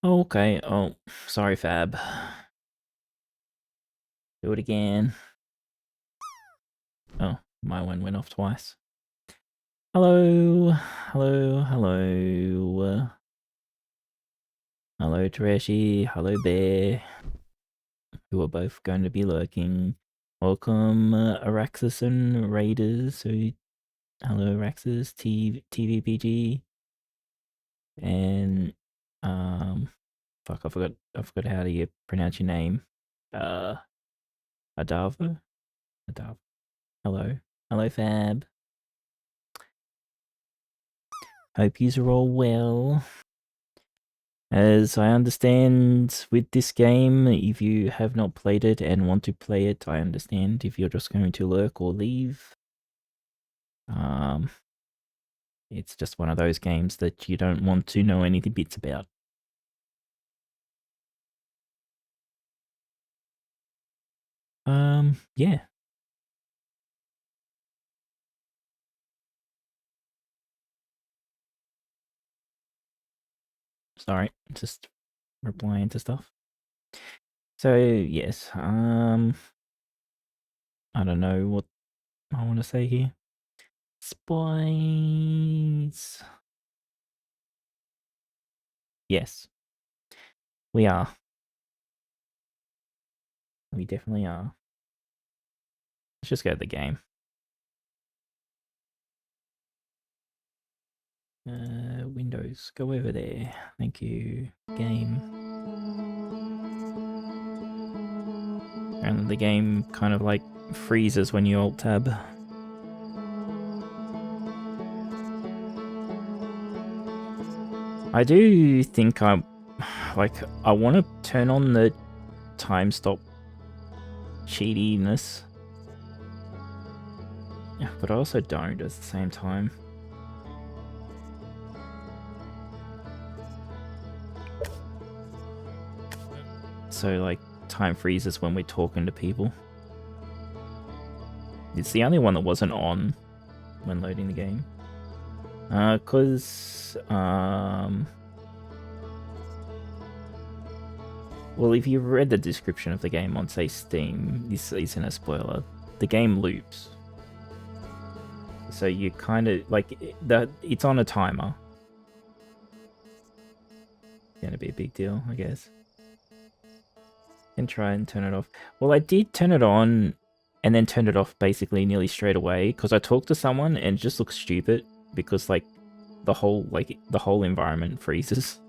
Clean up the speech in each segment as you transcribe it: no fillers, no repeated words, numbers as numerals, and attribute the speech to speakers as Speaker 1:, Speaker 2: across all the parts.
Speaker 1: Okay, oh, sorry Fab. Do it again. Oh, my one went off twice. Hello, hello, hello. Hello Trashy, hello Bear. Who are both going to be lurking. Welcome Araxis and Raiders. So, hello Araxis, TVPG. And fuck, I forgot how to pronounce your name. Adava? Adava. Hello. Hello Fab. Hope yous are all well. As I understand with this game, if you have not played it and want to play it, I understand if you're just going to lurk or leave. It's just one of those games that you don't want to know any bits about. Yeah. Sorry, just replying to stuff. So, yes, I don't know what I want to say here. Spies. Yes. We are. We definitely are. Let's just go to the game. Windows, go over there. Thank you. Game. And the game kind of like freezes when you alt tab. I do think I want to turn on the time stop cheatiness. Yeah, but I also don't at the same time. So like time freezes when we're talking to people. It's the only one that wasn't on when loading the game. Well, if you've read the description of the game on, say, Steam, this isn't a spoiler, the game loops. So you kind of, like, it's on a timer. It's gonna be a big deal, I guess. And try and turn it off. Well, I did turn it on and then turned it off basically nearly straight away because I talked to someone and it just looks stupid because, like, the whole environment freezes.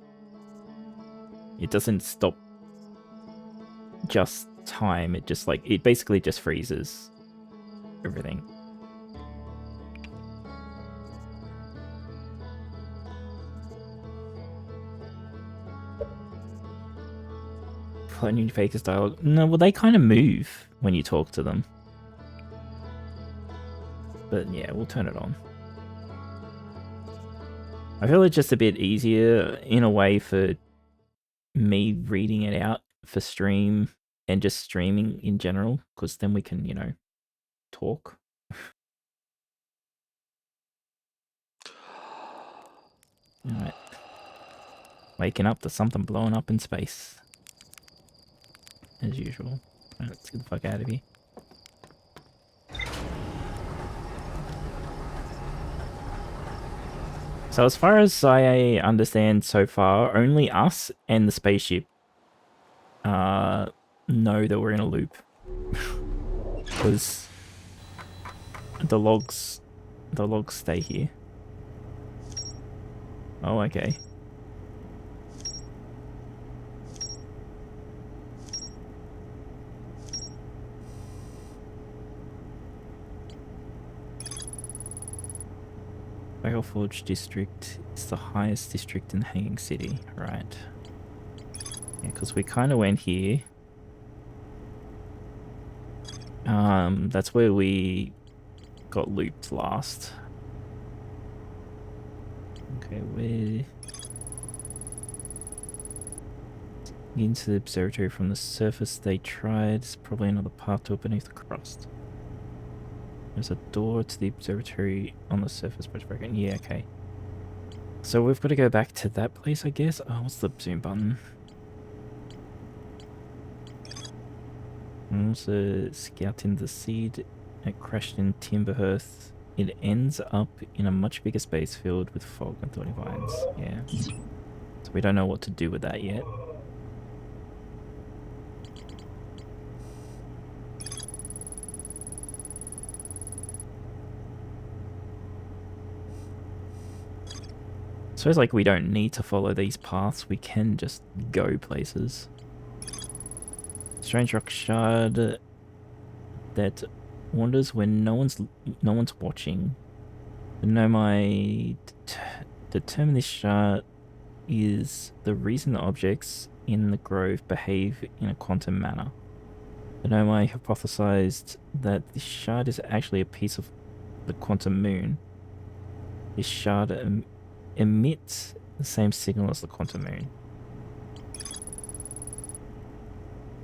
Speaker 1: It doesn't stop just time, it just it basically just freezes everything. New Faker's dialogue. No, well, they kind of move when you talk to them. But yeah, we'll turn it on. I feel it's just a bit easier in a way for me reading it out for stream and just streaming in general, because then we can, you know, talk. Alright. Waking up to something blowing up in space. As usual. Right, let's get the fuck out of here. So as far as I understand so far, only us and the spaceship know that we're in a loop. Because the logs stay here. Oh, okay. Battleforge district is the highest district in Hanging City, right? Yeah, because we kind of went here. That's where we got looped last. Okay, where... Into the observatory from the surface they tried. There's probably another path to it beneath the crust. There's a door to the observatory on the surface, but broken. Yeah, okay. So we've got to go back to that place, I guess. Oh, what's the zoom button? Also, scouting the seed that crashed in Timberhearth. It ends up in a much bigger space filled with fog and thorny vines. Yeah. So we don't know what to do with that yet. So it's like we don't need to follow these paths, we can just go places. Strange rock shard that wanders when no one's watching. The Nomai determine this shard is the reason the objects in the grove behave in a quantum manner. The Nomai hypothesized that this shard is actually a piece of the quantum moon. This shard emits the same signal as the quantum moon.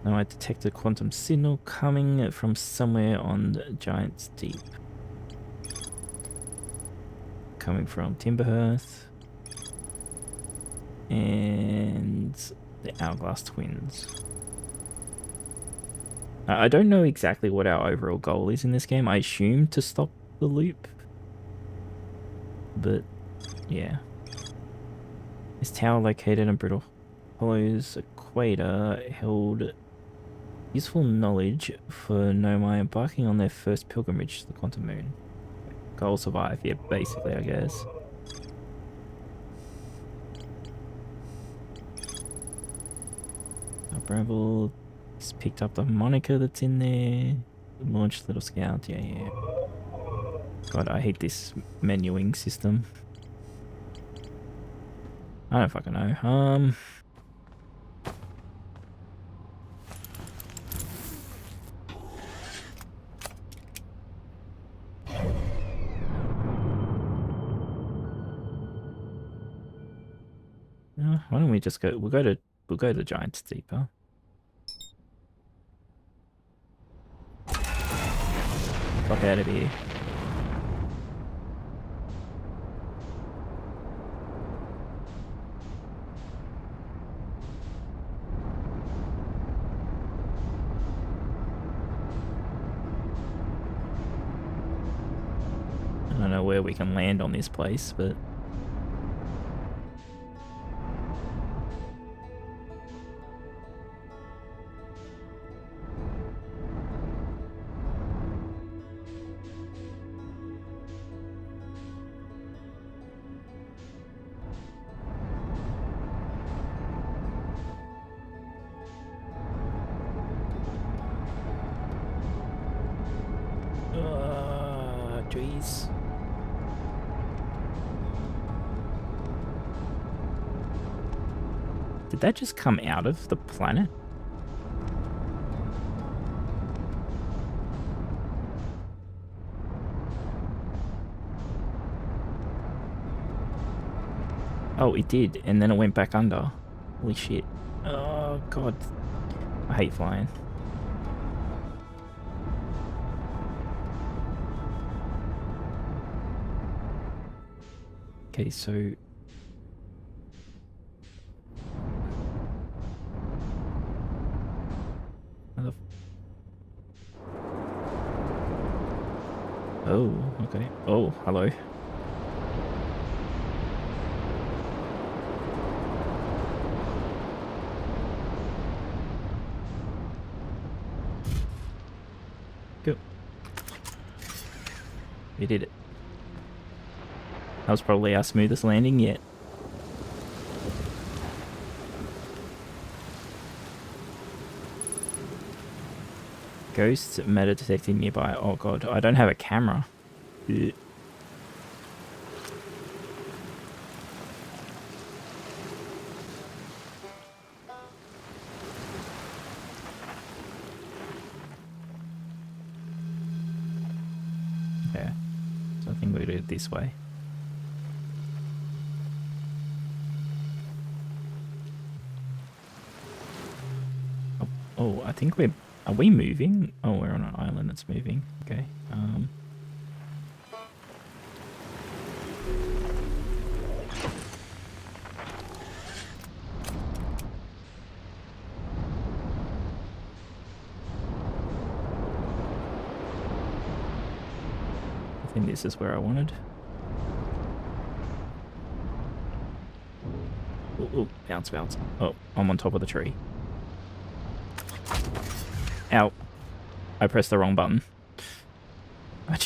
Speaker 1: Now I detect a quantum signal coming from somewhere on the Giant's Deep. Coming from Timberhearth and the Hourglass Twins. I don't know exactly what our overall goal is in this game. I assume to stop the loop. But yeah. This tower located in Brittle Hollow's equator held useful knowledge for Nomai embarking on their first pilgrimage to the quantum moon. Goal survive, yeah, basically, I guess. Dark Bramble just picked up the moniker that's in there. Launched Little Scout, yeah. God, I hate this menuing system. I don't fucking know. Why don't we just go? We'll go to the Giant's Deep, huh? Fuck out of here. I don't know where we can land on this place, but jeez. Did that just come out of the planet? Oh, it did, and then it went back under. Holy shit. Oh, God. I hate flying. Okay, so... Oh, okay. Oh, hello. Go. We did it. That was probably our smoothest landing yet. Ghosts matter detected nearby. Oh god, I don't have a camera. Ugh. Okay, so I think we'll do it this way. Oh, I think we're... Are we moving? Oh, we're on an island that's moving. Okay. think this is where I wanted. Ooh, ooh, bounce, bounce. Oh, I'm on top of the tree. Ow. I pressed the wrong button. I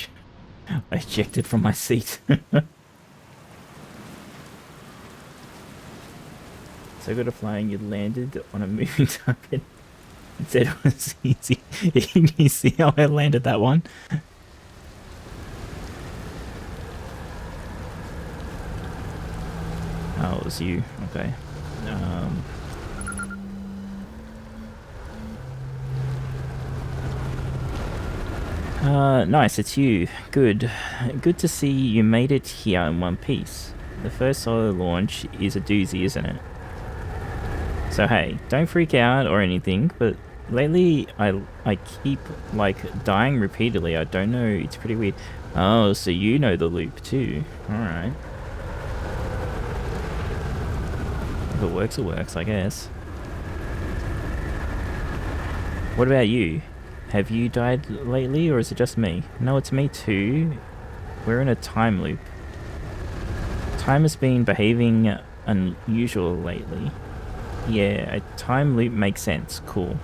Speaker 1: ejected from my seat. So good at flying, you landed on a moving target. It said it was easy. You see how I landed that one? Oh, it was you. Okay. Nice, it's you. Good. Good to see you made it here in one piece. The first solo launch is a doozy, isn't it? So hey, don't freak out or anything, but lately I keep, like, dying repeatedly. I don't know, it's pretty weird. Oh, so you know the loop too. Alright. If it works, I guess. What about you? Have you died lately, or is it just me? No, it's me too. We're in a time loop. Time has been behaving unusual lately. Yeah, a time loop makes sense. Cool.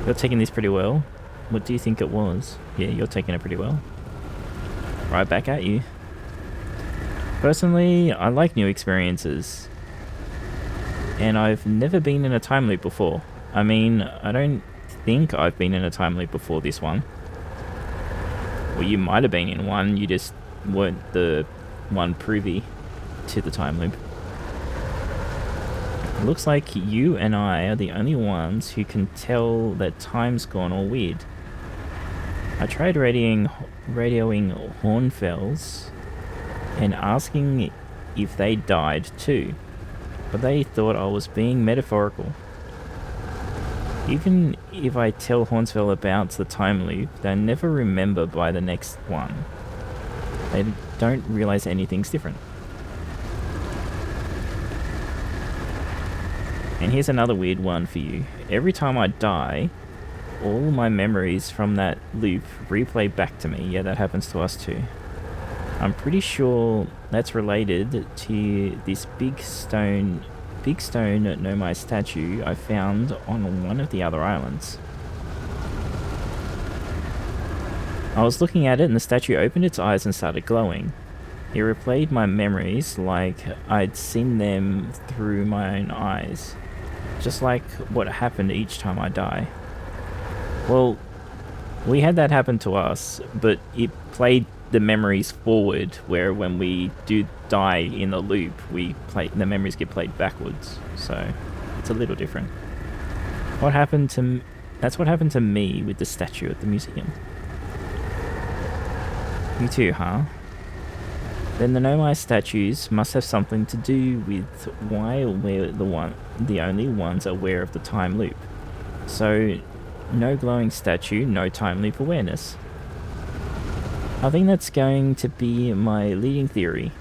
Speaker 1: You're taking this pretty well. What do you think it was? Yeah, you're taking it pretty well. Right back at you. Personally, I like new experiences. And I've never been in a time loop before. I mean, I don't think I've been in a time loop before this one. Well, you might have been in one, you just weren't the one privy to the time loop. It looks like you and I are the only ones who can tell that time's gone all weird. I tried radioing Hornfells and asking if they died too, but they thought I was being metaphorical. Even if I tell Hornsfell about the time loop, they'll never remember by the next one. They don't realize anything's different. And here's another weird one for you. Every time I die, all my memories from that loop replay back to me. Yeah, that happens to us too. I'm pretty sure that's related to this big stone Nomai statue I found on one of the other islands. I was looking at it and the statue opened its eyes and started glowing. It replayed my memories like I'd seen them through my own eyes. Just like what happened each time I die. Well, we had that happen to us, but it played the memories forward, where when we do die in the loop, the memories get played backwards. So it's a little different. That's what happened to me with the statue at the museum. You too, huh? Then the Nomai statues must have something to do with why we're the only ones aware of the time loop. So, no glowing statue, no time loop awareness. I think that's going to be my leading theory.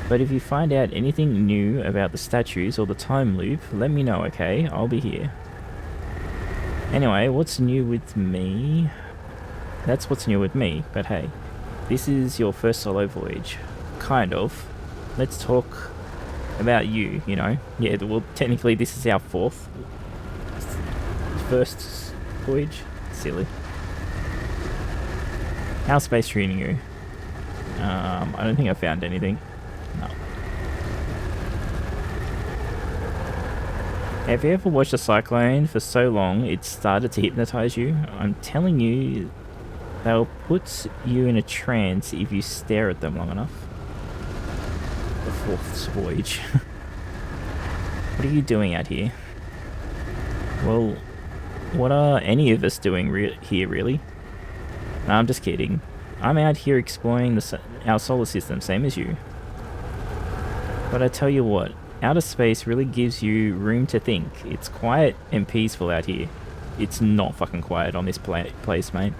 Speaker 1: But if you find out anything new about the statues or the time loop, let me know, okay? I'll be here. Anyway, what's new with me? That's what's new with me, but hey. This is your first solo voyage. Kind of. Let's talk about you, you know? Yeah, well, technically this is our first voyage. Silly. How's space treating you? I don't think I found anything. No. Have you ever watched a cyclone for so long it started to hypnotize you? I'm telling you, they'll put you in a trance if you stare at them long enough. The fourth voyage. What are you doing out here? Well, what are any of us doing here, really? No, I'm just kidding. I'm out here exploring our solar system, same as you. But I tell you what, outer space really gives you room to think. It's quiet and peaceful out here. It's not fucking quiet on this place, mate.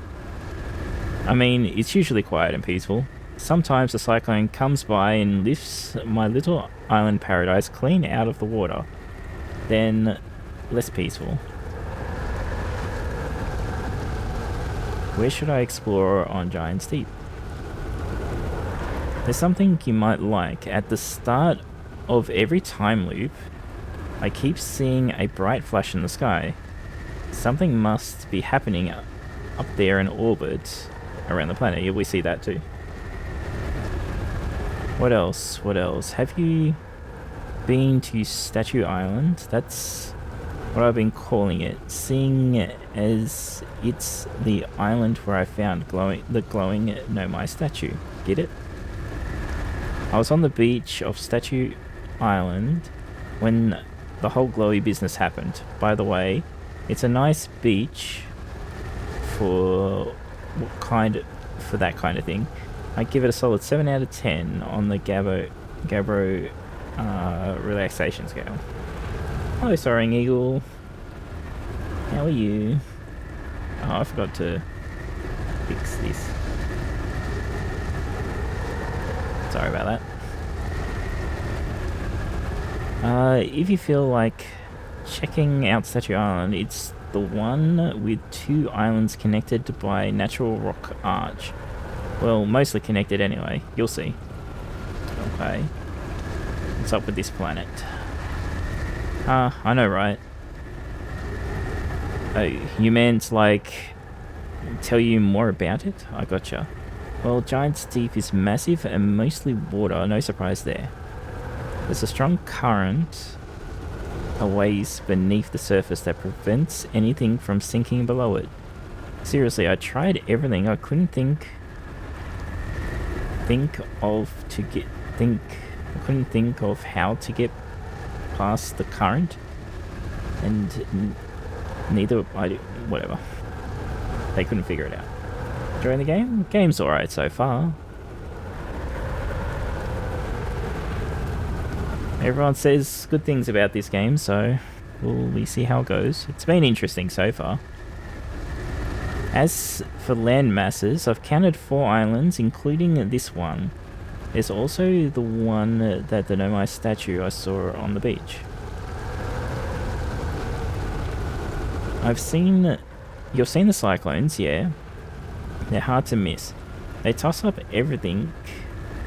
Speaker 1: I mean, it's usually quiet and peaceful. Sometimes a cyclone comes by and lifts my little island paradise clean out of the water. Then, less peaceful. Where should I explore on Giant's Deep? There's something you might like. At the start of every time loop, I keep seeing a bright flash in the sky. Something must be happening up there in orbit around the planet. Yeah, we see that too. What else? What else? Have you been to Statue Island? That's what I've been calling it, seeing as it's the island where I found the glowing Nomai statue. Get it? I was on the beach of Statue Island when the whole glowy business happened. By the way, it's a nice beach for that kind of thing. I give it a solid 7 out of 10 on the Gabbro relaxation scale. Hello, Soaring Eagle. How are you? Oh, I forgot to fix this. Sorry about that. If you feel like checking out Statue Island, it's the one with 2 islands connected by natural rock arch. Well, mostly connected anyway. You'll see. Okay. What's up with this planet? I know, right? Oh, humans, like, tell you more about it? I gotcha. Well, Giant's Deep is massive and mostly water, no surprise there. There's a strong current a ways beneath the surface that prevents anything from sinking below it. Seriously, I tried everything. I couldn't think of how to get past the current, and neither I do. Whatever. They couldn't figure it out. Enjoying the game? The game's alright so far. Everyone says good things about this game, so we see how it goes. It's been interesting so far. As for land masses, I've counted 4 islands, including this one. There's also the one that the Nomai statue I saw on the beach. You've seen the cyclones, yeah. They're hard to miss. They toss up everything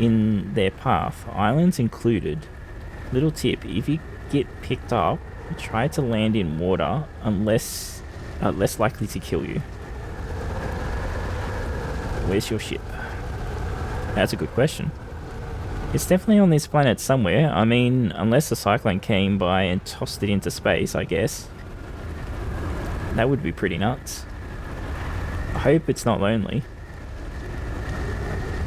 Speaker 1: in their path, islands included. Little tip, if you get picked up, try to land in water, unless less likely to kill you. Where's your ship? That's a good question. It's definitely on this planet somewhere. I mean, unless the cyclone came by and tossed it into space, I guess. That would be pretty nuts. I hope it's not lonely.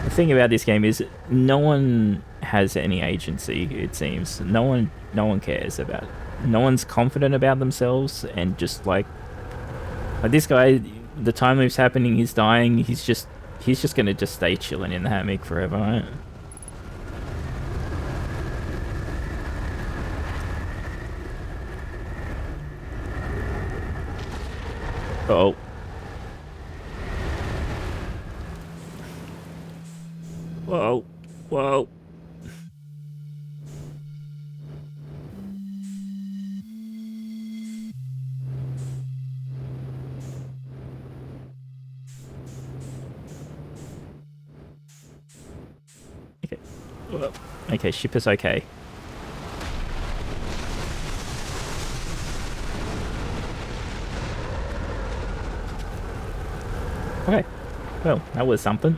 Speaker 1: The thing about this game is no one has any agency, it seems. No one cares about it. No one's confident about themselves, and just like this guy, the time loop's happening, he's dying, he's just gonna just stay chilling in the hammock forever, right? Uh-oh. Whoa. Whoa. Okay. Whoa. Okay, ship is okay. Okay. Well, that was something.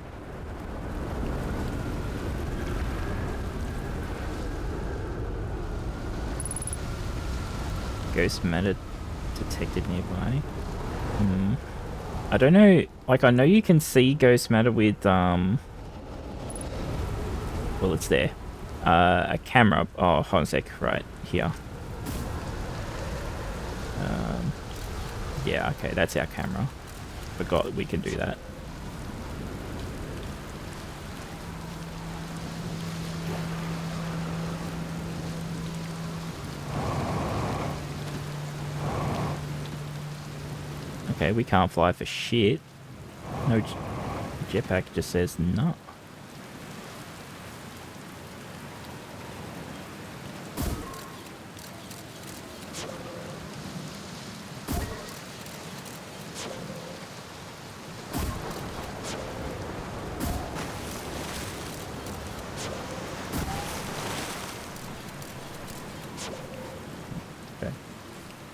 Speaker 1: Ghost matter detected nearby. I don't know, like, I know you can see ghost matter with, well, it's there. A camera. Oh, hold on a sec. Right, here. Yeah, okay, that's our camera. Forgot we can do that. Okay, we can't fly for shit. No, jetpack just says no.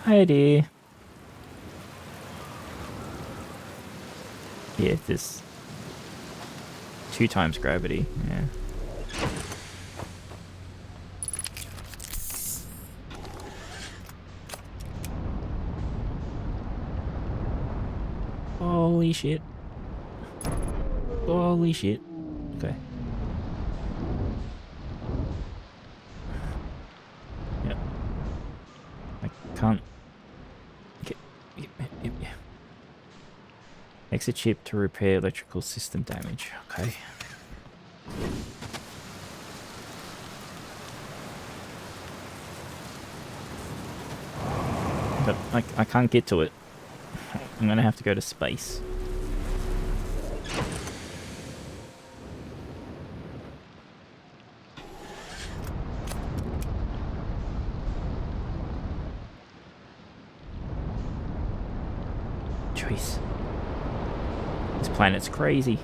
Speaker 1: Hi dear. Yeah, this 2 times gravity. Yeah. Holy shit. Holy shit. Okay. Yep. I can't. Okay. Yep. Exit chip to repair electrical system damage. Okay. But I can't get to it. I'm gonna have to go to space. Choice. This planet's crazy.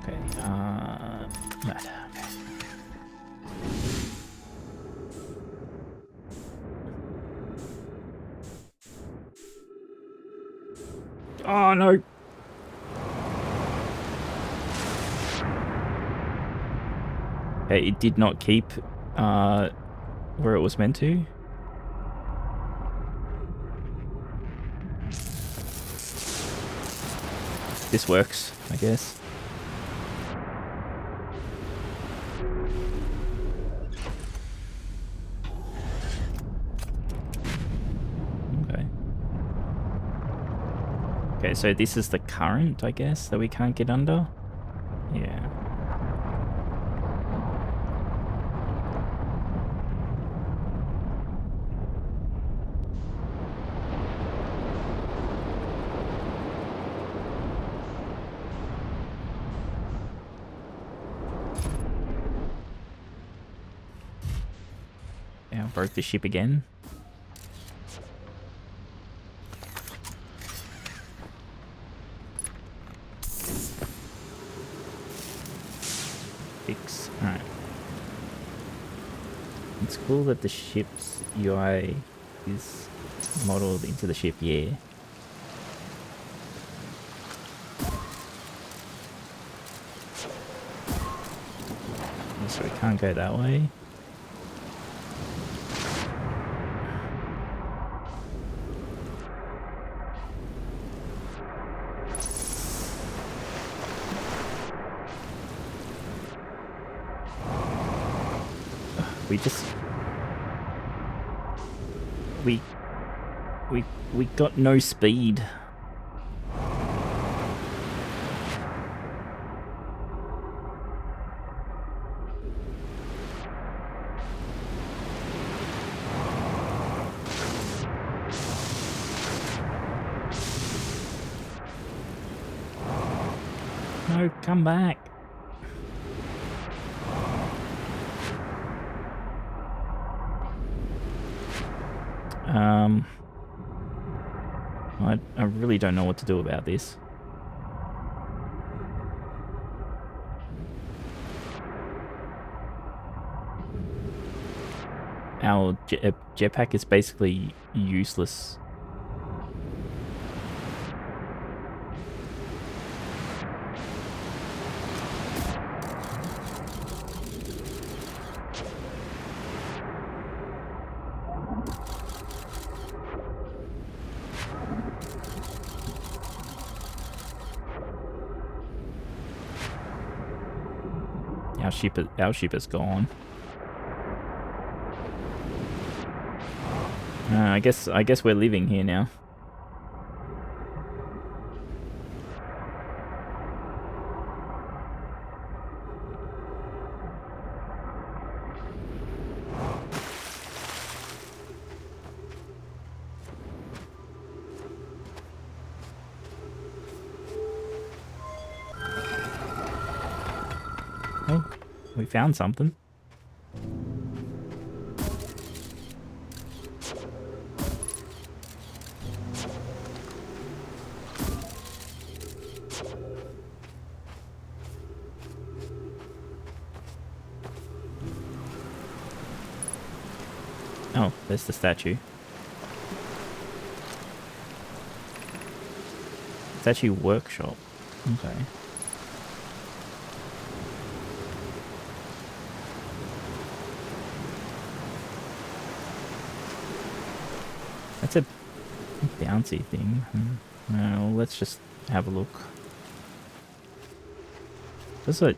Speaker 1: Okay, that. Okay. Oh no! Okay, it did not keep where it was meant to. This works, I guess. Okay. Okay, so this is the current, I guess, that we can't get under? Yeah. Yeah, I broke the ship again. Fix. Alright. It's cool that the ship's UI is modeled into the ship, yeah. So we can't go that way. We just... We got no speed. No, come back. I really don't know what to do about this. Our jetpack is basically useless. Our ship is gone. I guess we're living here now. Oh, we found something. Oh, there's the statue. Statue workshop. Okay. That's a bouncy thing. Well, let's just have a look. That's like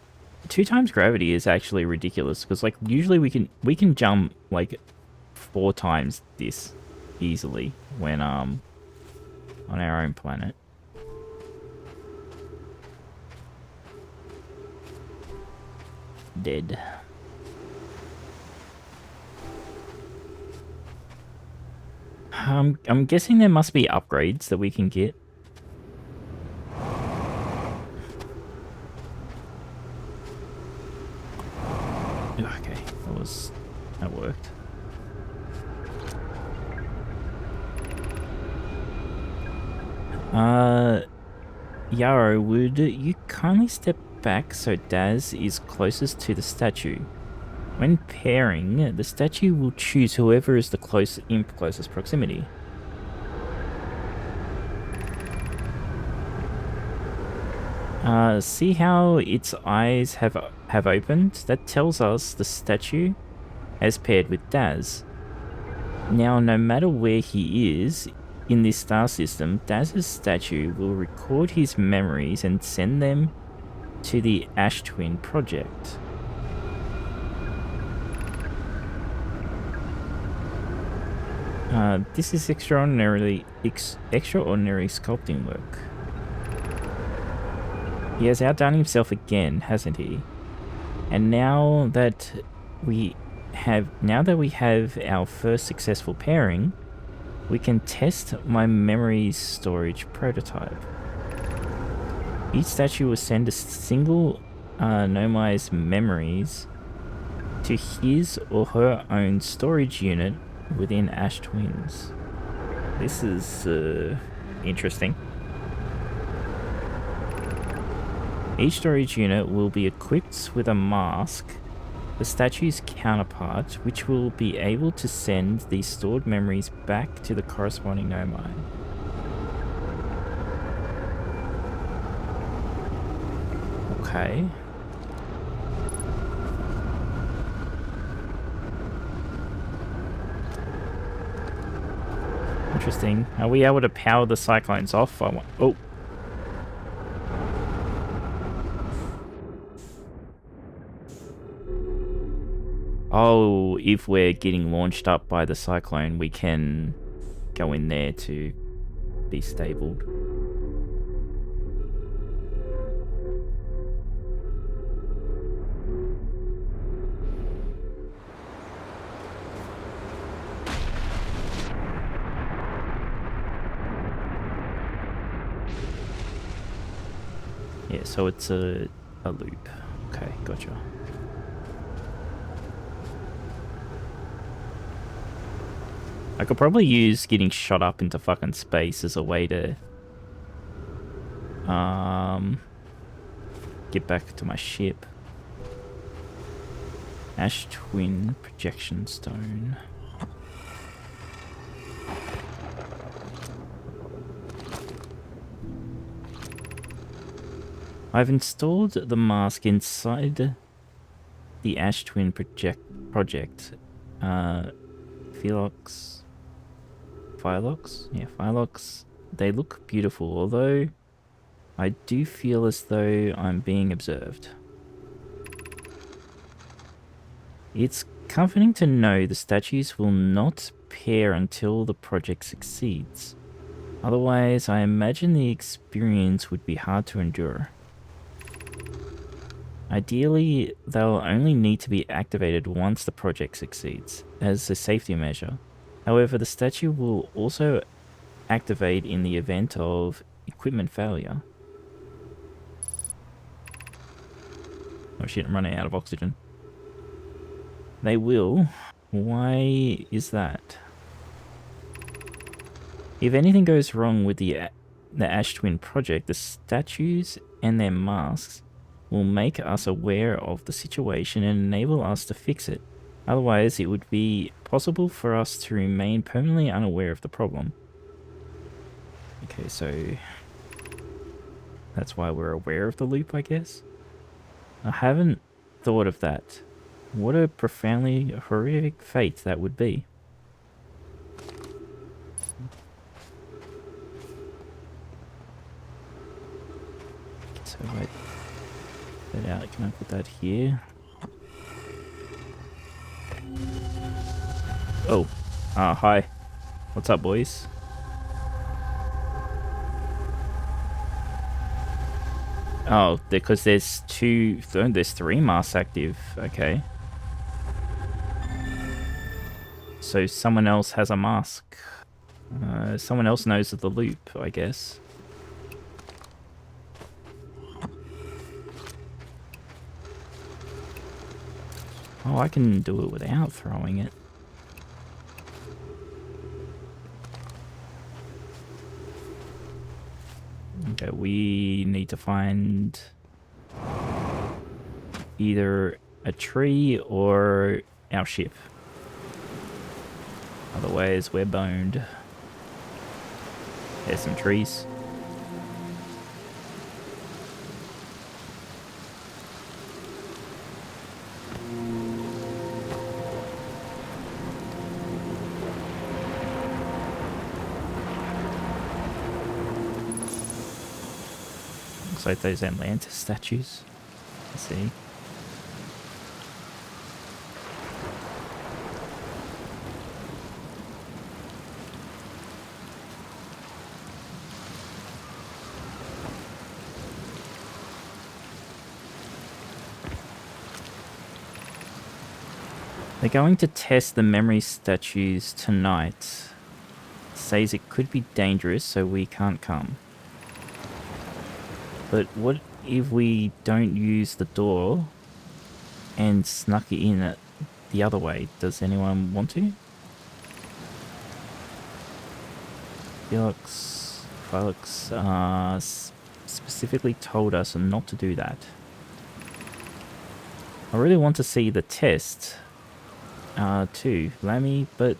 Speaker 1: 2 times gravity is actually ridiculous because like usually we can jump like 4 times this easily when on our own planet. Dead. I'm guessing there must be upgrades that we can get. Okay, that worked. Yarrow, would you kindly step back so Daz is closest to the statue? When pairing, the statue will choose whoever is in closest proximity. See how its eyes have opened? That tells us the statue has paired with Daz. Now, no matter where he is in this star system, Daz's statue will record his memories and send them to the Ash Twin project. This is extraordinary sculpting work. He has outdone himself again, hasn't he? And now that we have our first successful pairing, we can test my memory storage prototype. Each statue will send a single Nomi's memories to his or her own storage unit within Ash Twins. This is interesting. Each storage unit will be equipped with a mask, the statue's counterpart, which will be able to send these stored memories back to the corresponding Nomi. Okay. Interesting. Are we able to power the cyclones off? Oh. Oh, if we're getting launched up by the cyclone, we can go in there to be stabled. Yeah, so it's a loop. Okay, gotcha. I could probably use getting shot up into fucking space as a way to get back to my ship. Ash Twin Projection Stone. I've installed the mask inside the Ash Twin project. Phyllox? Yeah, Phyllox. They look beautiful, although I do feel as though I'm being observed. It's comforting to know the statues will not pair until the project succeeds. Otherwise, I imagine the experience would be hard to endure. Ideally, they'll only need to be activated once the project succeeds, as a safety measure. However, the statue will also activate in the event of equipment failure. Oh shit, I'm running out of oxygen. They will. Why is that? If anything goes wrong with the Ash Twin project, the statues and their masks will make us aware of the situation and enable us to fix it. Otherwise, it would be possible for us to remain permanently unaware of the problem. Okay, so that's why we're aware of the loop, I guess. I haven't thought of that. What a profoundly horrific fate that would be. So wait, that out. Can I put that here? Oh, hi. What's up, boys? Oh, because there's there's 3 masks active. Okay. So someone else has a mask. Someone else knows of the loop, I guess. Oh, I can do it without throwing it. Okay, we need to find either a tree or our ship. Otherwise, we're boned. There's some trees. Looks like those Atlantis statues. Let's see. They're going to test the memory statues tonight. Says it could be dangerous, so we can't come. But what if we don't use the door and snuck it in the other way? Does anyone want to? Felix specifically told us not to do that. I really want to see the test too, Lammy, but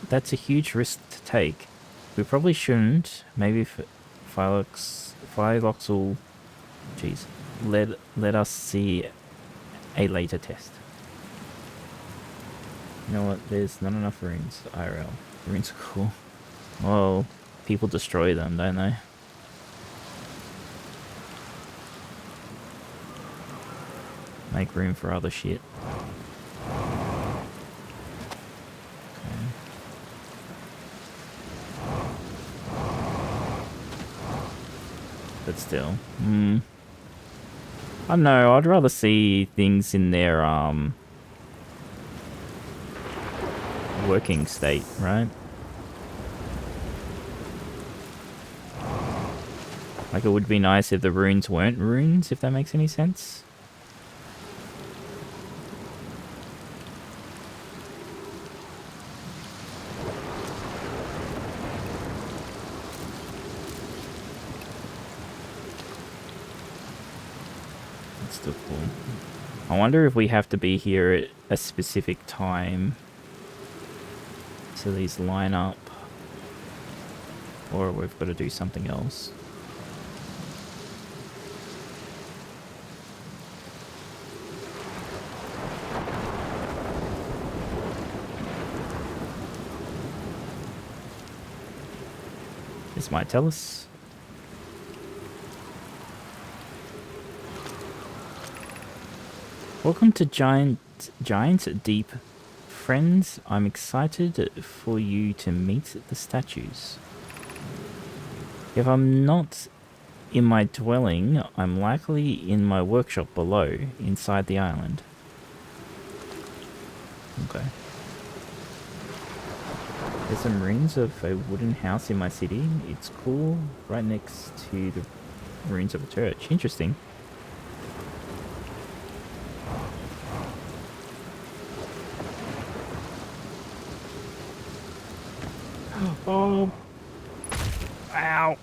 Speaker 1: that's a huge risk to take. We probably shouldn't. Maybe Philox will, jeez, let us see a later test. You know what? There's not enough runes. IRL. Runes are cool. Well, people destroy them, don't they? Make room for other shit. But still, I don't know, I'd rather see things in their working state, right? Like, it would be nice if the runes weren't runes, if that makes any sense. Still cool. I wonder if we have to be here at a specific time so these line up, or we've got to do something else. This might tell us. Welcome to Giant Deep. Friends, I'm excited for you to meet the statues. If I'm not in my dwelling, I'm likely in my workshop below, inside the island. Okay. There's some ruins of a wooden house in my city. It's cool, right next to the ruins of a church. Interesting. Oh. Ow.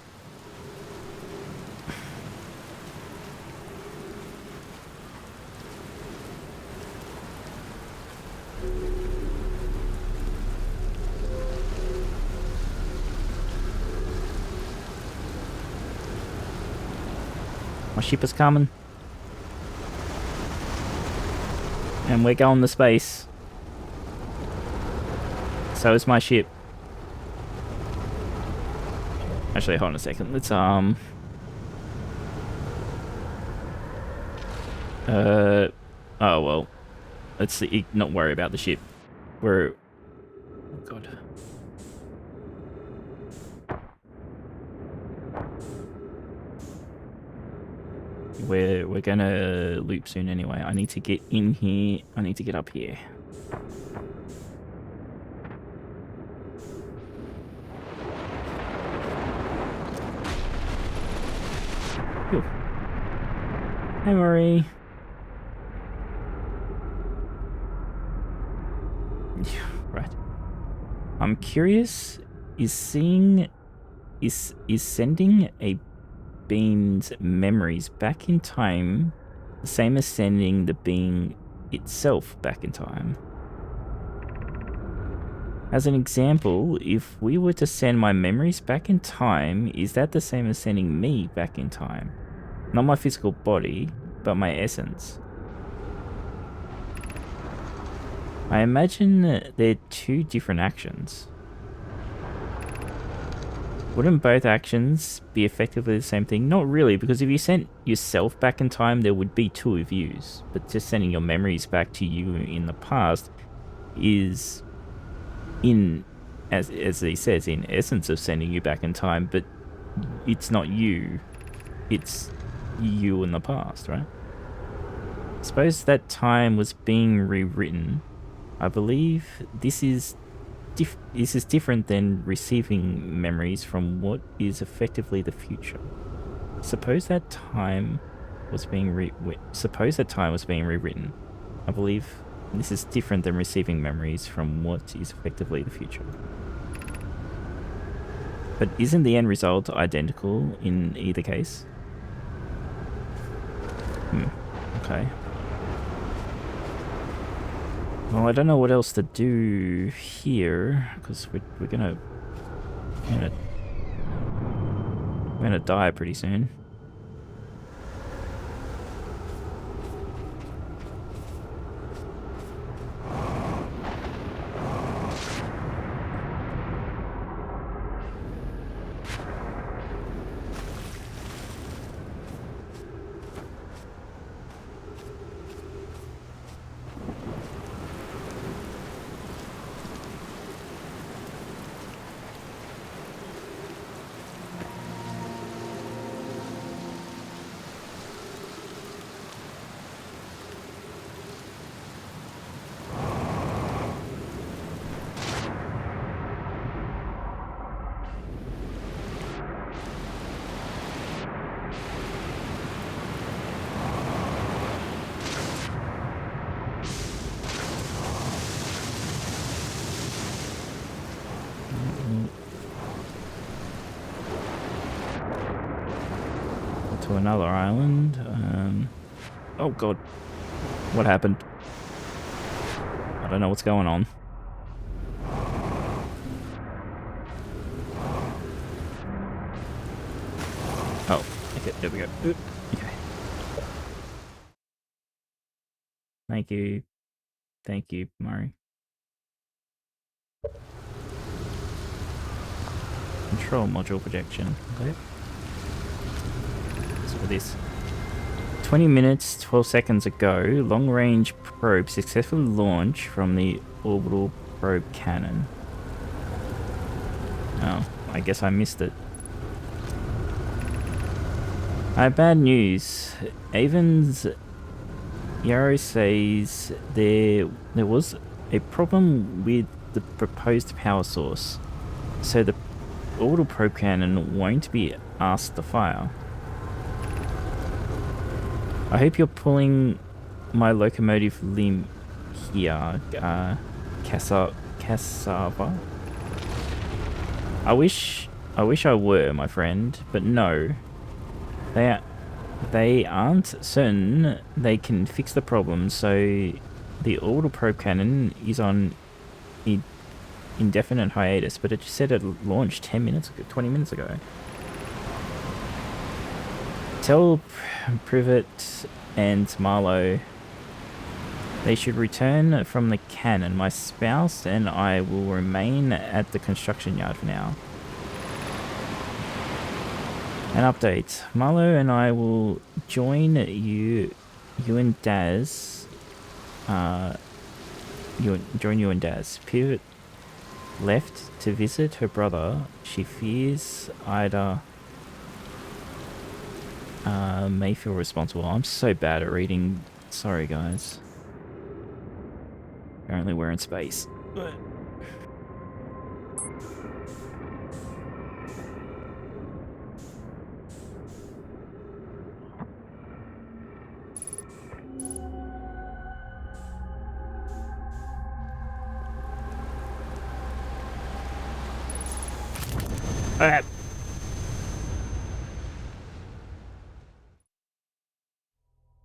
Speaker 1: My ship is coming. And we're going to space. So is my ship. Actually, hold on a second. Let's, oh, well. Let's not worry about the ship. We're... Oh, God. We're gonna loop soon anyway. I need to get in here. I need to get up here. Phew. Hey, Marie. Right. I'm curious. Is sending a being's memories back in time the same as sending the being itself back in time? As an example, if we were to send my memories back in time, is that the same as sending me back in time? Not my physical body, but my essence. I imagine that they're two different actions. Wouldn't both actions be effectively the same thing? Not really, because if you sent yourself back in time, there would be two of yous. But just sending your memories back to you in the past is, as he says, in essence of sending you back in time, but it's not you. It's you in the past, right? Suppose that time was being rewritten. I believe this is different than receiving memories from what is effectively the future. Suppose that time was being rewritten. I believe this is different than receiving memories from what is effectively the future. But isn't the end result identical in either case? Okay. Well, I don't know what else to do here, because we're gonna die pretty soon. To another island. Oh god, what happened? I don't know what's going on. Oh, okay, there we go. Oop, okay. Thank you, Murray. Control module projection. Okay. For this. 20 minutes, 12 seconds ago, long-range probe successfully launched from the orbital probe cannon. Oh, I guess I missed it. I have bad news. Avon's Yarrow says there was a problem with the proposed power source, so the orbital probe cannon won't be asked to fire. I hope you're pulling my locomotive limb here, Cassava. I wish I were, my friend, but no. They aren't certain they can fix the problem, so the orbital probe cannon is on indefinite hiatus, but it just said it launched 20 minutes ago. Tell Privet and Marlowe they should return from the cannon. My spouse and I will remain at the construction yard for now. An update. Marlowe and I will join you and Daz. Join you and Daz. Pivot left to visit her brother. She fears Ida may feel responsible. I'm so bad at reading. Sorry, guys. Apparently we're in space.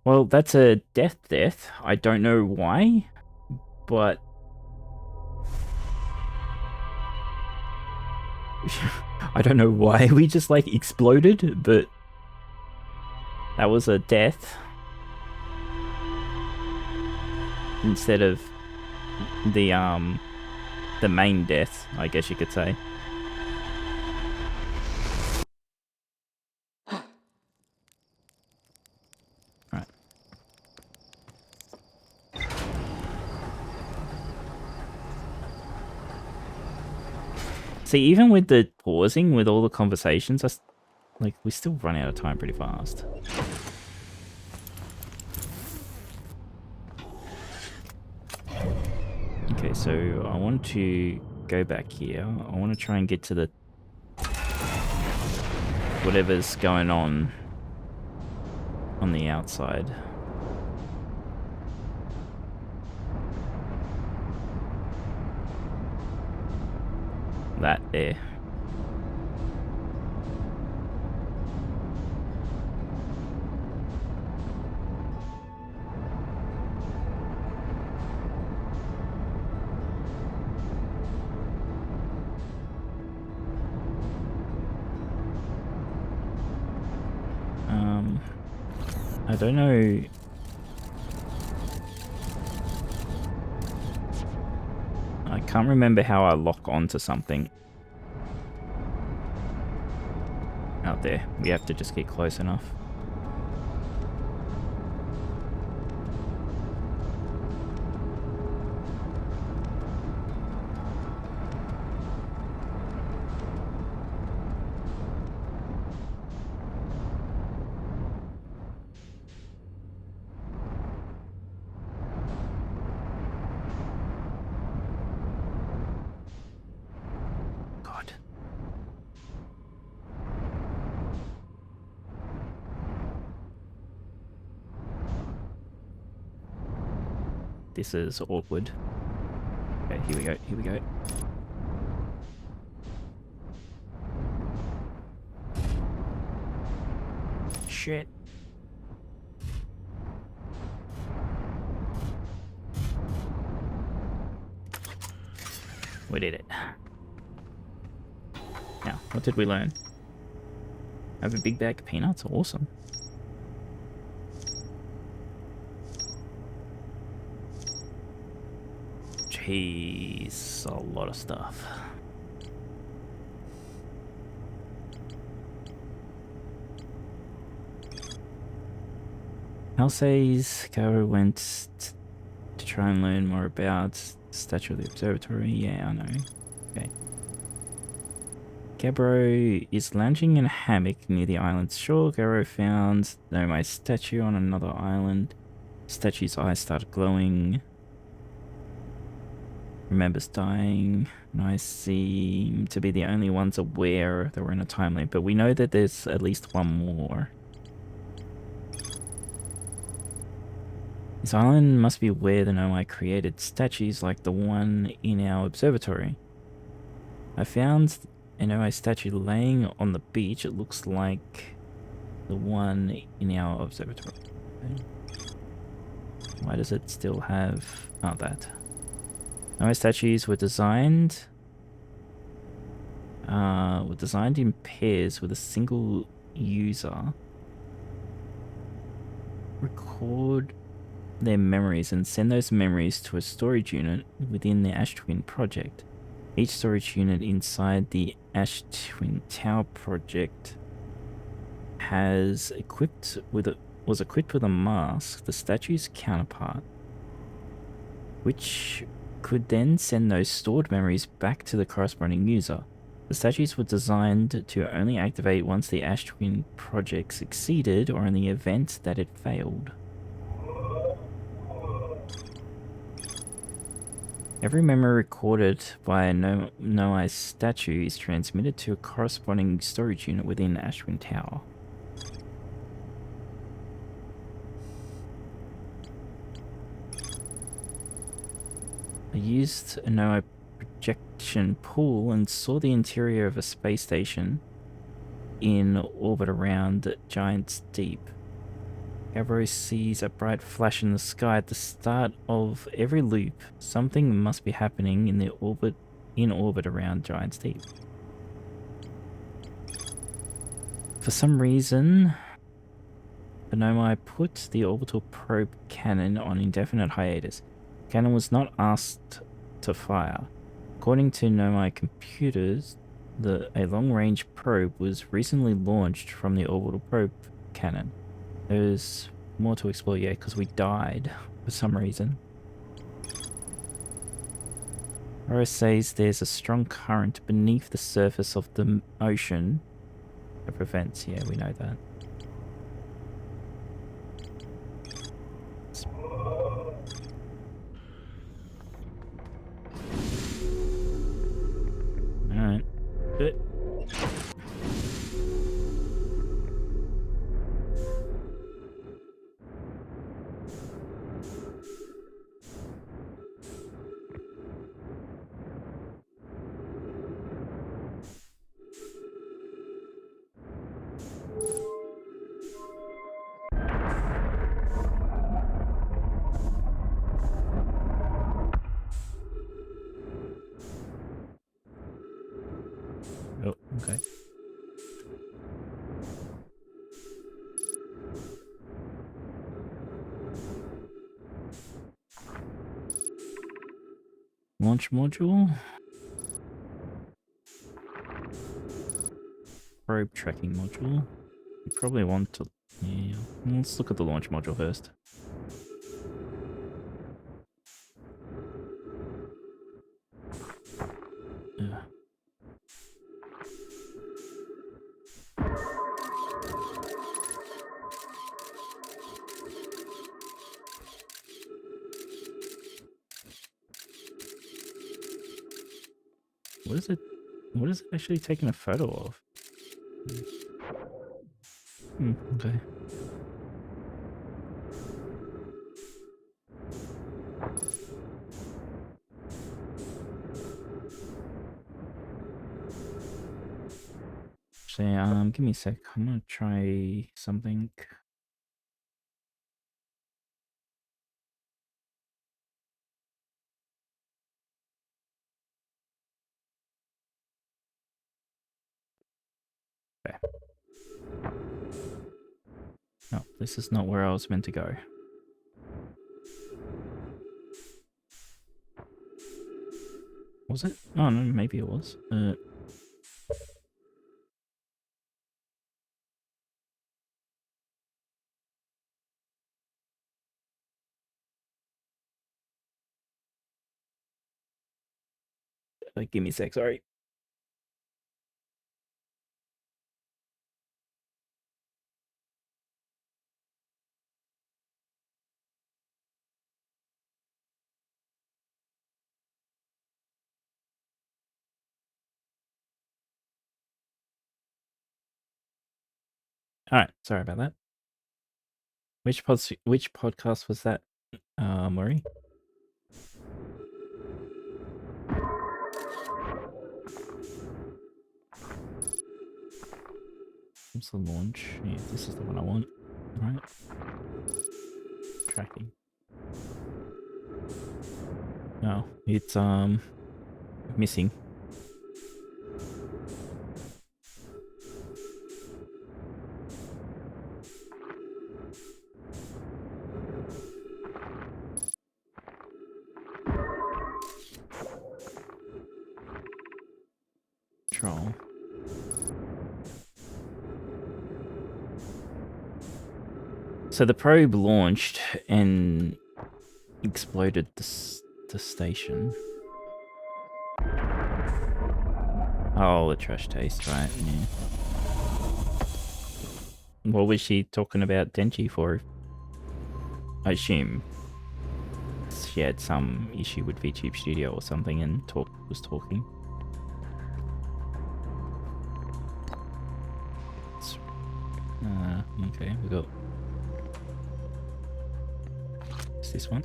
Speaker 1: Well, that's a death. I don't know why, but I don't know why we just like exploded, but that was a death instead of the main death, I guess you could say. Right. See, even with the pausing, with all the conversations, we still run out of time pretty fast. Okay, so I want to go back here. I want to try and get to the whatever's going on the outside. That there. I don't know. I can't remember how I lock onto something out there. We have to just get close enough. This is awkward. Okay, here we go. Shit. We did it. Now, what did we learn? Have a big bag of peanuts? Awesome. Jeez, a lot of stuff. Hal says Garo went to try and learn more about the statue of the observatory. Yeah, I know. Okay. Gabro is lounging in a hammock near the island's shore. Garo found Nomai's statue on another island. Statue's eyes started glowing. Remembers dying. And I seem to be the only ones aware that we're in a time limit, but we know that there's at least one more. This island must be where the Nomai created statues like the one in our observatory. I found an Nomai statue laying on the beach. It looks like the one in our observatory. Okay. Why does it still have... oh, that. Nomai statues were designed in pairs with a single user. record their memories and send those memories to a storage unit within the Ash Twin project. Each storage unit inside the Ash Twin Tower project was equipped with a mask, the statue's counterpart, which could then send those stored memories back to the corresponding user. The statues were designed to only activate once the Ash Twin project succeeded or in the event that it failed. Every memory recorded by a Noai statue is transmitted to a corresponding storage unit within Ash Twin Tower. I used a Noai projection pool and saw the interior of a space station in orbit around Giant's Deep. Gavro sees a bright flash in the sky at the start of every loop. Something must be happening in orbit around Giant's Deep. For some reason, the Nomai put the orbital probe cannon on indefinite hiatus. The cannon was not asked to fire. According to Nomai computers, a long-range probe was recently launched from the orbital probe cannon. There's more to explore, yeah, because we died for some reason. Rose says there's a strong current beneath the surface of the ocean that prevents, yeah, we know that. Alright. Good. Oh, okay. Launch module. Probe tracking module. You probably want to... Yeah, let's look at the launch module first. What is it actually taking a photo of? Okay. Actually, give me a sec. I'm gonna try something. Okay. Oh, this is not where I was meant to go. Was it? Oh no, maybe it was. Give me a sec, sorry. Alright, sorry about that. Which podcast was that, Maury? What's the launch? Yeah, this is the one I want. Alright. Tracking. Oh, it's missing. Troll. So the probe launched and exploded the station. Oh, the trash taste, right? Yeah. What was she talking about Denji for? I assume she had some issue with VTube Studio or something and was talking. Okay, we got... What's this one?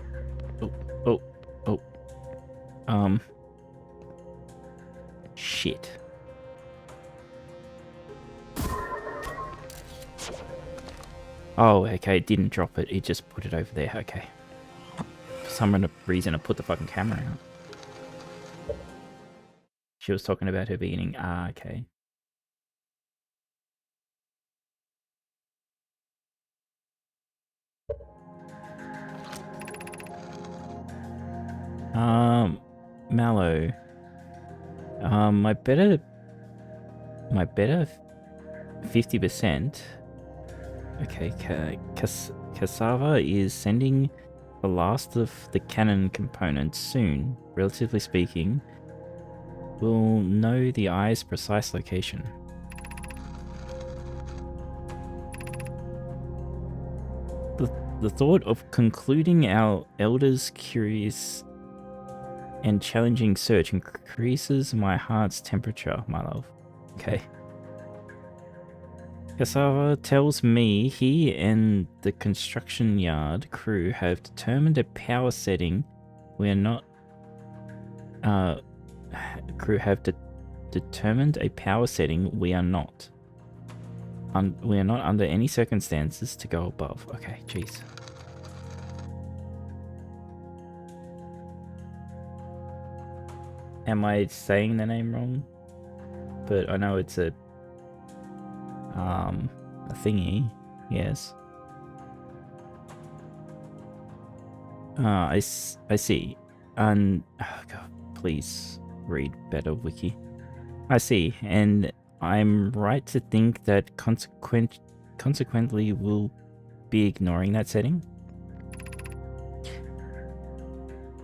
Speaker 1: Oh. Shit. Oh, okay, it didn't drop it. It just put it over there. Okay. For some reason, I put the fucking camera out. She was talking about her beginning. Ah, okay. Mallow. My better 50%. Okay, Cassava is sending the last of the cannon components soon. Relatively speaking, we'll know the eye's precise location. The thought of concluding our elder's curious and challenging search increases my heart's temperature, my love. Okay. Cassava tells me he and the construction yard crew have determined a power setting we're not... crew have determined a power setting we are not. We are not under any circumstances to go above. Okay, jeez. Am I saying the name wrong? But I know it's a thingy. Yes. I see. And oh God, please read better, Wiki. I see, and I'm right to think that consequently we'll be ignoring that setting.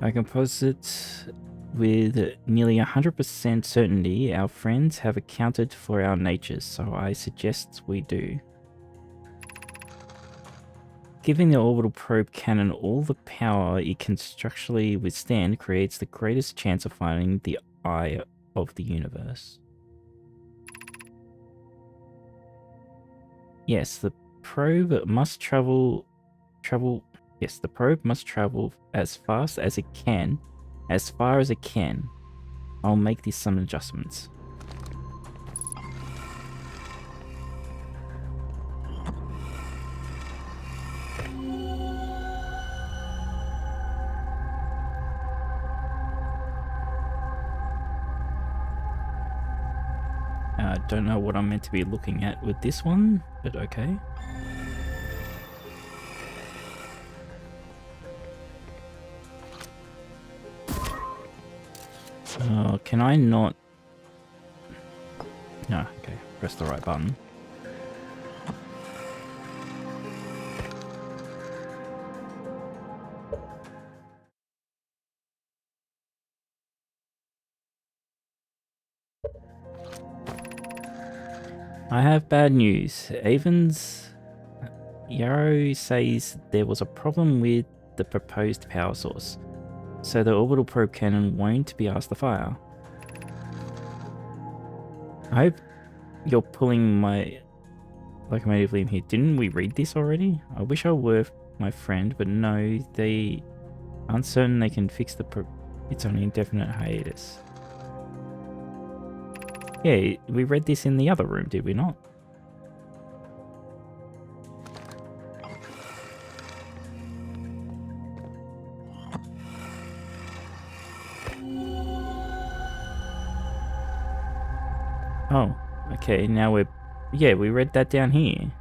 Speaker 1: I can posit with nearly 100% certainty our friends have accounted for our natures, so I suggest we do. Giving the orbital probe cannon all the power it can structurally withstand creates the greatest chance of finding the eye of the universe. Yes, the probe must travel as fast as it can, as far as it can. I'll make these some adjustments. Don't know what I'm meant to be looking at with this one, but okay. Can I not... No, okay. Press the right button. I have bad news. Avon's Yarrow says there was a problem with the proposed power source, so the orbital probe cannon won't be asked to fire. I hope you're pulling my locomotive lead here. Didn't we read this already? I wish I were my friend, but no, they aren't certain they can fix the it's on indefinite hiatus. Yeah, we read this in the other room, did we not? Oh, okay, now we're... Yeah, we read that down here.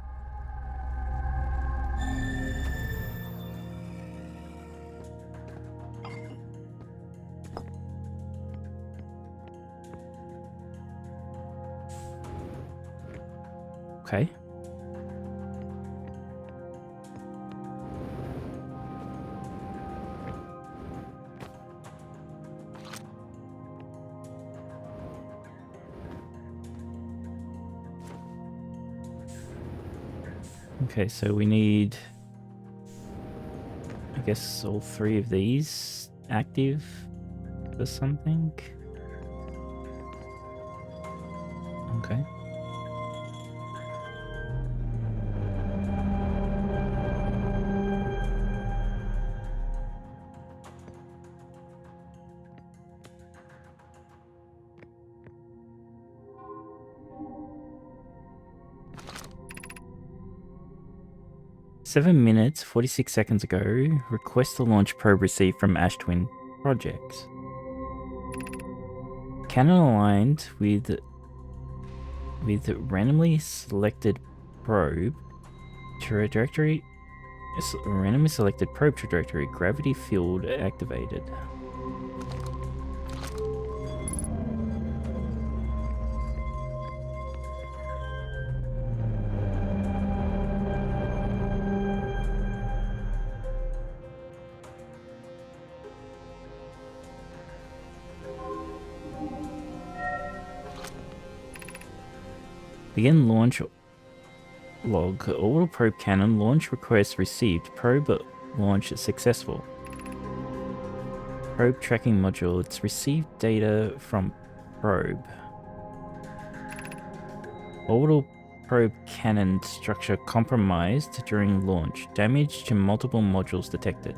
Speaker 1: Okay. Okay, so we need, I guess, all 3 of these active for something. Okay. Seven minutes, 46 seconds ago, request to launch probe received from Ash Twin Projects. Cannon aligned with randomly selected probe trajectory. Randomly selected probe trajectory. Gravity field activated. Begin launch log. Orbital probe cannon launch request received. Probe launch successful. Probe tracking module. It's received data from probe. Orbital probe cannon structure compromised during launch. Damage to multiple modules detected.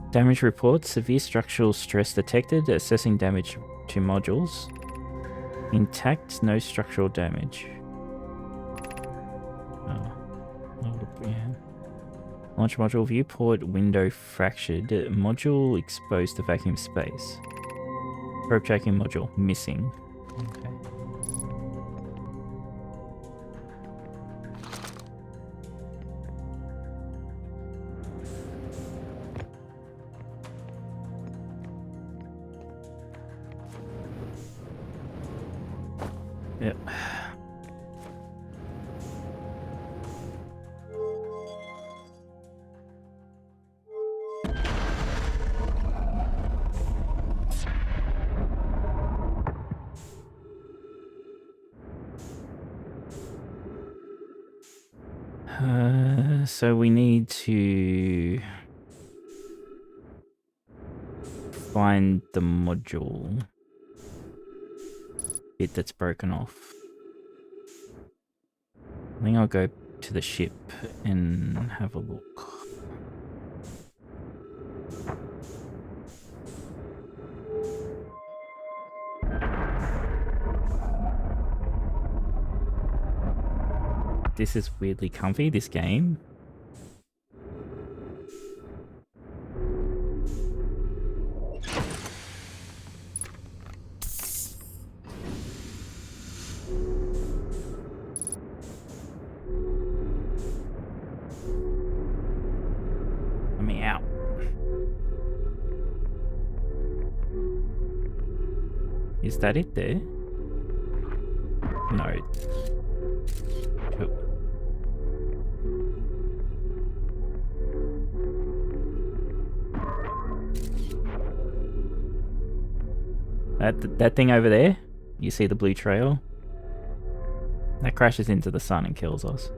Speaker 1: Damage report. Severe structural stress detected. Assessing damage to modules. Intact, no structural damage. Oh. Yeah. Launch module viewport window fractured. Module exposed to vacuum space. Probe tracking module missing. Okay. Yep. So we need to find the module bit that's broken off. I think I'll go to the ship and have a look. This is weirdly comfy, this game. Let me out. Is that it there? No. That thing over there, you see the blue trail? That crashes into the sun and kills us.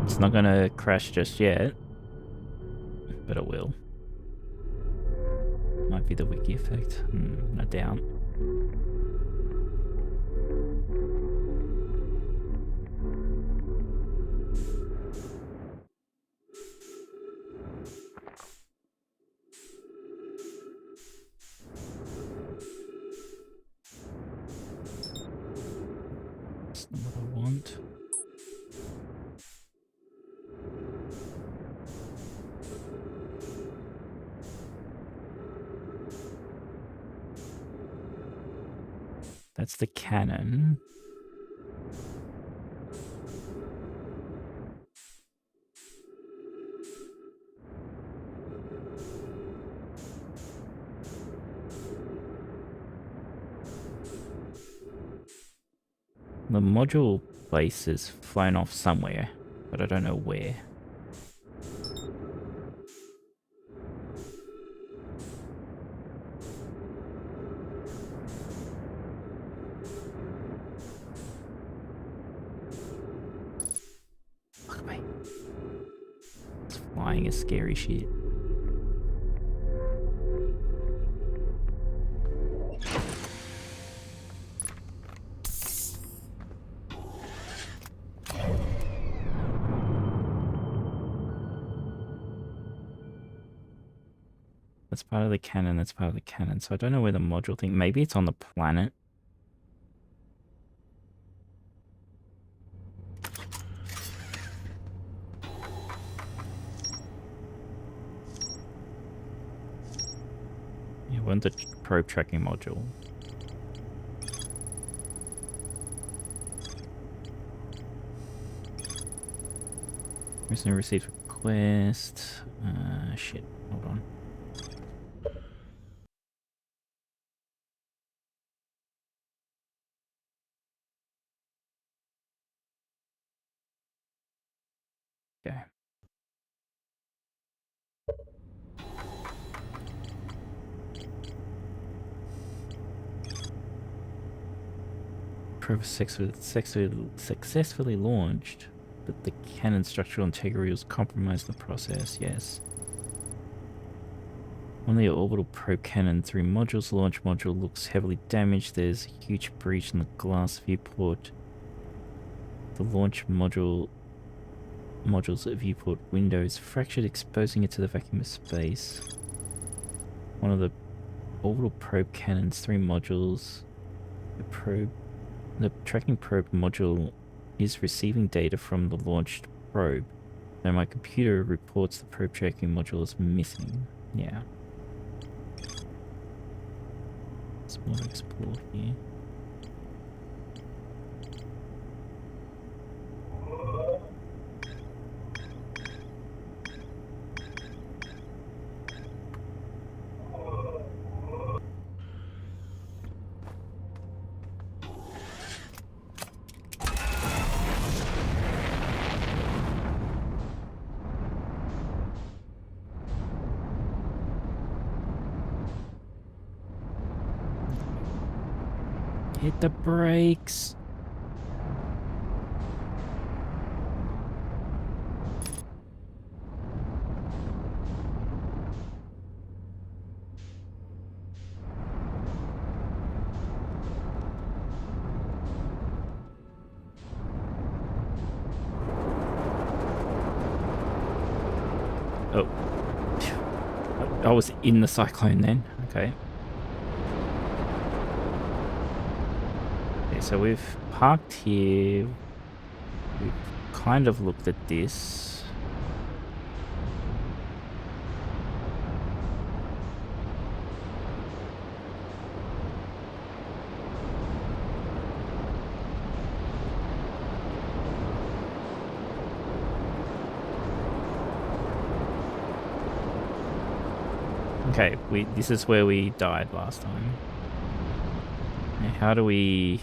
Speaker 1: It's not gonna crash just yet, but it will. Might be the wiki effect. I doubt. That's not what I want. That's the cannon. The module place is flown off somewhere, but I don't know where. Look at me. It's flying is scary shit. That's part of the cannon, that's part of the cannon. So I don't know where the module thing... Maybe it's on the planet. Yeah, we're on the probe tracking module. Recently received request. Shit, hold on. Okay. Probe successfully launched, but the cannon structural integrity was compromised in the process, yes. One of the orbital probe cannon 3 modules, the launch module looks heavily damaged. There's a huge breach in the glass viewport. The launch module's viewport window is fractured, exposing it to the vacuum of space. One of the orbital probe cannon's 3 modules, the tracking probe module is receiving data from the launched probe. Now my computer reports the probe tracking module is missing. Yeah. Let's more explore here. Hit the brakes. Oh. I was in the cyclone then. Okay. So we've parked here, we've kind of looked at this. Okay, this is where we died last time. Now how do we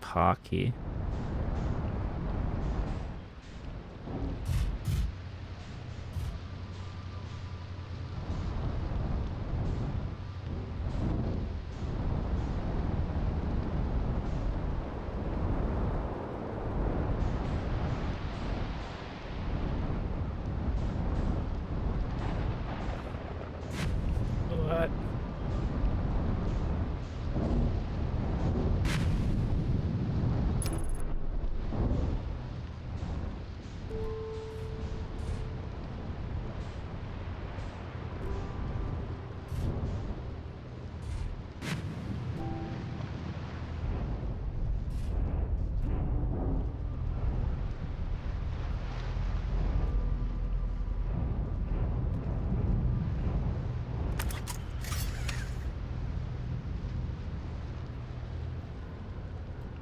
Speaker 1: park here? What?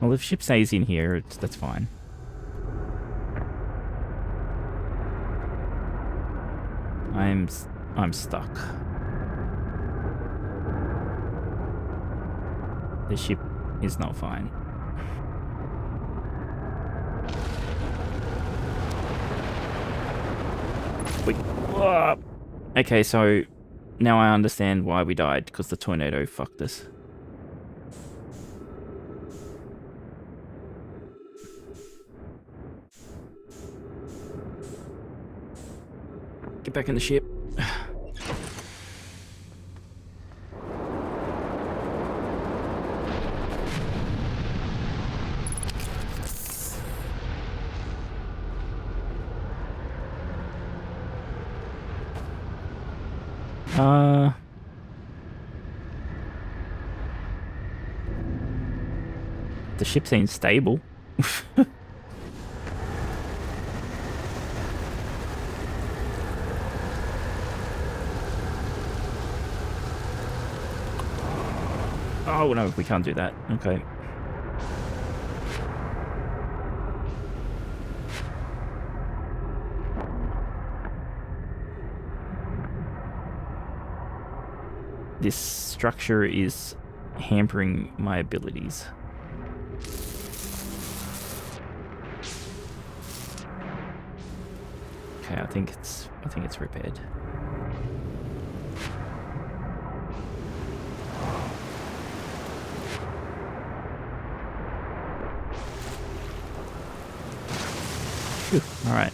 Speaker 1: Well, if ship stays in here, that's fine. I'm stuck. The ship is not fine. Wait. Whoa. Okay, so now I understand why we died, because the tornado fucked us. Get back in the ship. The ship seems stable. Oh no, we can't do that. Okay. This structure is hampering my abilities. Okay, I think it's repaired. Phew, all right.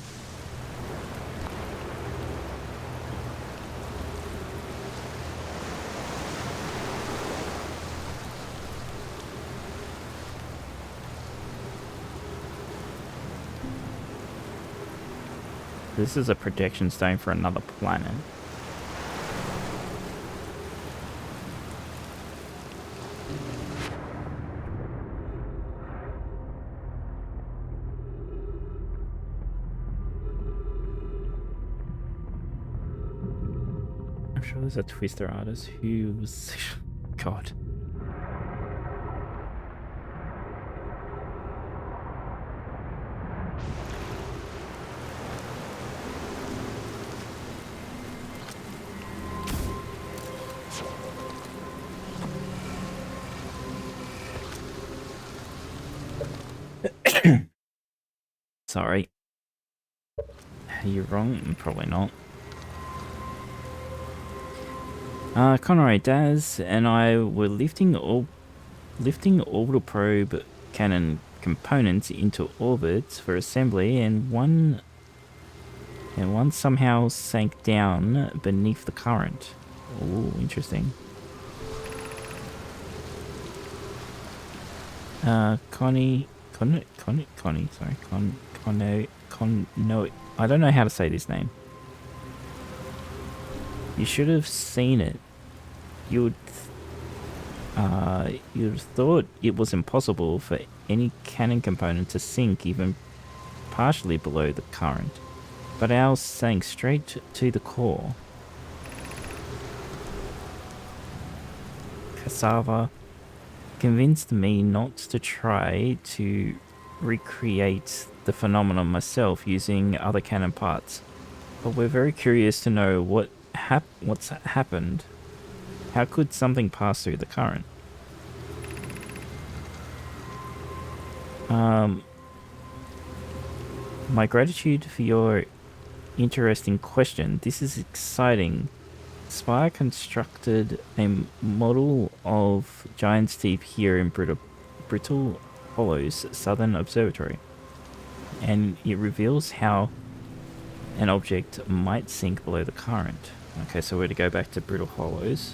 Speaker 1: This is a protection stone for another planet. I'm sure there's a twister artist who was... God. Sorry. Are you wrong? Probably not. Conroy, Daz, and I were lifting orbital probe cannon components into orbit for assembly, and one somehow sank down beneath the current. Oh, interesting. Connie, sorry, no, I don't know how to say this name. You should have seen it. You'd have thought it was impossible for any cannon component to sink even partially below the current, but ours sank straight to the core. Cassava convinced me not to try to recreate the phenomenon myself using other cannon parts, but we're very curious to know what's happened. How could something pass through the current? My gratitude for your interesting question. This is exciting. Spire constructed a model of Giant's Deep here in Brittle Hollow's Southern Observatory, and it reveals how an object might sink below the current. Okay, so we're to go back to Brittle Hollows.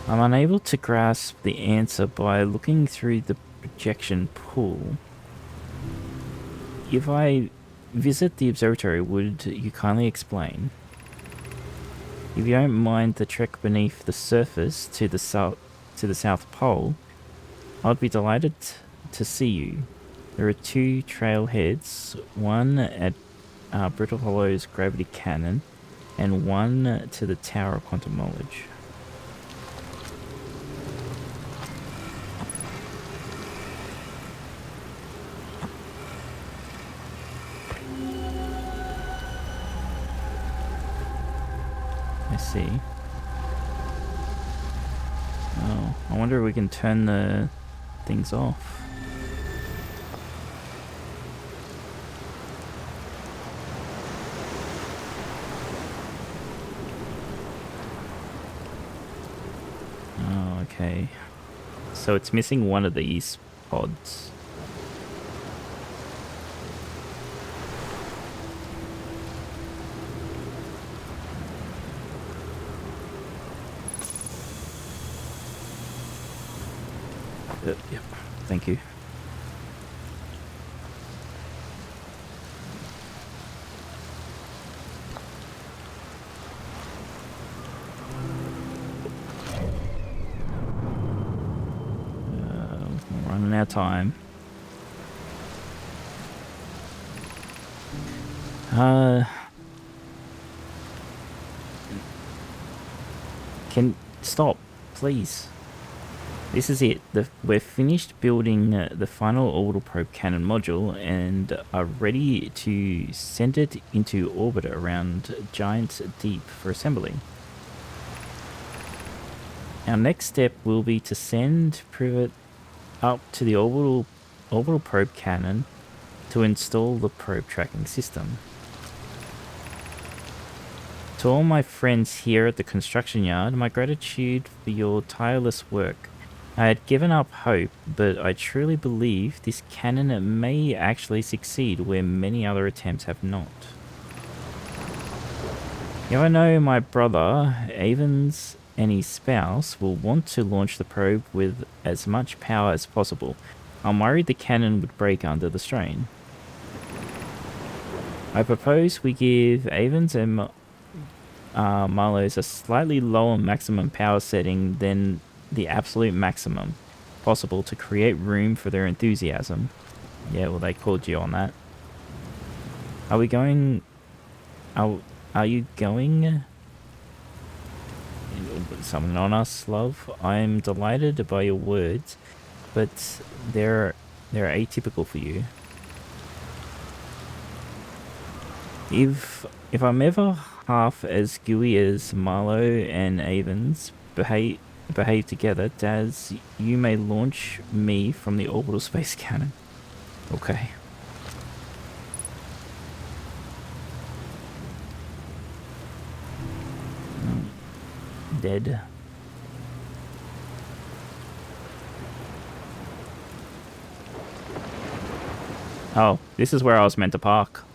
Speaker 1: I'm unable to grasp the answer by looking through the projection pool. If I visit the observatory, would you kindly explain? If you don't mind the trek beneath the surface to the South Pole, I'd be delighted to see you. There are 2 trailheads, one at Brittle Hollow's Gravity Cannon, and one to the Tower of Quantum Knowledge. see. Oh, I wonder if we can turn the things off. Oh, okay. So it's missing one of these pods. Yep, thank you. We're running out of time. Can stop, please. This is it. We're finished building the final orbital probe cannon module and are ready to send it into orbit around Giant Deep for assembly. Our next step will be to send Privet up to the orbital probe cannon to install the probe tracking system. To all my friends here at the construction yard, my gratitude for your tireless work. I had given up hope, but I truly believe this cannon may actually succeed where many other attempts have not. Now I know my brother, Avens, and his spouse will want to launch the probe with as much power as possible. I'm worried the cannon would break under the strain. I propose we give Avens and Marlowe's a slightly lower maximum power setting than the absolute maximum possible to create room for their enthusiasm. Yeah, well, they called you on that. Are we going... Are you going... Something on us, love? I'm delighted by your words, but they're atypical for you. If I'm ever half as gooey as Marlowe and Avens behave together, Daz, you may launch me from the orbital space cannon. Okay. Dead. Oh, this is where I was meant to park.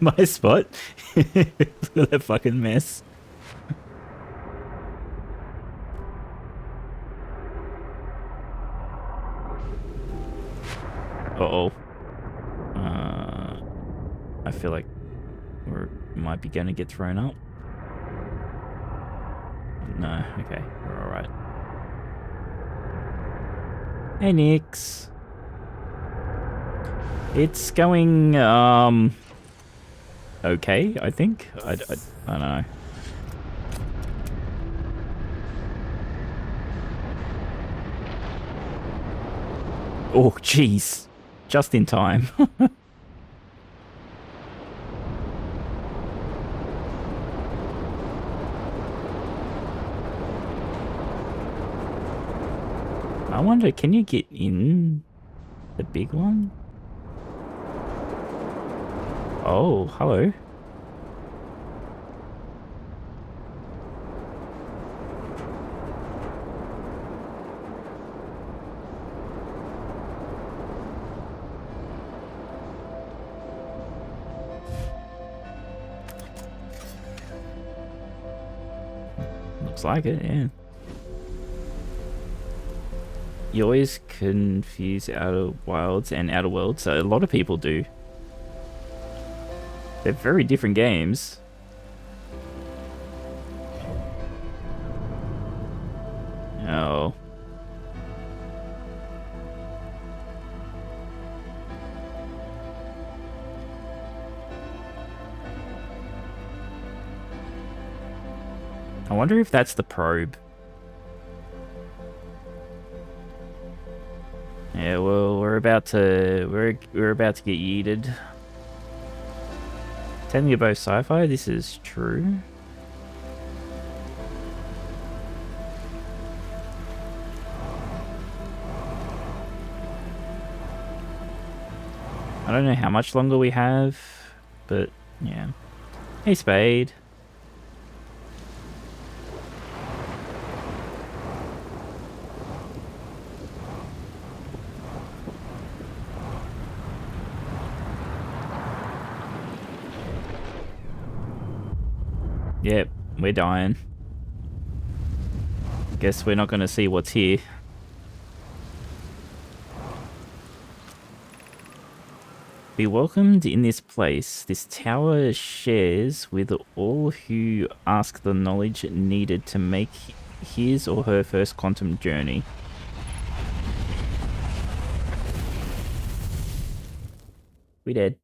Speaker 1: My spot. Look at that fucking mess. Uh-oh. I feel like we might be gonna get thrown up. No, okay, we're alright. Hey, Nix. It's going, okay, I think. I don't know. Oh, jeez. Just in time. I wonder, can you get in the big one? Oh, hello. Looks like it, yeah. You always confuse Outer Wilds and Outer Worlds, so a lot of people do. They're very different games. Oh. I wonder if that's the probe. Yeah, well, we're about to get yeeted. Telling you both sci-fi, this is true. I don't know how much longer we have, but yeah. Hey, Spade. Yep, we're dying. Guess we're not going to see what's here. Be welcomed in this place. This tower shares with all who ask the knowledge needed to make his or her first quantum journey. We dead.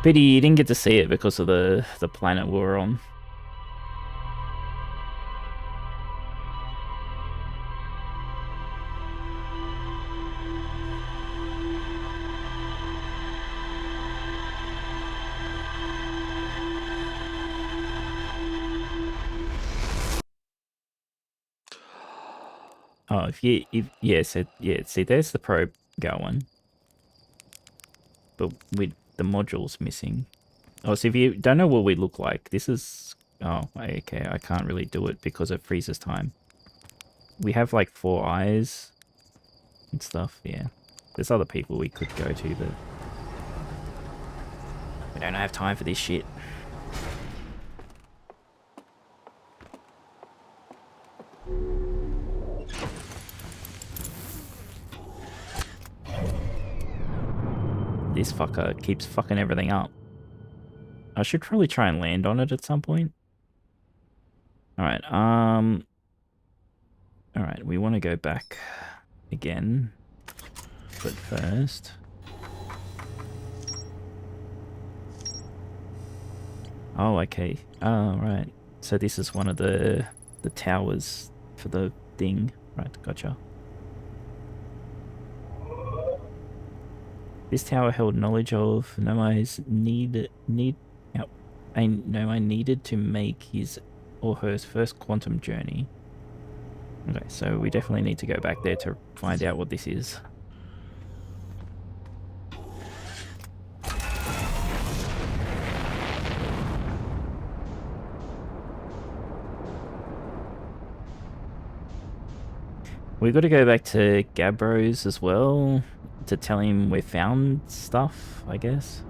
Speaker 1: Pity you didn't get to see it because of the planet we were on. Oh, see, there's the probe going. But the module's missing. Oh, so if you don't know what we look like, this is... Oh, okay, I can't really do it because it freezes time. We have like 4 eyes and stuff, yeah. There's other people we could go to, but... we don't have time for this shit. This fucker keeps fucking everything up. I should probably try and land on it at some point. Alright, alright, we want to go back again. But first... Oh, okay. Oh, right. So this is one of the towers for the thing. Right, gotcha. This tower held knowledge of Nomai's Nomai needed to make his or her first quantum journey. Okay, so we definitely need to go back there to find out what this is. We've got to go back to Gabro's as well to tell him we found stuff, I guess.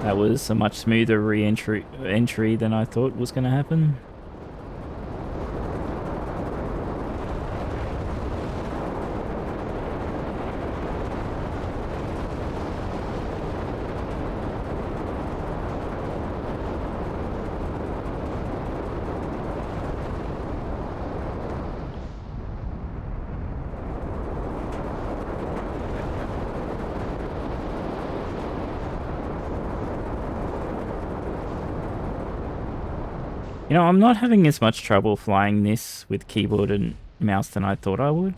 Speaker 1: That was a much smoother entry than I thought was going to happen. You know, I'm not having as much trouble flying this with keyboard and mouse than I thought I would.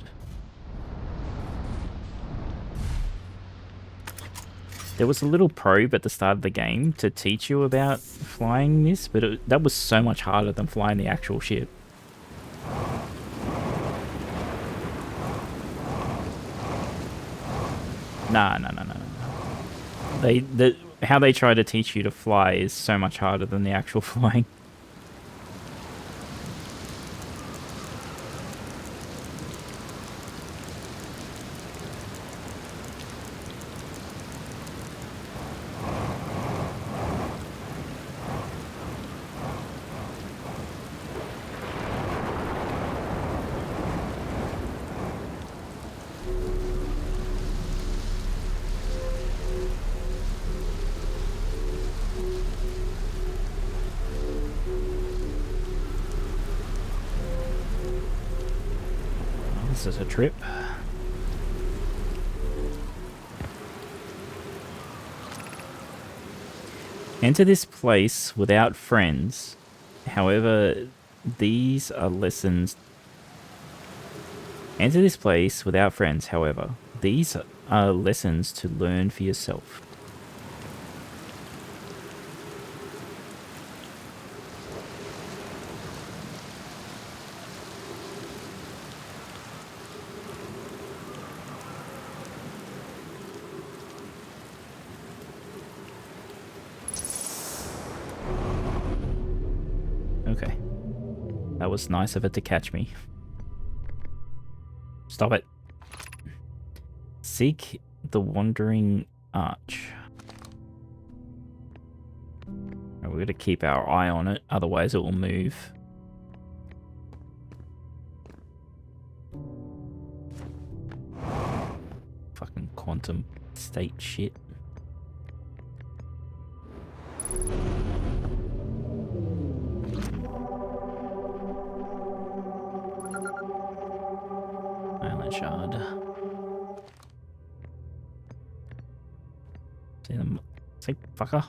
Speaker 1: There was a little probe at the start of the game to teach you about flying this, but that was so much harder than flying the actual ship. Nah. How they try to teach you to fly is so much harder than the actual flying. This is a trip. Enter this place without friends. However, these are lessons. Enter this place without friends. However, these are lessons to learn for yourself. Okay. That was nice of it to catch me. Stop it. Seek the wandering arch. We're going to keep our eye on it, otherwise it will move. Fucking quantum state shit. Island shard. See them? Say fucker.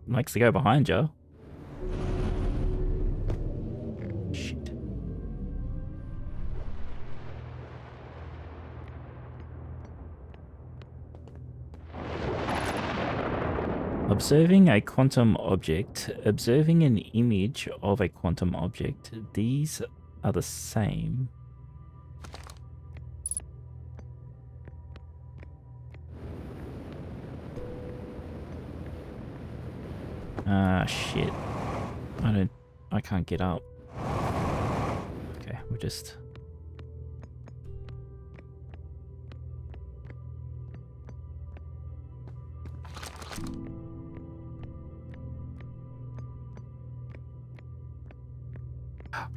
Speaker 1: Likes to go behind you. Shit. Observing a quantum object. Observing an image of a quantum object. These are the same. Ah, shit. I can't get up. Okay, we'll just...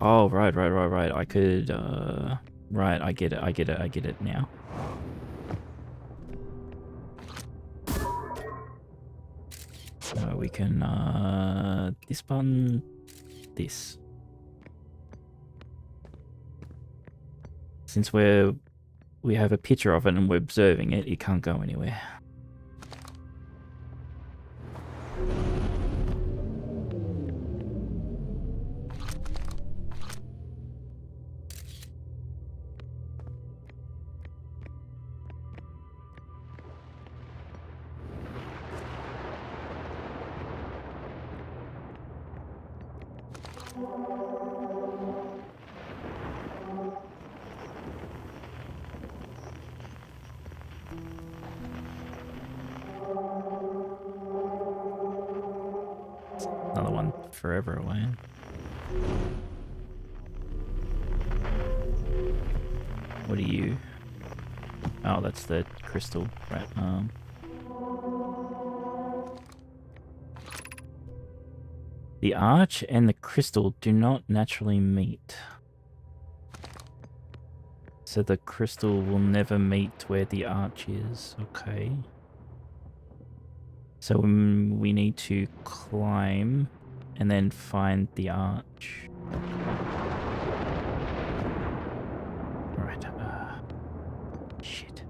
Speaker 1: Oh, right. I could, right, I get it now. So we can, this button, this. Since we have a picture of it and we're observing it, it can't go anywhere. Another one forever away. What are you? Oh, that's the crystal, right? The arch and the crystal do not naturally meet. So the crystal will never meet where the arch is. Okay. So we need to climb and then find the arch. Right. Shit.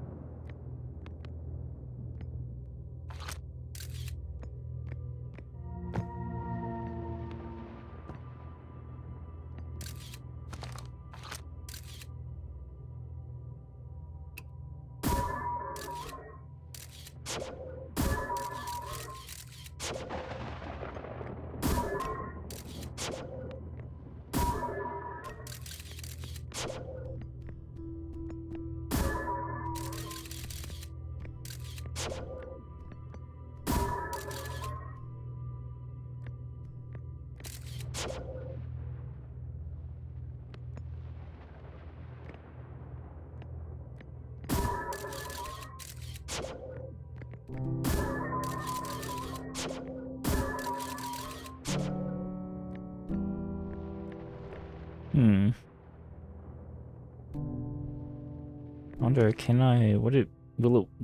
Speaker 1: I wonder, can I,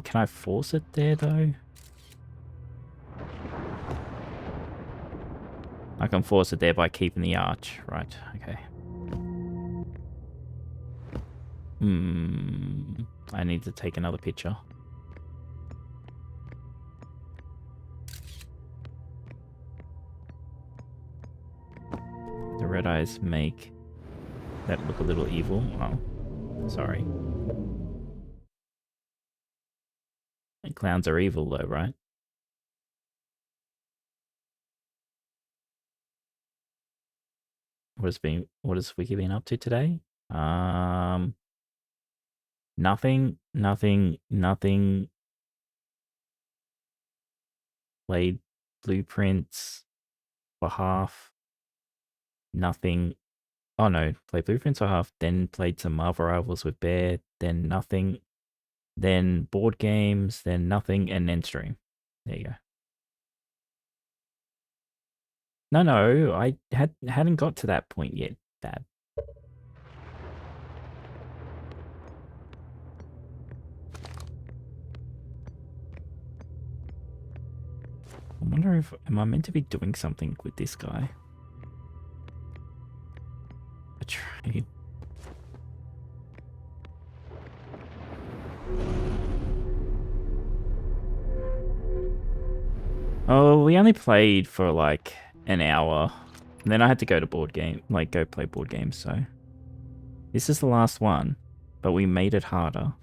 Speaker 1: can I force it there though? I can force it there by keeping the arch. Right, okay. I need to take another picture. The red eyes make that look a little evil. Oh, sorry. And clowns are evil though, right? What has Wiccy been up to today? Nothing. Played blueprints for half. Nothing. Oh no, played blueprints for half, then played some Marvel Rivals with Bear, then nothing, then board games, then nothing, and then stream. There you go. No, I hadn't got to that point yet, Dad. I wonder if am I meant to be doing something with this guy? A trade. Oh, we only played for like an hour. And then I had to go to go play board games, so. This is the last one, but we made it harder.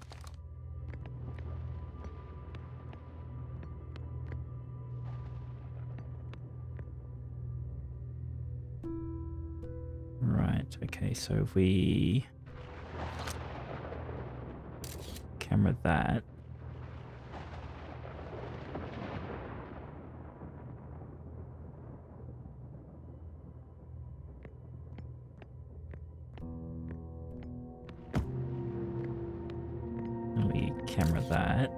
Speaker 1: Right, okay, so if we camera that. We camera that.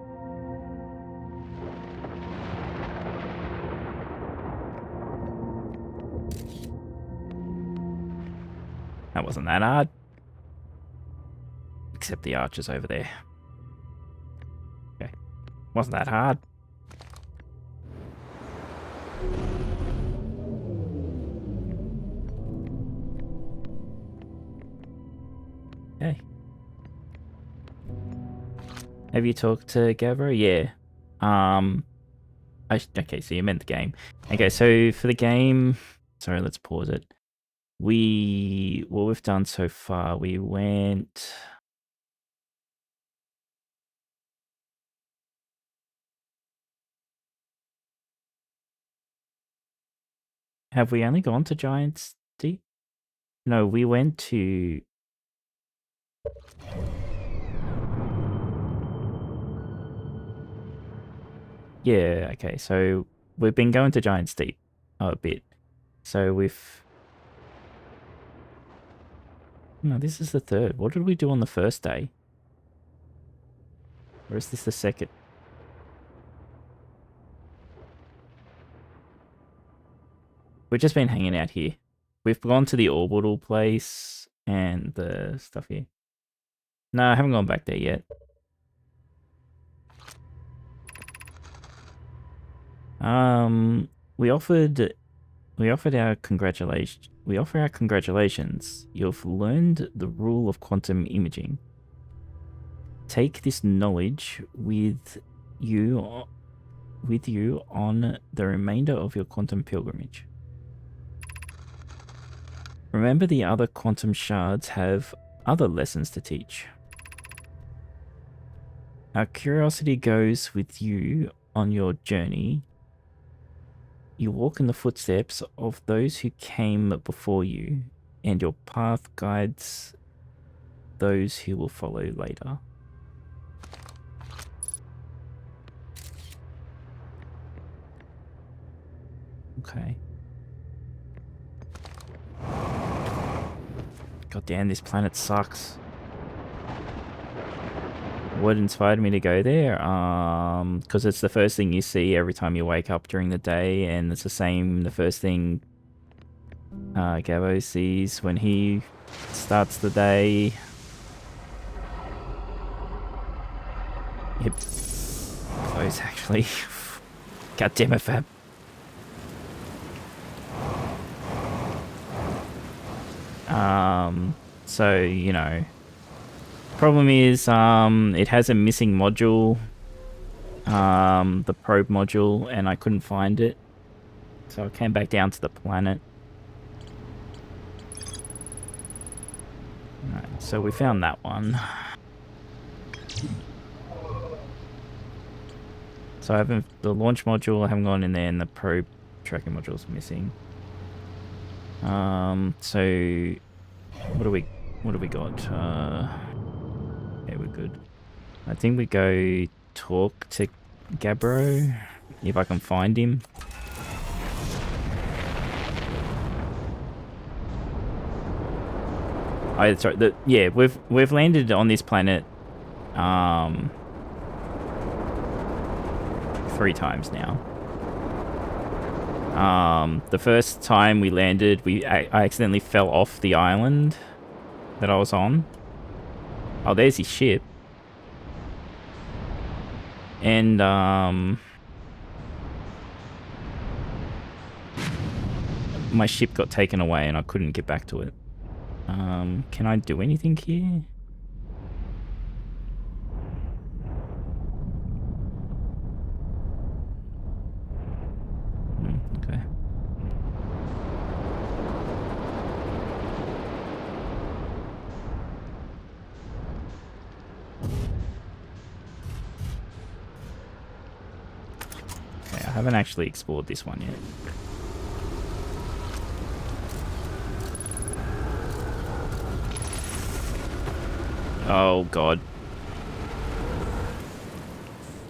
Speaker 1: That wasn't that hard. Except the archers over there. Okay. Wasn't that hard. Okay. Have you talked to Gavro? Yeah. Okay, so you meant the game. Okay, so for the game... Sorry, let's pause it. What we've done so far, we went... Have we only gone to Giants Deep? No, we went to... Yeah, okay, so we've been going to Giants Deep a bit. So we've... No, this is the third. What did we do on the first day? Or is this the second? We've just been hanging out here. We've gone to the orbital place and the stuff here. No, I haven't gone back there yet. We offer our congratulations. You've learned the rule of quantum imaging. Take this knowledge with you on the remainder of your quantum pilgrimage. Remember, the other quantum shards have other lessons to teach. Our curiosity goes with you on your journey. You walk in the footsteps of those who came before you, and your path guides those who will follow later. Okay. God damn, this planet sucks. What inspired me to go there? Because it's the first thing you see every time you wake up during the day, and it's the first thing Gabo sees when he starts the day. Yep. Close, actually. God damn it, Fab. So, you know. Problem is, it has a missing module. The probe module, and I couldn't find it. So I came back down to the planet. Alright, so we found that one. So I haven't, the launch module, I haven't gone in there, and the probe tracking module is missing. So what do we got? Yeah, we're good. I think we go talk to Gabbro, if I can find him. Sorry, yeah, we've landed on this planet 3 times now. The first time we landed, I accidentally fell off the island that I was on. Oh, there's his ship. And my ship got taken away and I couldn't get back to it. Can I do anything here? Okay. Okay, I haven't actually explored this one yet. Oh god.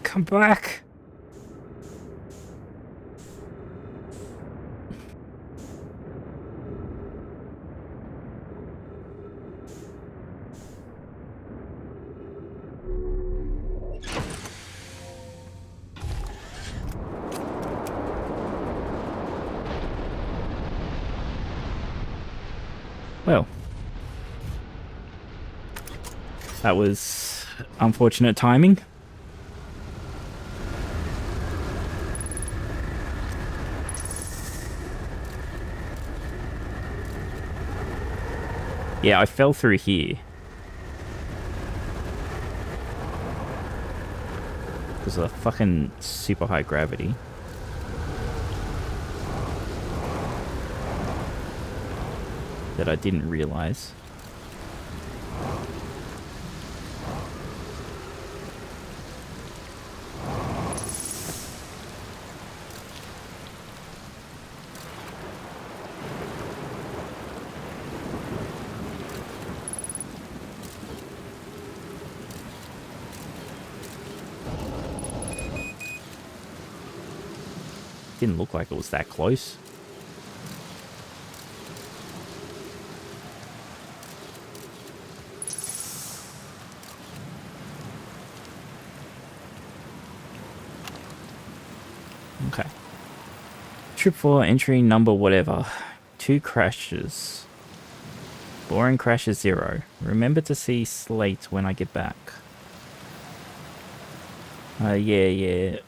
Speaker 1: Come back! Well, that was unfortunate timing. Yeah, I fell through here. Because of the fucking super high gravity. That I didn't realize. Didn't look like it was that close. Okay. Trip 4, entry number whatever. 2 crashes. Boring crashes 0. Remember to see Slate when I get back. Yeah.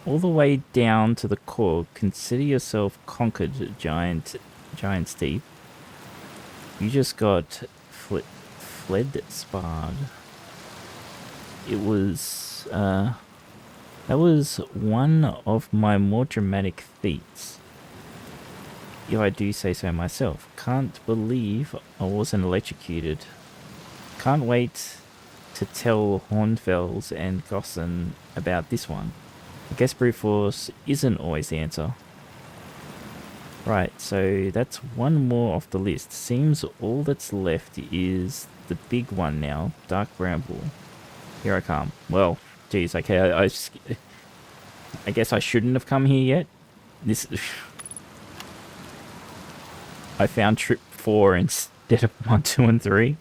Speaker 1: All the way down to the core, consider yourself conquered, giant steep. You just got fled sparred. It was, that was one of my more dramatic feats. If I do say so myself. Can't believe I wasn't electrocuted. Can't wait to tell Hornfells and Gosson about this one. I guess brute force isn't always the answer. Right, so that's one more off the list. Seems all that's left is the big one now, Dark Bramble. Here I come. Well, geez, okay, I guess I shouldn't have come here yet. This... I found trip 4 instead of 1, 2, and 3.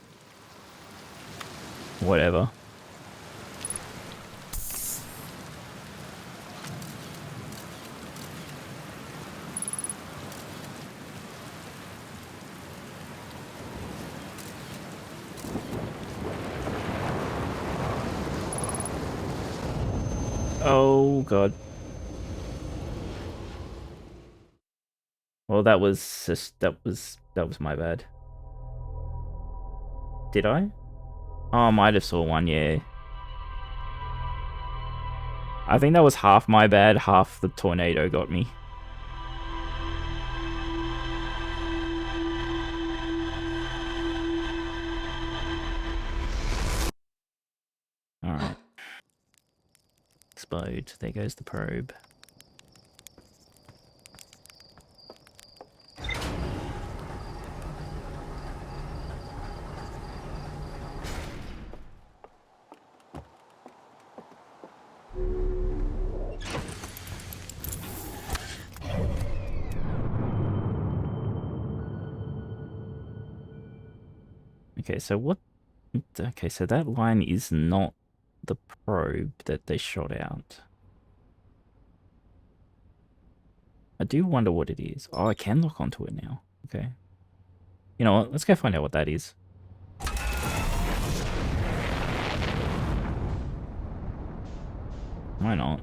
Speaker 1: Whatever. Oh god. Well, that was my bad. Did I? Oh, I might have saw one, yeah. I think that was half my bad, half the tornado got me. Alright. Explode. There goes the probe. Okay, so what... Okay, so that line is not the probe that they shot out. I do wonder what it is. Oh, I can lock onto it now. Okay. You know what? Let's go find out what that is. Why not?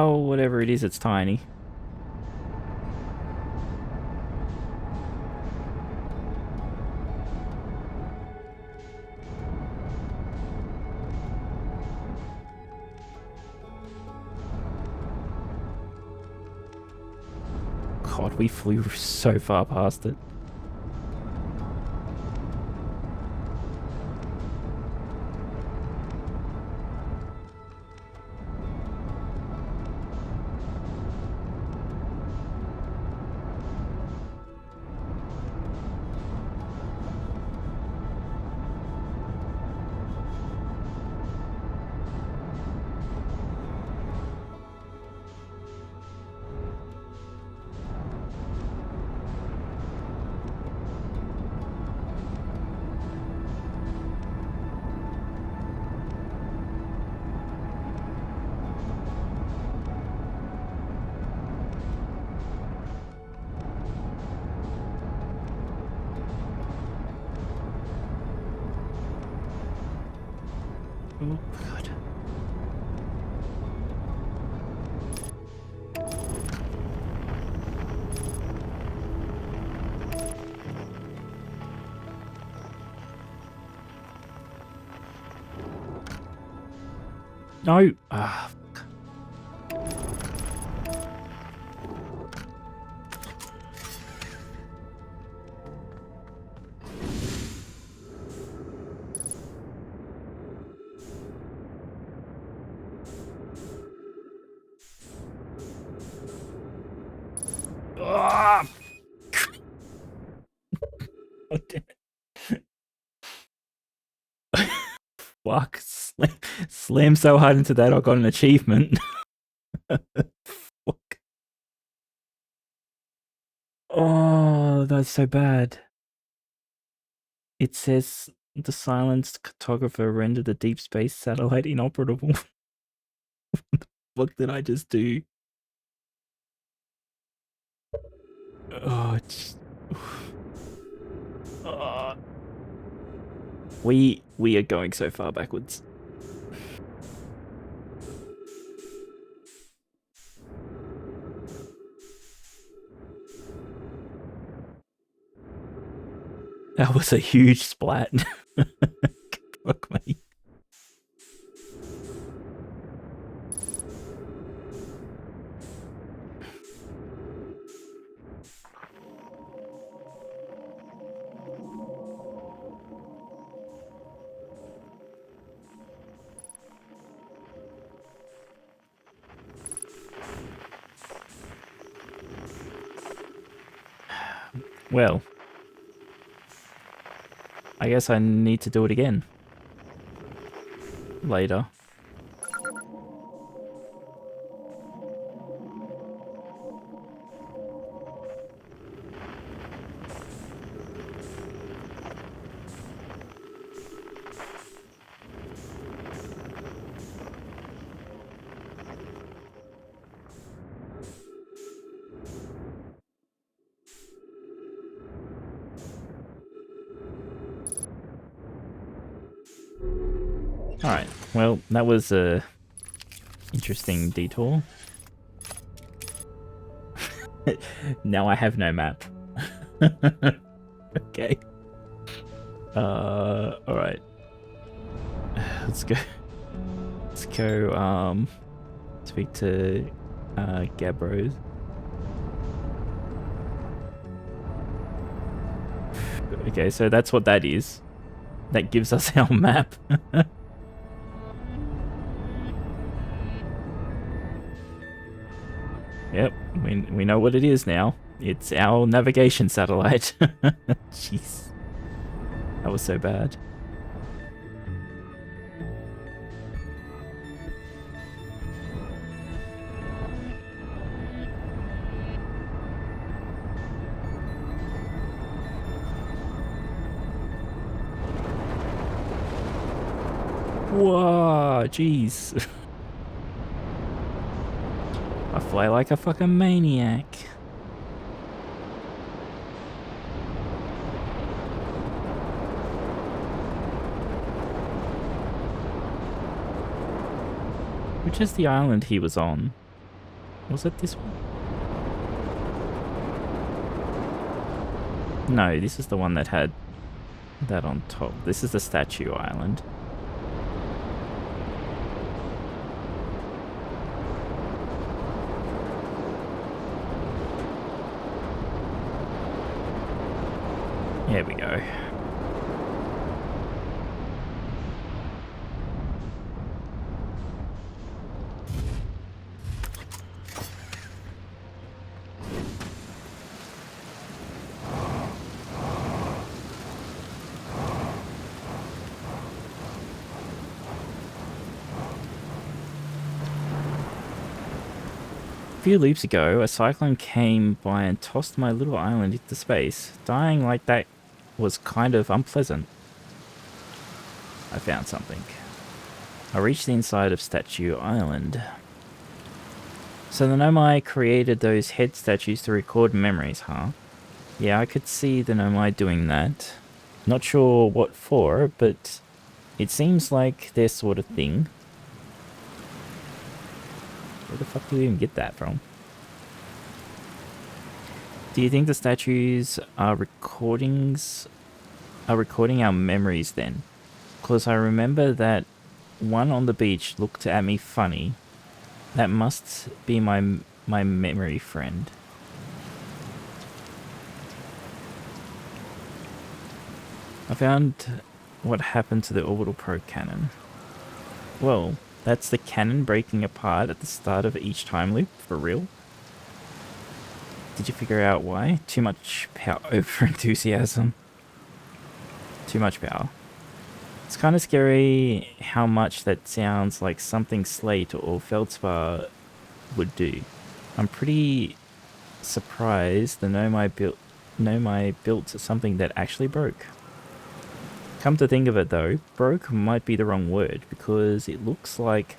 Speaker 1: Whatever it is, it's tiny. God, we flew so far past it. Oh, God. No! Ah, fuck. Ah! Oh, damn it. Fuck. Slam so hard into that, I got an achievement. Fuck. Oh, that's so bad. It says the silenced cartographer rendered the deep space satellite inoperable. What the fuck did I just do? Oh, it's... We are going so far backwards. That was a huge splat. Fuck me. Well, I guess I need to do it again. Later. Alright, well, that was a interesting detour. Now I have no map. Okay. Alright. Let's go. Let's go, speak to, Gabros. Okay, so that's what that is. That gives us our map. Yep, we know what it is now. It's our navigation satellite. Jeez. That was so bad. Whoa, jeez. I fly like a fucking maniac. Which is the island he was on? Was it this one? No, this is the one that had that on top. This is the statue island. Here we go. A few loops ago, a cyclone came by and tossed my little island into space. Dying like that was kind of unpleasant. I found something. I reached the inside of Statue Island. So the Nomai created those head statues to record memories, huh? Yeah, I could see the Nomai doing that. Not sure what for, but it seems like their sort of thing. Where the fuck do we even get that from? Do you think the statues are recording our memories then? Because I remember that one on the beach looked at me funny. That must be my memory friend. I found what happened to the orbital probe cannon. Well, that's the cannon breaking apart at the start of each time loop, for real? Did you figure out why? Too much power over enthusiasm. Too much power. It's kind of scary how much that sounds like something Slate or Feldspar would do. I'm pretty surprised the Nomai built something that actually broke. Come to think of it though, broke might be the wrong word, because it looks like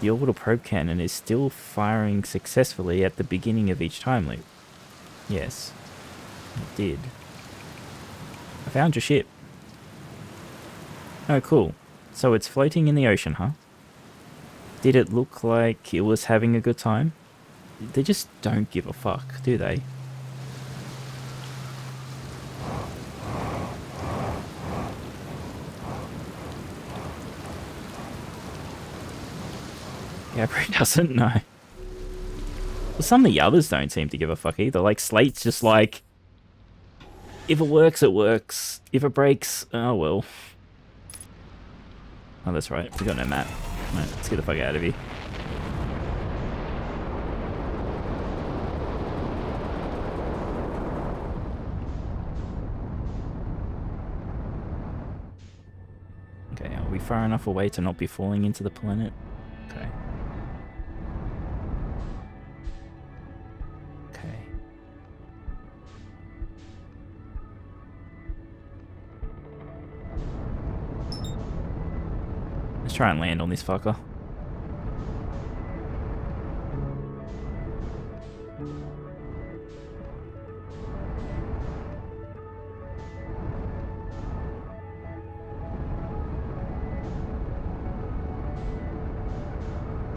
Speaker 1: the orbital probe cannon is still firing successfully at the beginning of each time loop. Yes, it did. I found your ship. Oh, cool. So it's floating in the ocean, huh? Did it look like it was having a good time? They just don't give a fuck, do they? Gabri doesn't know. Well, some of the others don't seem to give a fuck either. Like, Slate's just like, if it works, it works. If it breaks, oh well. Oh, that's right. We got no map. Right, let's get the fuck out of here. Okay, are we far enough away to not be falling into the planet? Okay. Okay. Let's try and land on this fucker.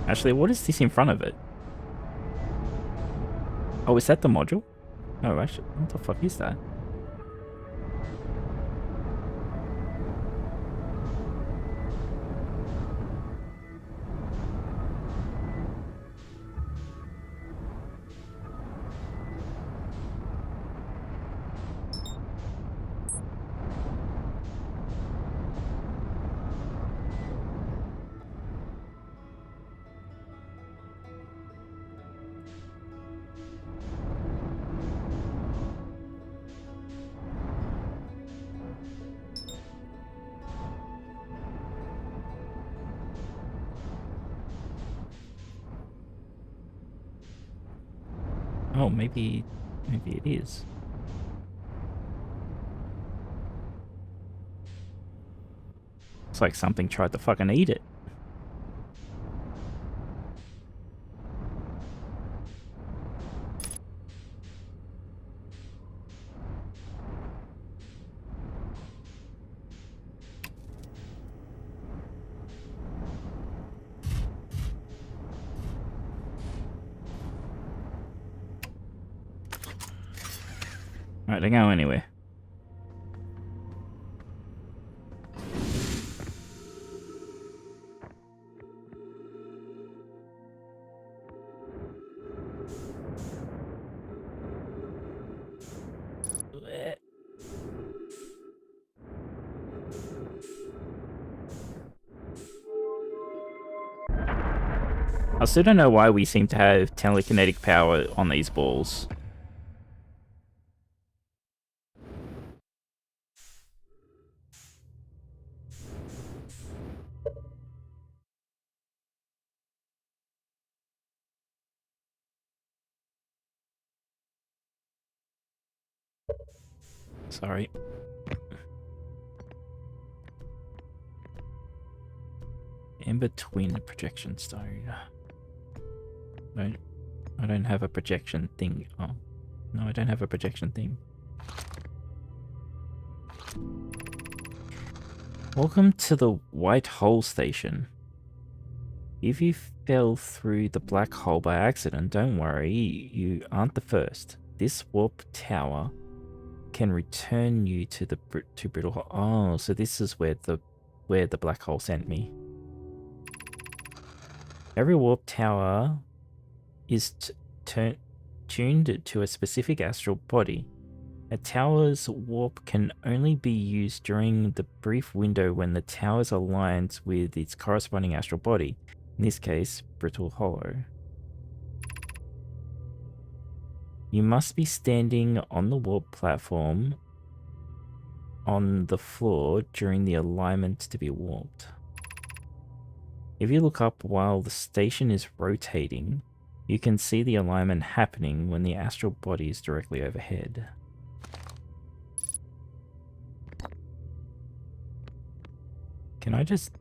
Speaker 1: Actually, what is this in front of it? Oh, is that the module? No, actually, what the fuck is that? Oh, maybe it is. It's like something tried to fucking eat it. Right, they go anywhere. I still don't know why we seem to have telekinetic power on these balls. Sorry. In between projection stone. I don't have a projection thing. Oh, no, I don't have a projection thing. Welcome to the White Hole Station. If you fell through the black hole by accident, don't worry, you aren't the first. This warp tower can return you to the brittle hole. Oh, so this is where the black hole sent me. Every warp tower is tuned to a specific astral body. A tower's warp can only be used during the brief window when the tower is aligned with its corresponding astral body, in this case, Brittle Hollow. You must be standing on the warp platform on the floor during the alignment to be warped. If you look up while the station is rotating, you can see the alignment happening when the astral body is directly overhead. Can I just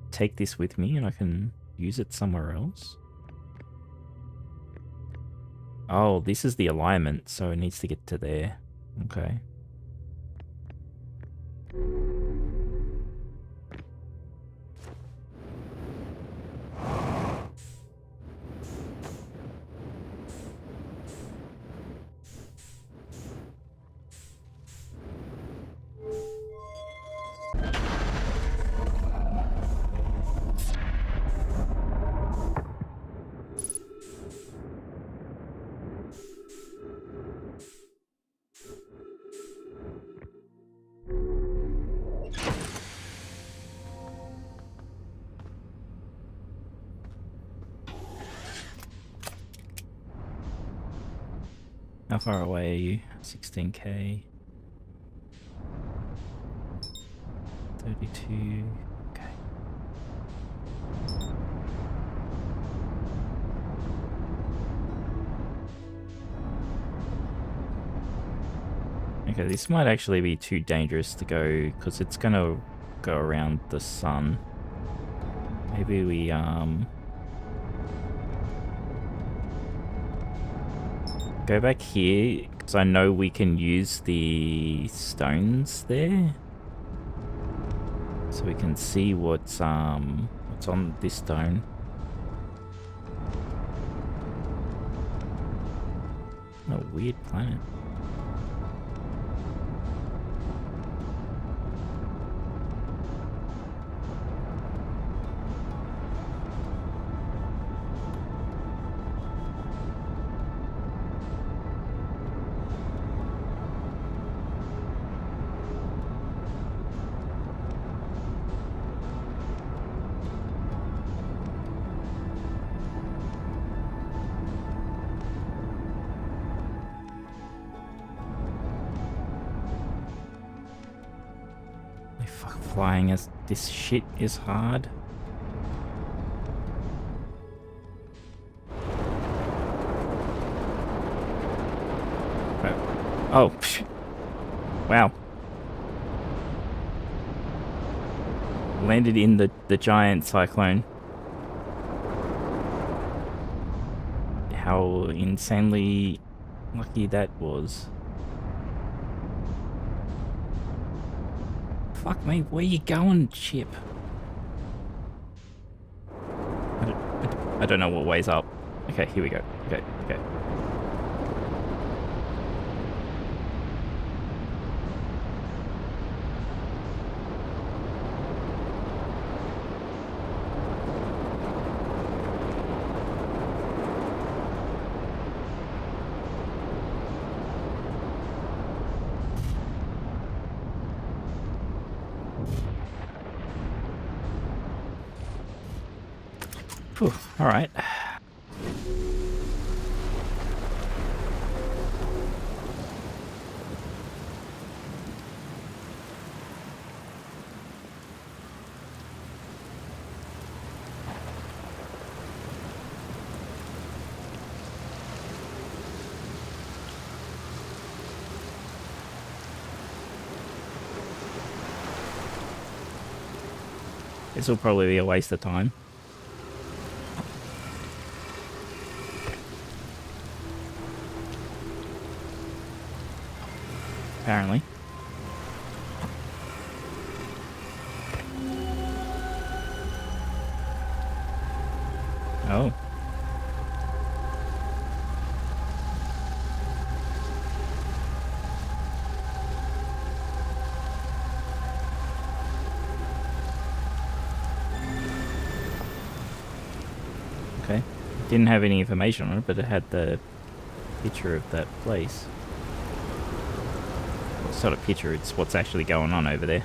Speaker 1: take this with me and I can use it somewhere else? Oh, this is the alignment, so it needs to get to there. Okay. How far away are you? 16k. 32. Okay. Okay, this might actually be too dangerous to go because it's gonna go around the sun. Maybe we go back here, because I know we can use the stones there. So we can see what's on this stone. What a weird planet. Fuck, flying as this shit is hard. Oh, psh. Wow. Landed in the giant cyclone. How insanely lucky that was. Fuck me, where you going, ship? I don't know what way's up. Okay, here we go. Okay. Whew, all right. This will probably be a waste of time. Apparently. Oh. Okay. Didn't have any information on it, but it had the picture of that place. Well, it's not a picture, it's what's actually going on over there.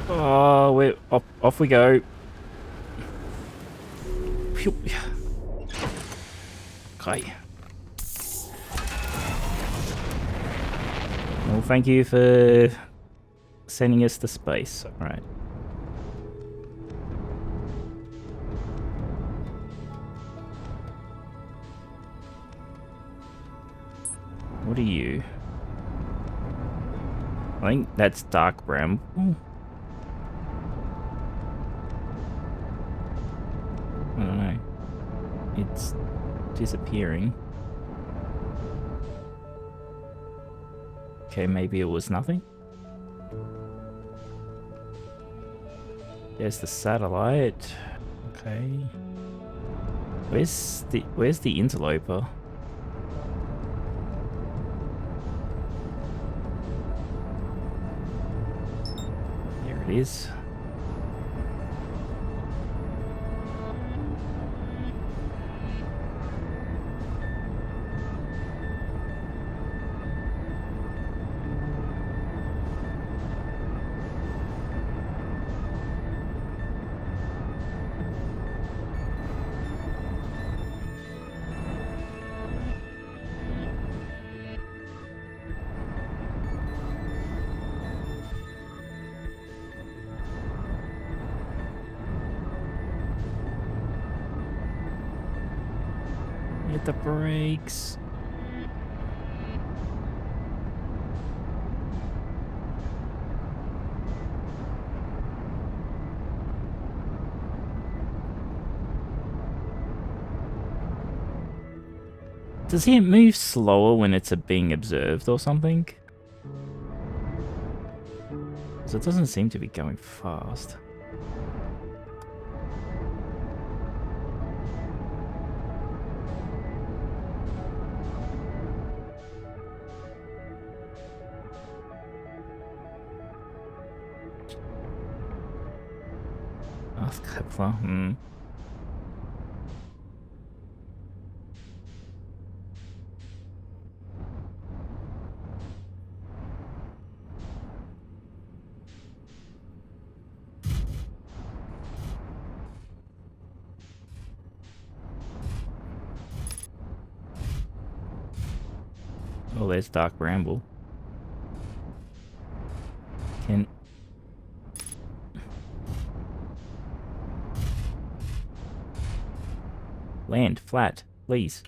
Speaker 1: Oh, we're off we go. Phew. Okay. Well, thank you for sending us to space. All right. What are you? I think that's Dark Bramble. I don't know. It's disappearing. Okay, maybe it was nothing. There's the satellite. Okay. Where's the interloper? There it is. Hit the brakes. Does it move slower when it's being observed or something? Because it doesn't seem to be going fast. Ask Kepler. Oh, there's Dark Bramble. Can... Land, flat, please.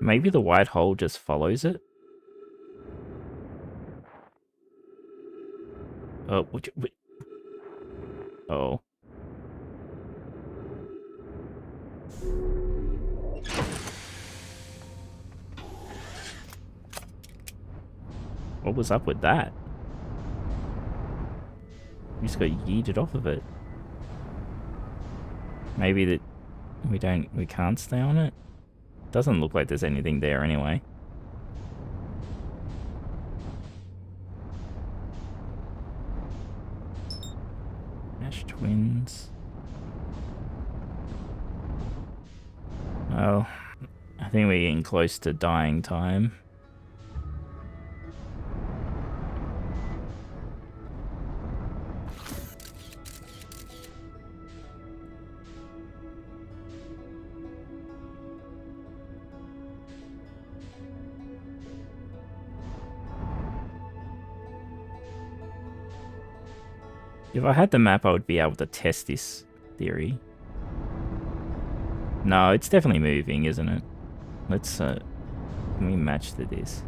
Speaker 1: Maybe the white hole just follows it? Oh, oh. What was up with that? We just got yeeted off of it. Maybe that we can't stay on it? Doesn't look like there's anything there anyway. Ash twins. Well, I think we're getting close to dying time. If I had the map, I would be able to test this theory. No, it's definitely moving, isn't it? Let's, can we match to this?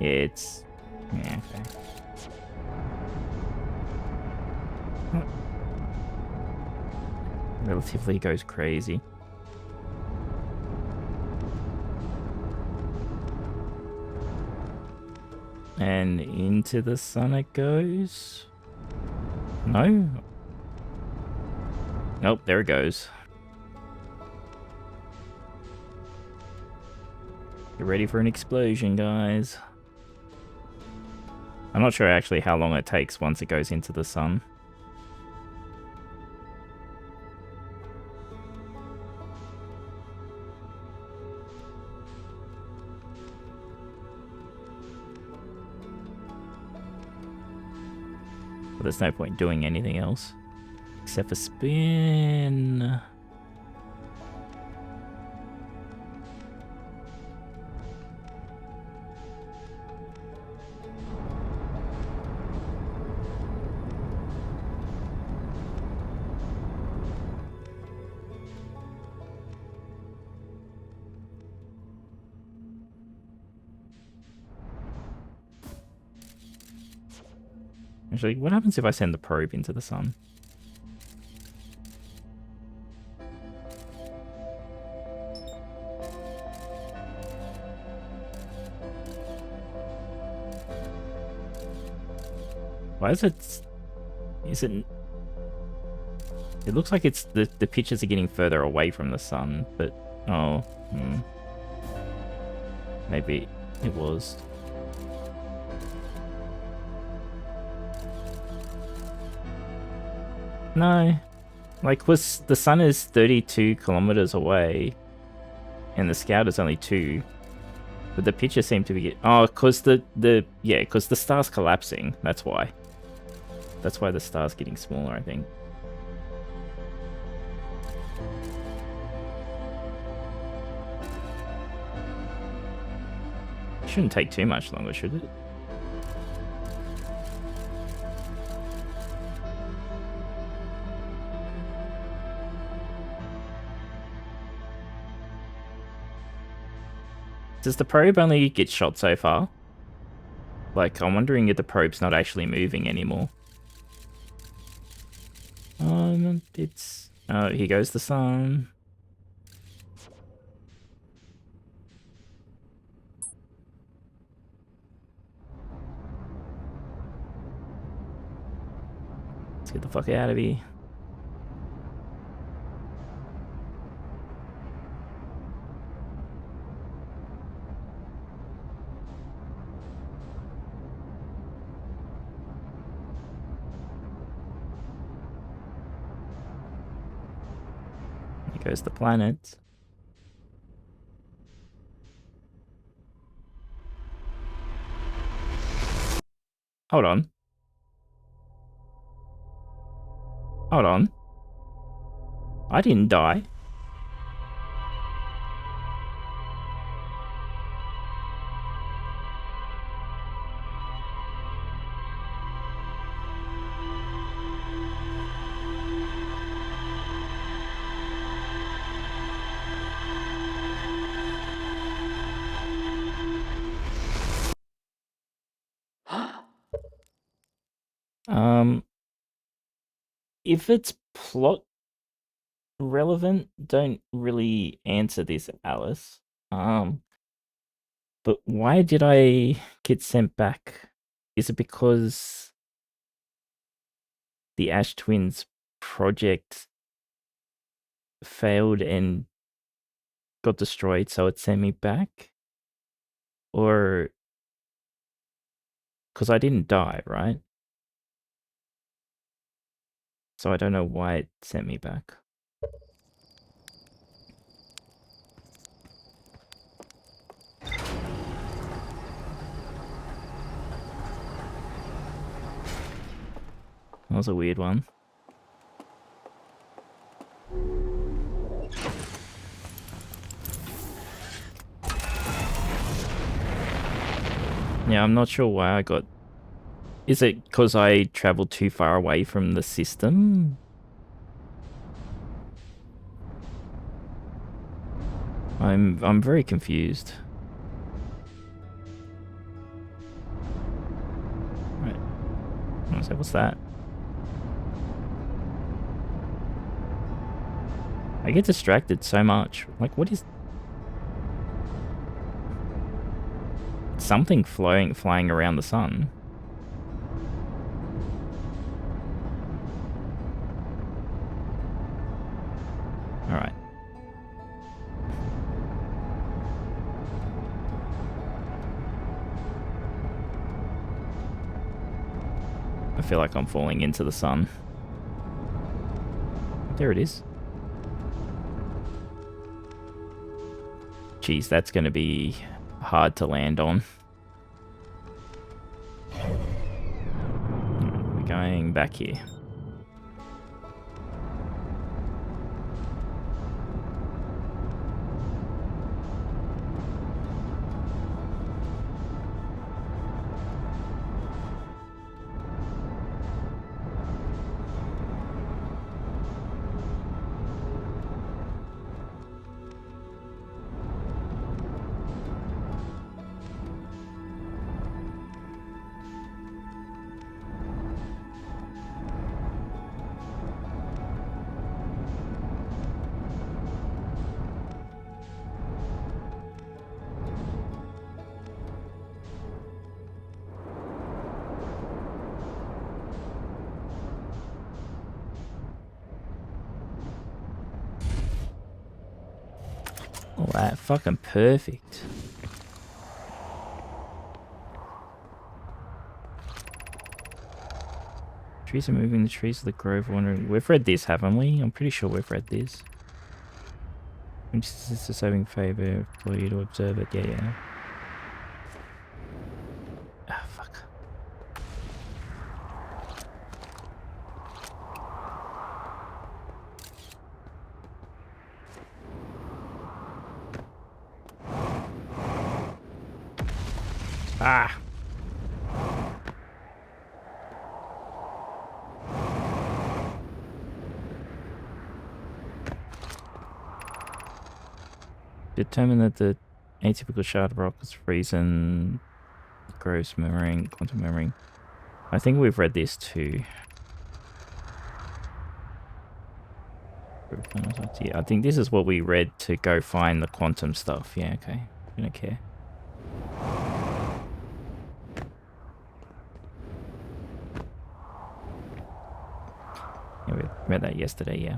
Speaker 1: Yeah, it's... yeah, okay. Relatively goes crazy. And into the sun it goes. No? Nope, there it goes. Get ready for an explosion, guys. I'm not sure actually how long it takes once it goes into the sun. But there's no point doing anything else. Except for spin. Actually, what happens if I send the probe into the sun? Why is it... is it... It looks like it's... the pictures are getting further away from the sun, but... oh, maybe it was... No. Like, the sun is 32 kilometers away, and the scout is only 2. But the picture seemed to be... oh, because because the star's collapsing. That's why. That's why the star's getting smaller, I think. Shouldn't take too much longer, should it? Does the probe only get shot so far? Like, I'm wondering if the probe's not actually moving anymore. It's... Oh, here goes the sun. Let's get the fuck out of here. Here goes the planet. Hold on. Hold on. I didn't die. If it's plot relevant, don't really answer this, Alice. But why did I get sent back? Is it because the Ash Twins project failed and got destroyed, so it sent me back? Or because I didn't die, right? So I don't know why it sent me back. That was a weird one. Yeah, I'm not sure why I got... Is it because I traveled too far away from the system? I'm very confused. Right. What's that? I get distracted so much. Like, what is... Something flying around the sun. Alright. I feel like I'm falling into the sun. There it is. Jeez, that's going to be hard to land on. We're going back here. Oh, that fucking perfect. Trees are moving, the trees of the grove wandering. We've read this, haven't we? I'm pretty sure we've read this. Which is a saving favor for you to observe it. Yeah, yeah. Ah, fuck. Ah! Determine that the atypical shard of rock is freezing Gross mirroring, quantum mirroring. I think we've read this too. Yeah, I think this is what we read to go find the quantum stuff. Yeah, okay. I don't care. Yeah, we read that yesterday, yeah.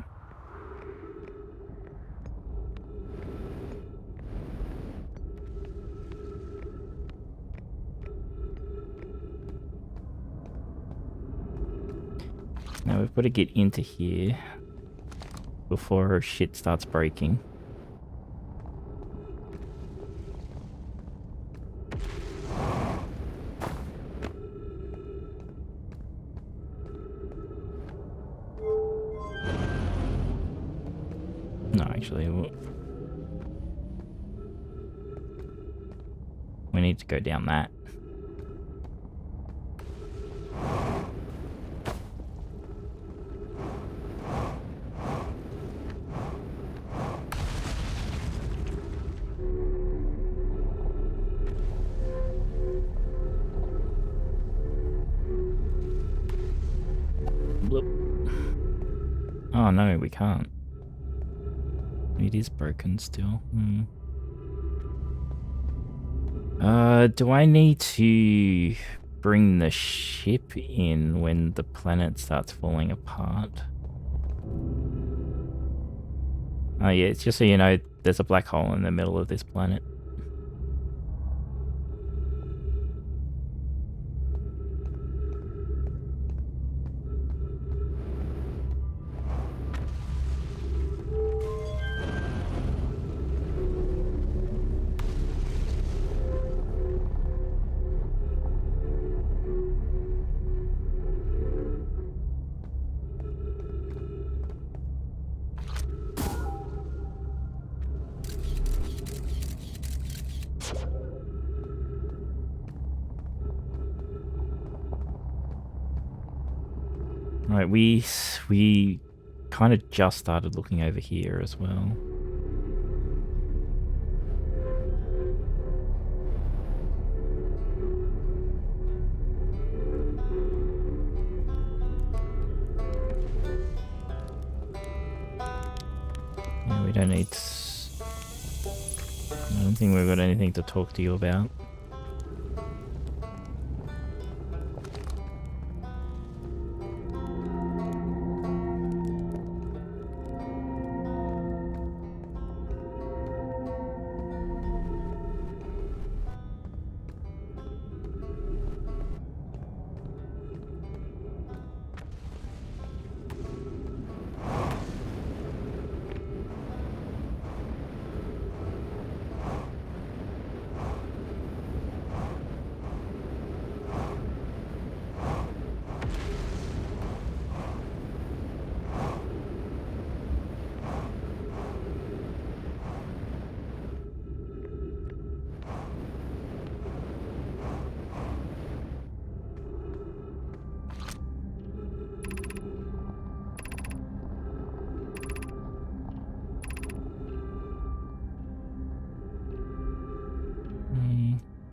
Speaker 1: Now we've got to get into here before her shit starts breaking. No, actually, we need to go down that. Oh no, we can't. It is broken still. Do I need to bring the ship in when the planet starts falling apart? Oh yeah, it's just so you know, there's a black hole in the middle of this planet. Right, we kind of just started looking over here as well. Yeah, we don't need... I don't think we've got anything to talk to you about.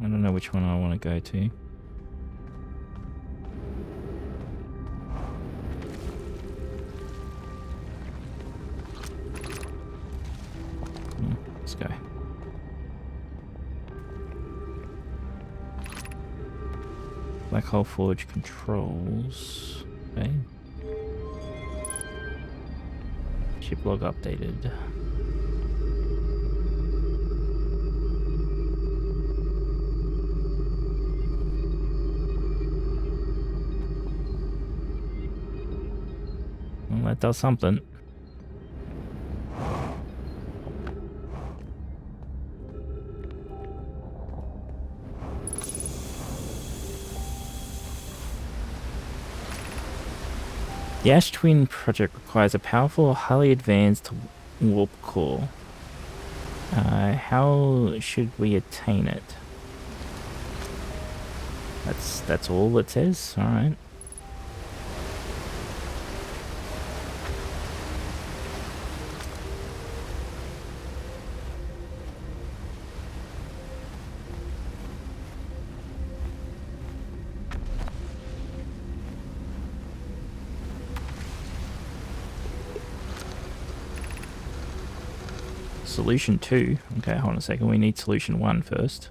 Speaker 1: I don't know which one I want to go to. Let's go. Black Hole Forge controls. Okay. Ship log updated. Well, that does something. The Ash Twin project requires a powerful, highly advanced warp core. How should we attain it? That's all it says? Alright. Solution 2. Okay, hold on a second. We need solution 1 first.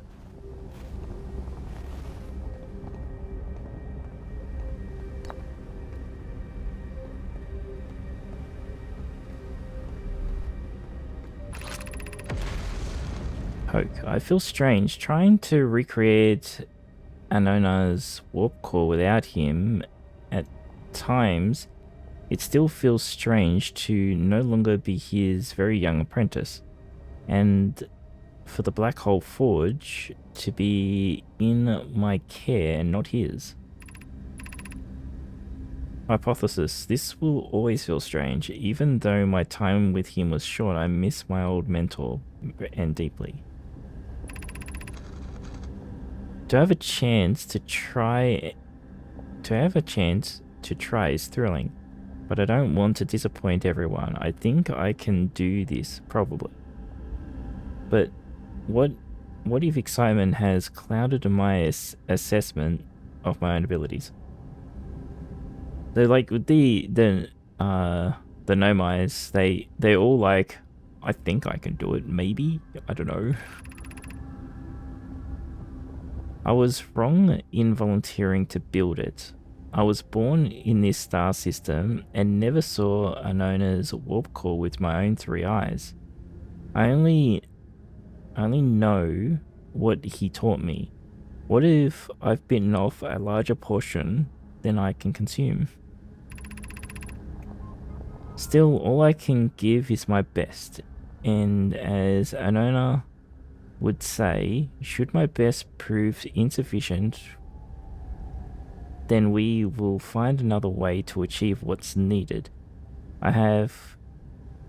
Speaker 1: Poke. I feel strange trying to recreate Anona's warp core without him. At times, it still feels strange to no longer be his very young apprentice, and for the Black Hole Forge to be in my care and not his. Hypothesis. This will always feel strange. Even though my time with him was short, I miss my old mentor and deeply. To have a chance to try is thrilling, but I don't want to disappoint everyone. I think I can do this, probably. But what if excitement has clouded my assessment of my own abilities? They're like with the Nomais, they're all like, I think I can do it, maybe? I don't know. I was wrong in volunteering to build it. I was born in this star system and never saw Anona's warp core with my own 3 eyes. I only know what he taught me. What if I've bitten off a larger portion than I can consume? Still, all I can give is my best, and as Anona would say, should my best prove insufficient, then we will find another way to achieve what's needed. I have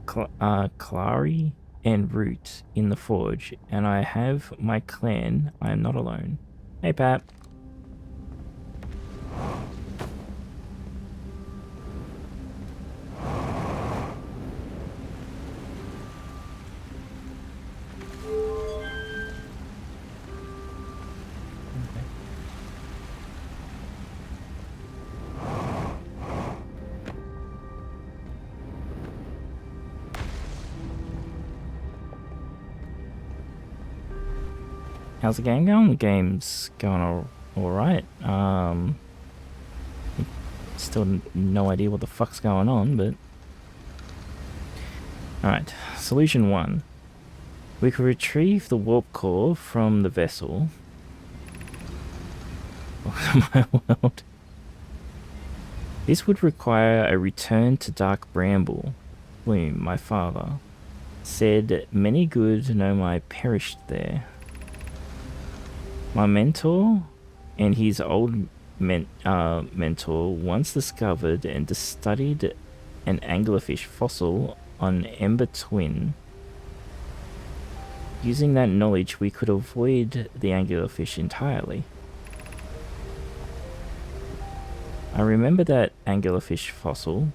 Speaker 1: Clary and Root in the forge, and I have my clan. I am not alone. Hey, Pat. How's the game going? The game's going alright. Still no idea what the fuck's going on, but... Alright, solution 1. We could retrieve the warp core from the vessel. My world. This would require a return to Dark Bramble. Bloom, my father, said many good Nomai perished there. My mentor and his old mentor once discovered and studied an anglerfish fossil on Ember Twin. Using that knowledge, we could avoid the anglerfish entirely. I remember that anglerfish fossil.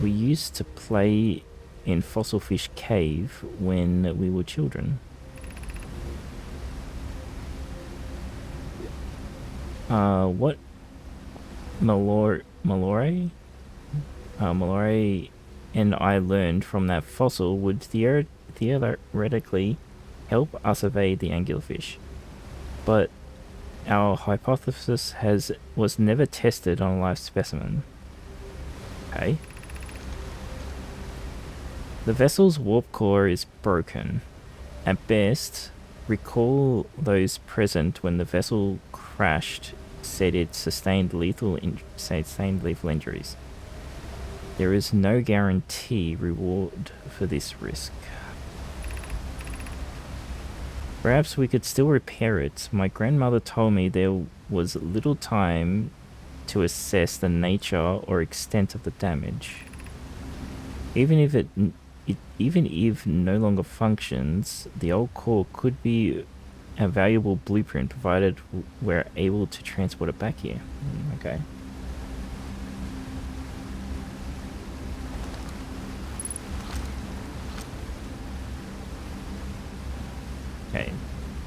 Speaker 1: We used to play in Fossilfish Cave when we were children. What Mallory and I learned from that fossil would theoretically help us evade the anglerfish, but our hypothesis was never tested on a live specimen. Okay. The vessel's warp core is broken. At best, recall those present when the vessel crashed said it sustained lethal injuries. There is no guarantee reward for this risk. Perhaps we could still repair it. My grandmother told me there was little time to assess the nature or extent of the damage. Even if no longer functions, the old core could be a valuable blueprint provided we're able to transport it back here. Okay. Okay.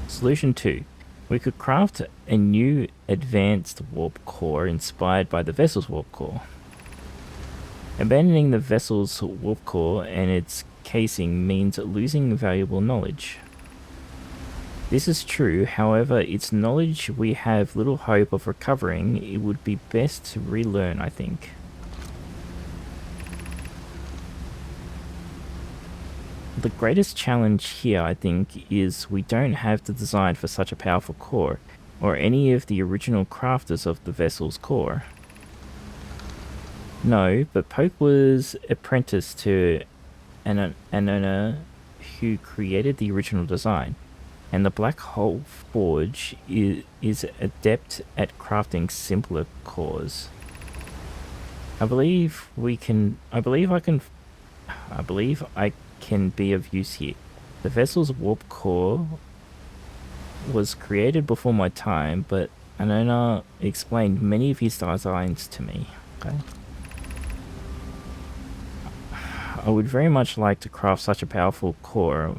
Speaker 1: Solution 2. We could craft a new advanced warp core inspired by the vessel's warp core. Abandoning the vessel's warp core and its casing means losing valuable knowledge. This is true, however, it's knowledge we have little hope of recovering. It would be best to relearn, I think. The greatest challenge here, I think, is we don't have the design for such a powerful core, or any of the original crafters of the vessel's core. No, but Pope was apprenticed to an owner who created the original design, and the Black Hole Forge is adept at crafting simpler cores. I believe I can be of use here. The vessel's warp core was created before my time, but an owner explained many of his designs to me. Okay. I would very much like to craft such a powerful core.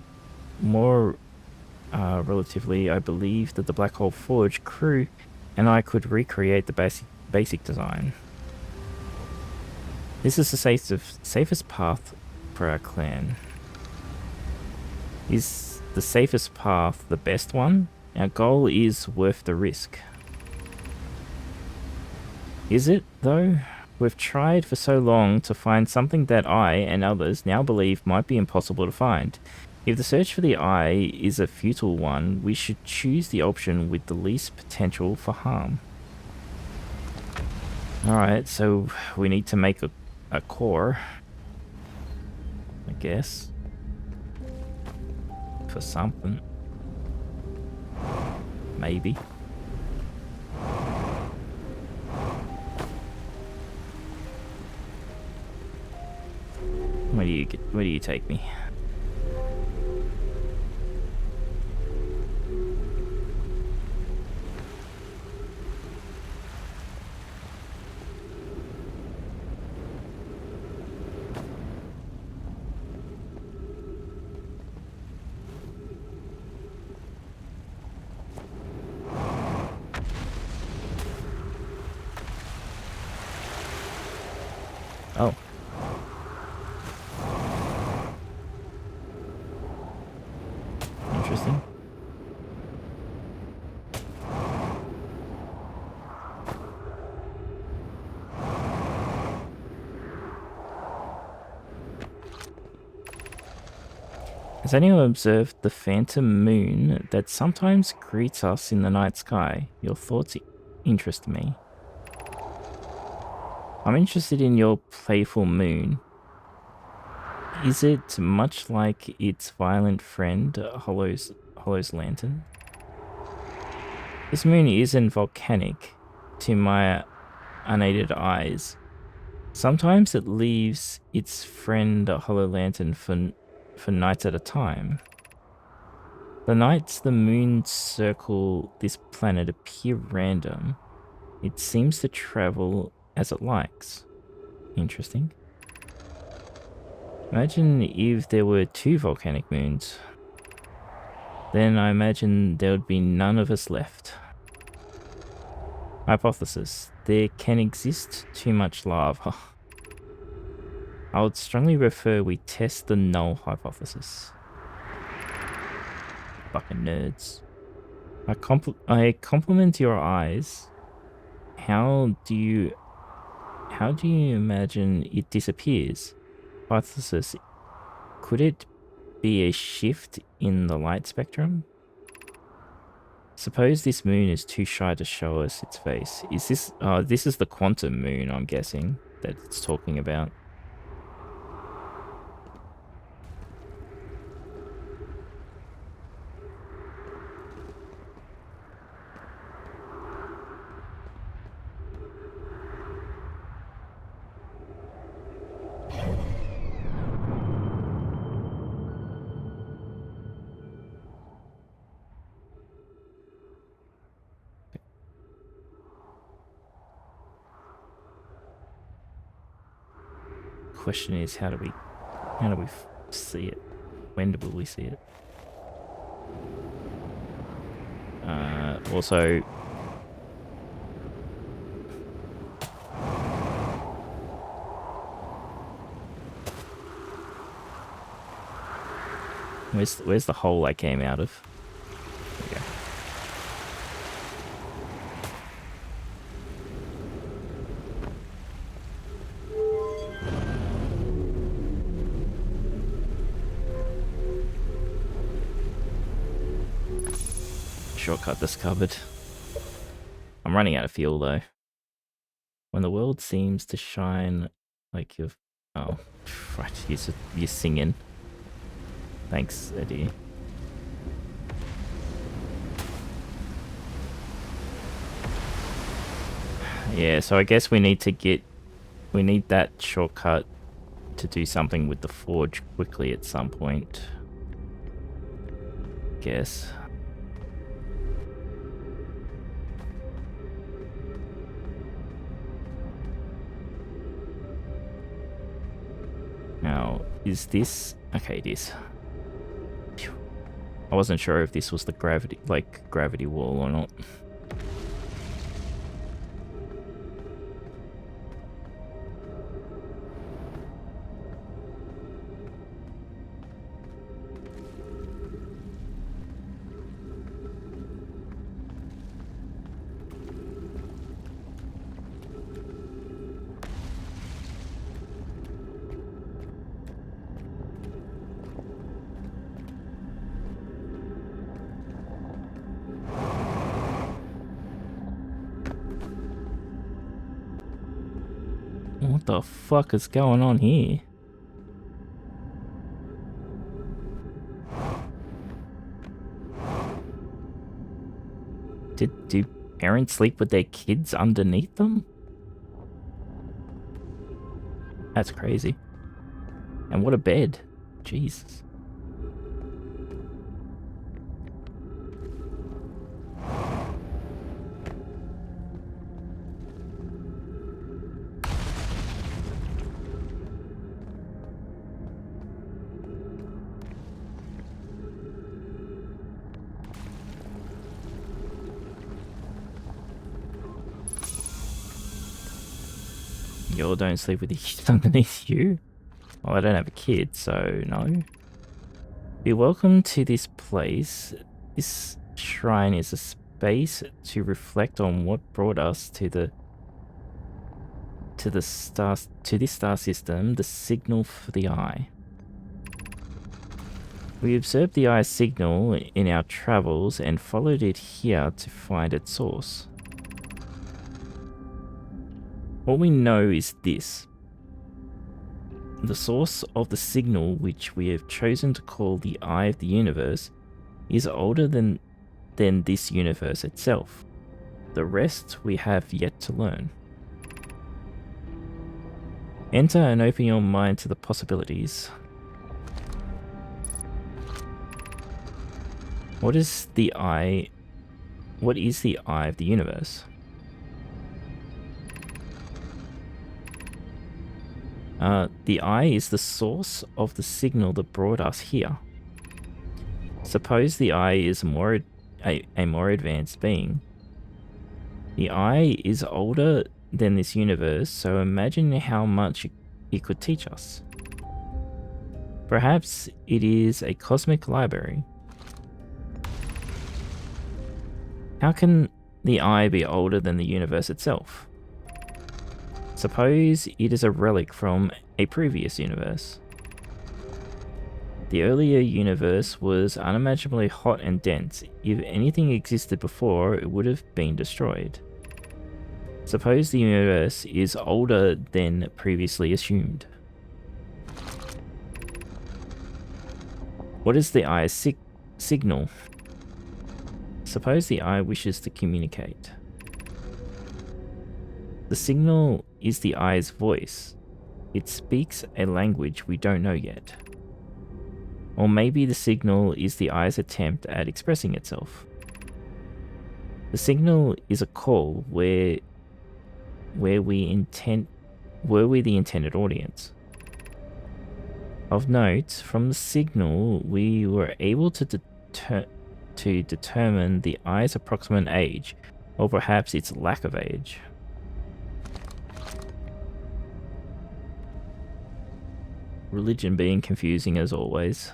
Speaker 1: More relatively, I believe that the Black Hole Forge crew and I could recreate the basic design. This is the safest path for our clan. Is the safest path the best one? Our goal is worth the risk. Is it, though? We've tried for so long to find something that I and others now believe might be impossible to find. If the search for the eye is a futile one, we should choose the option with the least potential for harm. Alright, so we need to make a core, I guess, for something. Maybe. Where do you take me? Oh. Interesting. Has anyone observed the phantom moon that sometimes greets us in the night sky? Your thoughts interest me. I'm interested in your playful moon. Is it much like its violent friend, Hollow's lantern? This moon isn't volcanic to my unaided eyes. Sometimes it leaves its friend, Hollow Lantern, for nights at a time. The nights the moon circle this planet appear random. It seems to travel as it likes. Interesting. Imagine if there were 2 volcanic moons. Then I imagine there would be none of us left. Hypothesis. There can exist too much lava. I would strongly prefer we test the null hypothesis. Fucking nerds. I compliment your eyes. How do you imagine it disappears? Hypothesis. Could it be a shift in the light spectrum? Suppose this moon is too shy to show us its face. Is this... this is the quantum moon, I'm guessing, that it's talking about. Question is, how do we see it? When will we see it? Also, Where's the hole I came out of? There we go. Shortcut discovered. I'm running out of fuel though. When the world seems to shine like you've... Oh, right, you're singing. Thanks, Eddie. Yeah, so I guess we need that shortcut to do something with the forge quickly at some point. Guess. Now, is this... Okay, it is. Phew. I wasn't sure if this was the gravity wall or not. What the fuck is going on here? Do parents sleep with their kids underneath them? That's crazy. And what a bed. Jesus. You don't sleep with the kids underneath you? Well, I don't have a kid, so no. Be welcome to this place. This shrine is a space to reflect on what brought us to this star system, the signal for the eye. We observed the eye's signal in our travels and followed it here to find its source. What we know is this. The source of the signal, which we have chosen to call the Eye of the Universe, is older than this universe itself. The rest we have yet to learn. Enter and open your mind to the possibilities. What is the Eye of the Universe? The eye is the source of the signal that brought us here. Suppose the eye is a more advanced being. The eye is older than this universe, so imagine how much it could teach us. Perhaps it is a cosmic library. How can the eye be older than the universe itself? Suppose it is a relic from a previous universe. The earlier universe was unimaginably hot and dense. If anything existed before, it would have been destroyed. Suppose the universe is older than previously assumed. What is the eye's signal? Suppose the eye wishes to communicate. The signal is the eye's voice. It speaks a language we don't know yet. Or maybe the signal is the eye's attempt at expressing itself. The signal is a call were we the intended audience. Of note, from the signal we were able to determine the eye's approximate age, or perhaps its lack of age. Religion being confusing as always.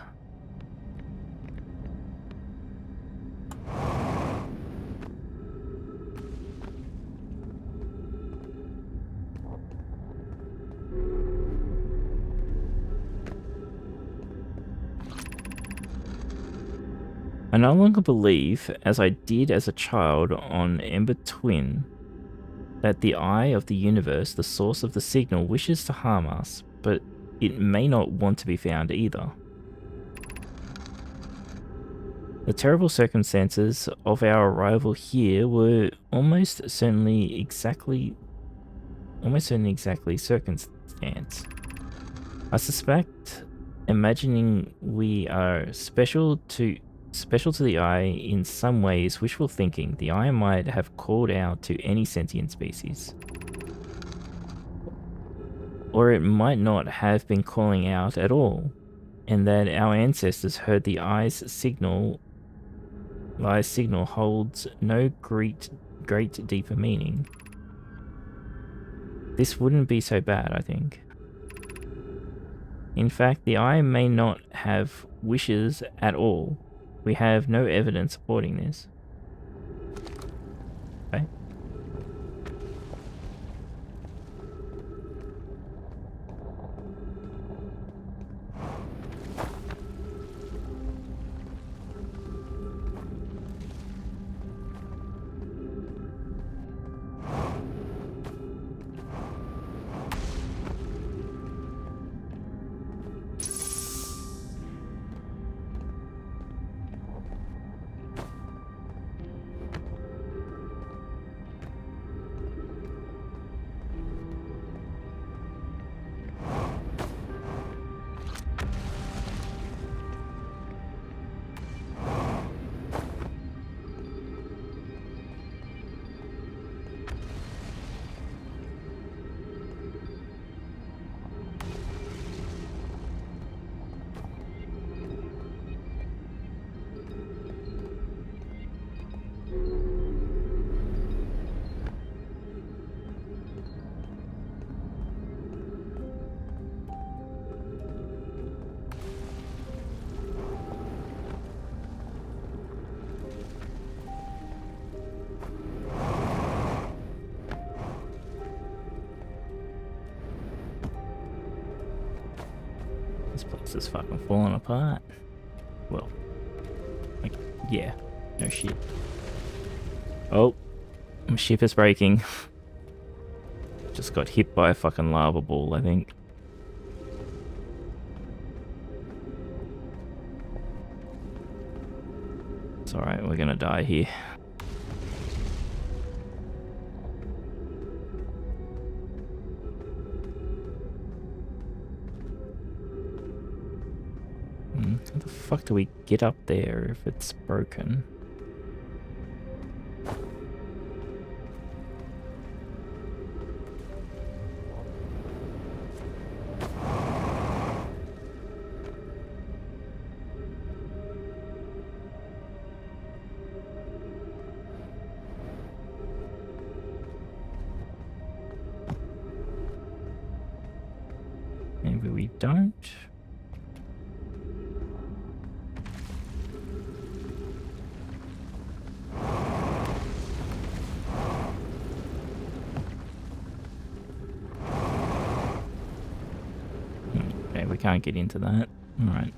Speaker 1: I no longer believe, as I did as a child on Ember Twin, that the eye of the universe, the source of the signal, wishes to harm us, but it may not want to be found either. The terrible circumstances of our arrival here were almost certainly exactly circumstance. I suspect imagining we are special to the eye in some ways wishful thinking. The eye might have called out to any sentient species. Or it might not have been calling out at all, and that our ancestors heard the eye's signal holds no great deeper meaning. This wouldn't be so bad, I think. In fact, the eye may not have wishes at all. We have no evidence supporting this. Okay. This place is fucking falling apart. Well, like, yeah, no shit. Oh, my ship is breaking. Just got hit by a fucking lava ball, I think. It's alright, we're gonna die here. How the fuck do we get up there if it's broken? Maybe we don't. We can't get into that. Alright.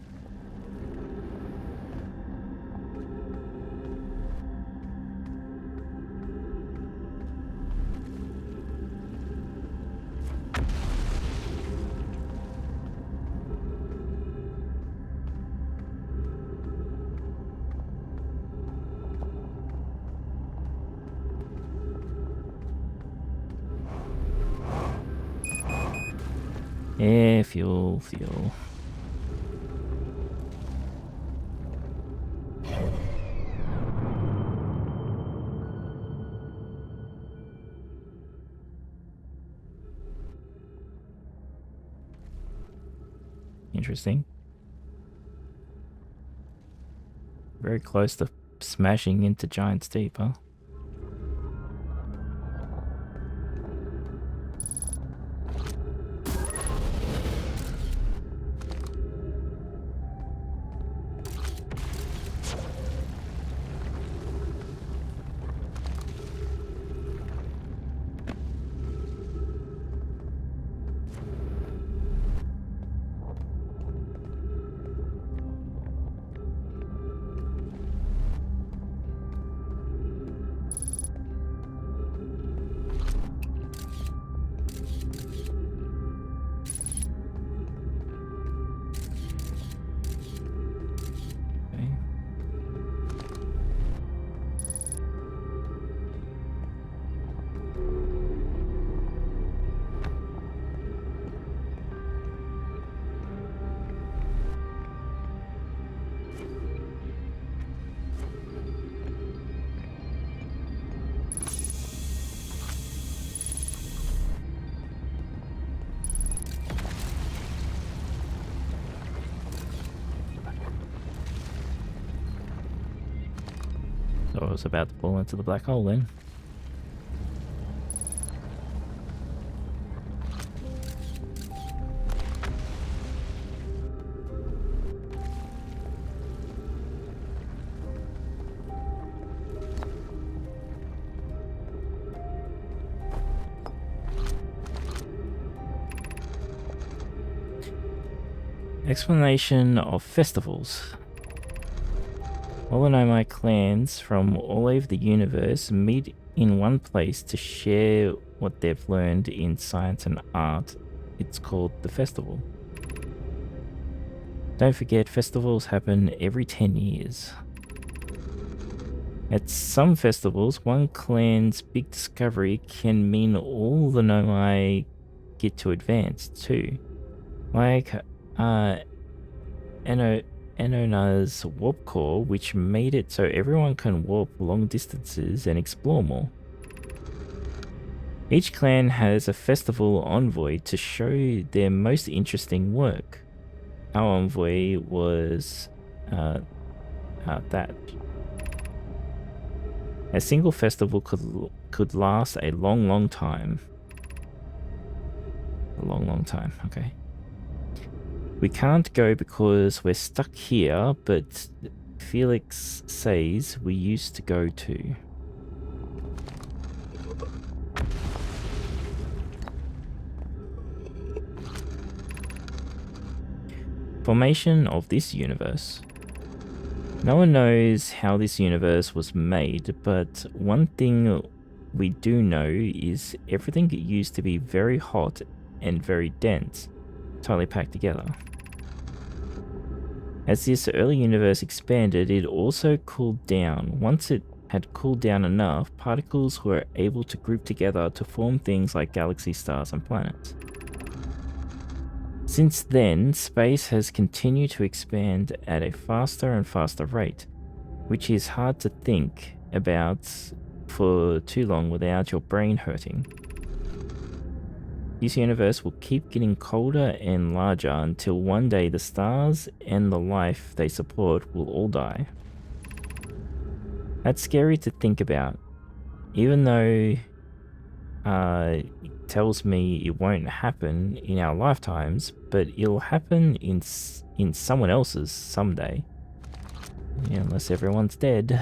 Speaker 1: Yeah, fuel. Interesting. Very close to smashing into Giant's Deep, huh? So I was about to fall into the black hole then. Explanation of festivals. All the nomad clans from all over the universe meet in one place to share what they've learned in science and art. It's called the festival. Don't forget, festivals happen every 10 years. At some festivals, one clan's big discovery can mean all the nomai get to advance too. Like Enona's warp core, which made it so everyone can warp long distances and explore more. Each clan has a festival envoy to show their most interesting work. Our envoy was that. A single festival could last a long time. A long time, okay. We can't go because we're stuck here, but Felix says we used to go to. Formation of this universe. No one knows how this universe was made, but one thing we do know is everything used to be very hot and very dense, tightly packed together. As this early universe expanded, it also cooled down. Once it had cooled down enough, particles were able to group together to form things like galaxy stars and planets. Since then, space has continued to expand at a faster and faster rate, which is hard to think about for too long without your brain hurting. This universe will keep getting colder and larger until one day the stars and the life they support will all die. That's scary to think about, even though it tells me it won't happen in our lifetimes, but it'll happen in someone else's someday. Yeah, unless everyone's dead.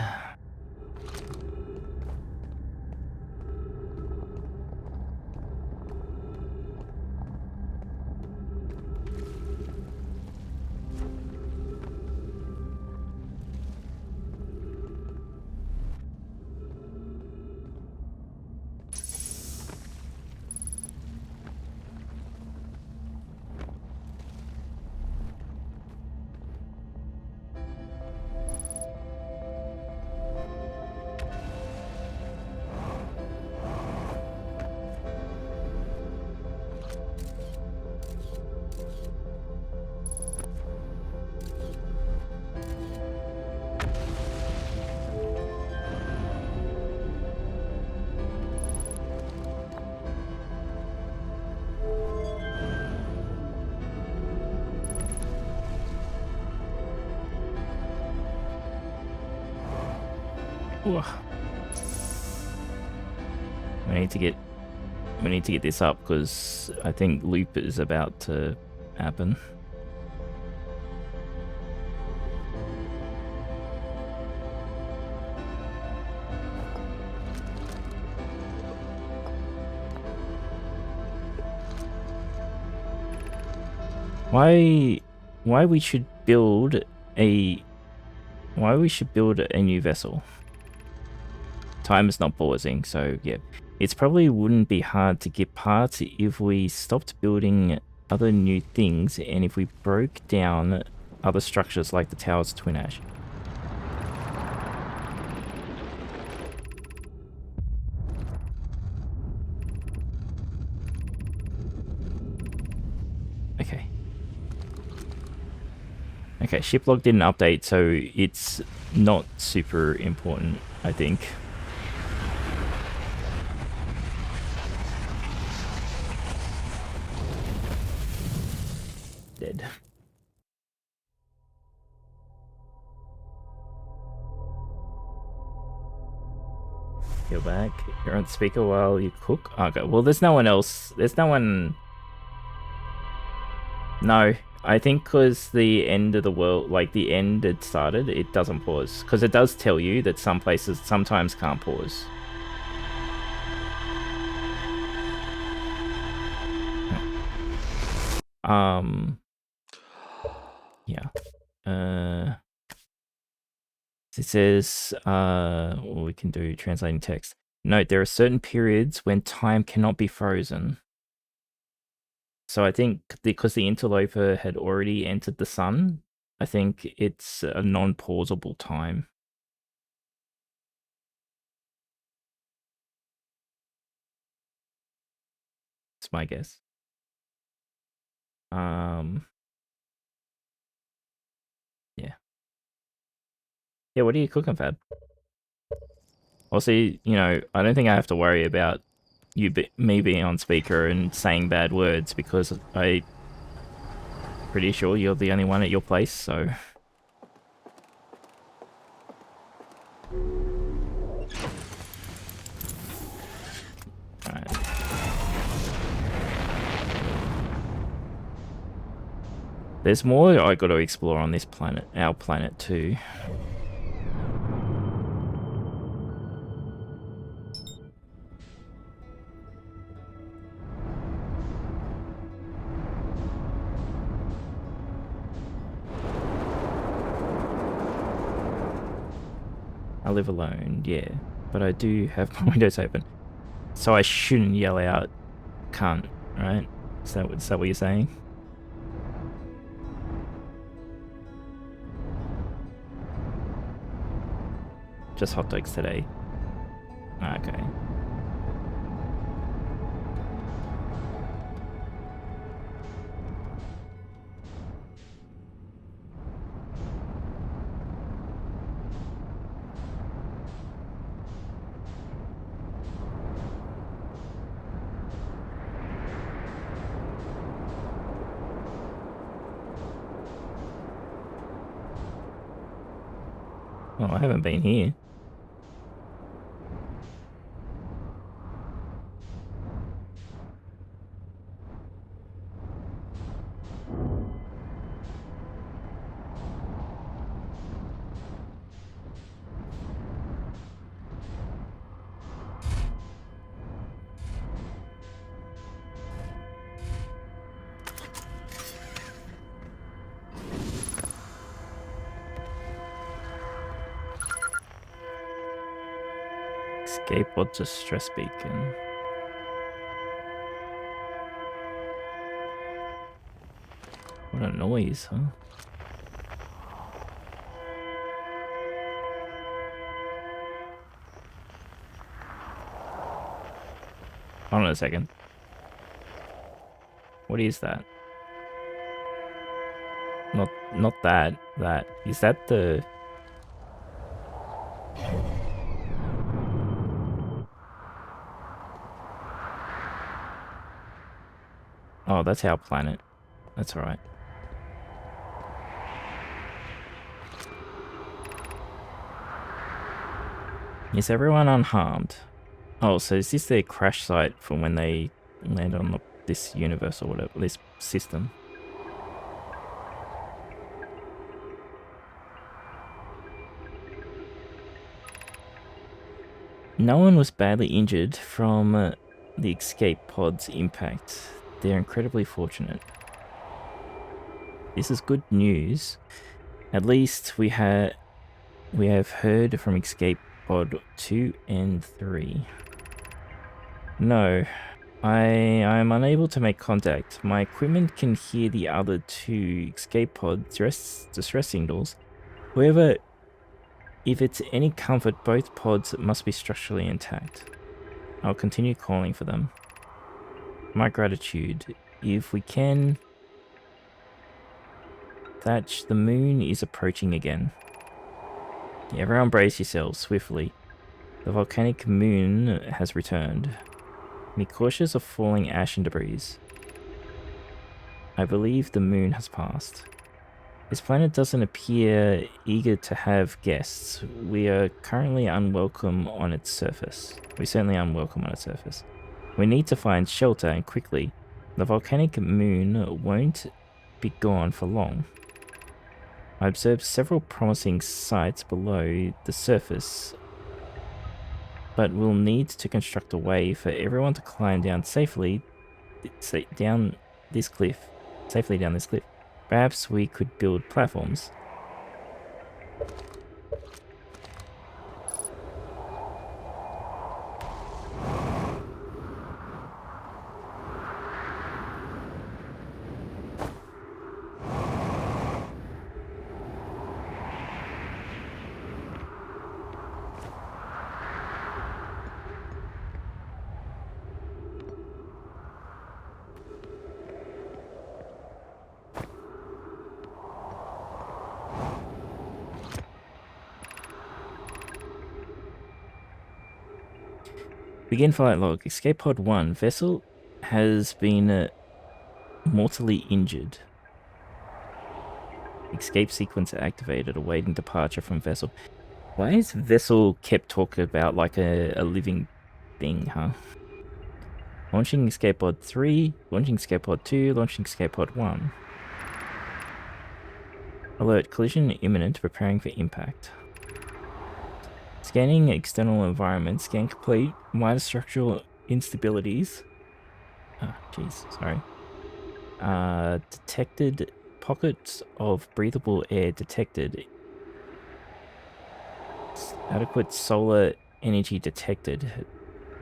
Speaker 1: Ooh. We need to get this up because I think loop is about to happen. Why we should build a new vessel? Time is not pausing, so yeah. It probably wouldn't be hard to get parts if we stopped building other new things and if we broke down other structures like the Towers of Twin Ash. Okay. Okay, ship log didn't update, so it's not super important, I think. Dead. You're back. You're on speaker while you cook. Okay. Well, there's no one else. There's no one. No, I think because the end of the world, like the end had started, it doesn't pause. Because it does tell you that some places sometimes can't pause. Yeah. It says, well, we can do translating text. Note, there are certain periods when time cannot be frozen. So I think because the interloper had already entered the sun, I think it's a non-pausable time. It's my guess. Yeah. Yeah, what are you cooking, Fab? Also, you know, I don't think I have to worry about me being on speaker and saying bad words because I'm pretty sure you're the only one at your place, so... Alright. There's more I got to explore on this planet, our planet too. I live alone, yeah, but I do have my windows open. So I shouldn't yell out, cunt, right? Is that what you're saying? Just hot dogs today. Okay. Oh, I haven't been here. Escape pod distress beacon. What a noise, huh? Hold on a second. What is that? Not that. That. Is that the... Oh, that's our planet. That's alright. Is everyone unharmed? Oh, so is this their crash site for when they land on this universe or whatever, this system? No one was badly injured from the escape pod's impact. They're incredibly fortunate. This is good news. At least we have heard from escape pod 2 and 3. No, I am unable to make contact. My equipment can hear the other 2 escape pod distress signals. However, if it's any comfort, both pods must be structurally intact. I'll continue calling for them. My gratitude. If we can... Thatch, the moon is approaching again. Everyone brace yourselves swiftly. The volcanic moon has returned. Be cautious of falling ash and debris. I believe the moon has passed. This planet doesn't appear eager to have guests. We are currently unwelcome on its surface. We're certainly unwelcome on its surface. We need to find shelter, and quickly. The volcanic moon won't be gone for long. I observed several promising sites below the surface, but we'll need to construct a way for everyone to climb down safely down this cliff. Perhaps we could build platforms. Begin flight log. Escape pod 1. Vessel has been mortally injured. Escape sequence activated. Awaiting departure from vessel. Why is vessel kept talking about like a living thing, huh? Launching escape pod 3. Launching escape pod 2. Launching escape pod 1. Alert. Collision imminent. Preparing for impact. Scanning external environment. Scan complete. Minor structural instabilities. Oh, jeez. Sorry. Detected. Pockets of breathable air detected. Adequate solar energy detected.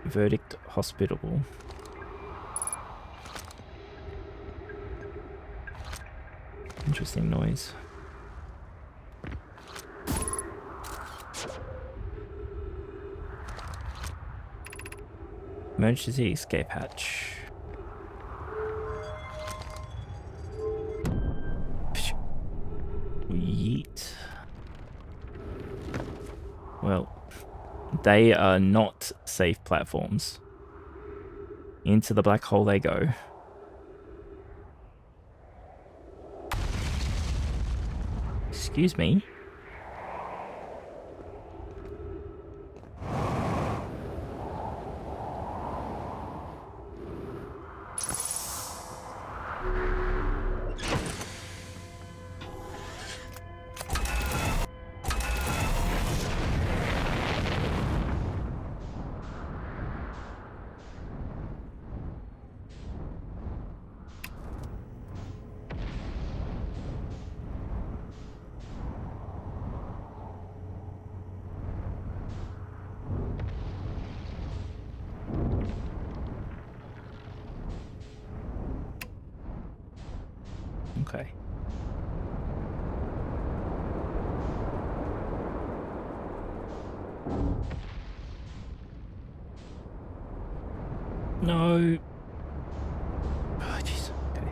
Speaker 1: Verdict hospitable. Interesting noise. Emergency escape hatch. Yeet. Well, they are not safe platforms. Into the black hole they go. Excuse me. Okay. No. Oh, jeez. Okay.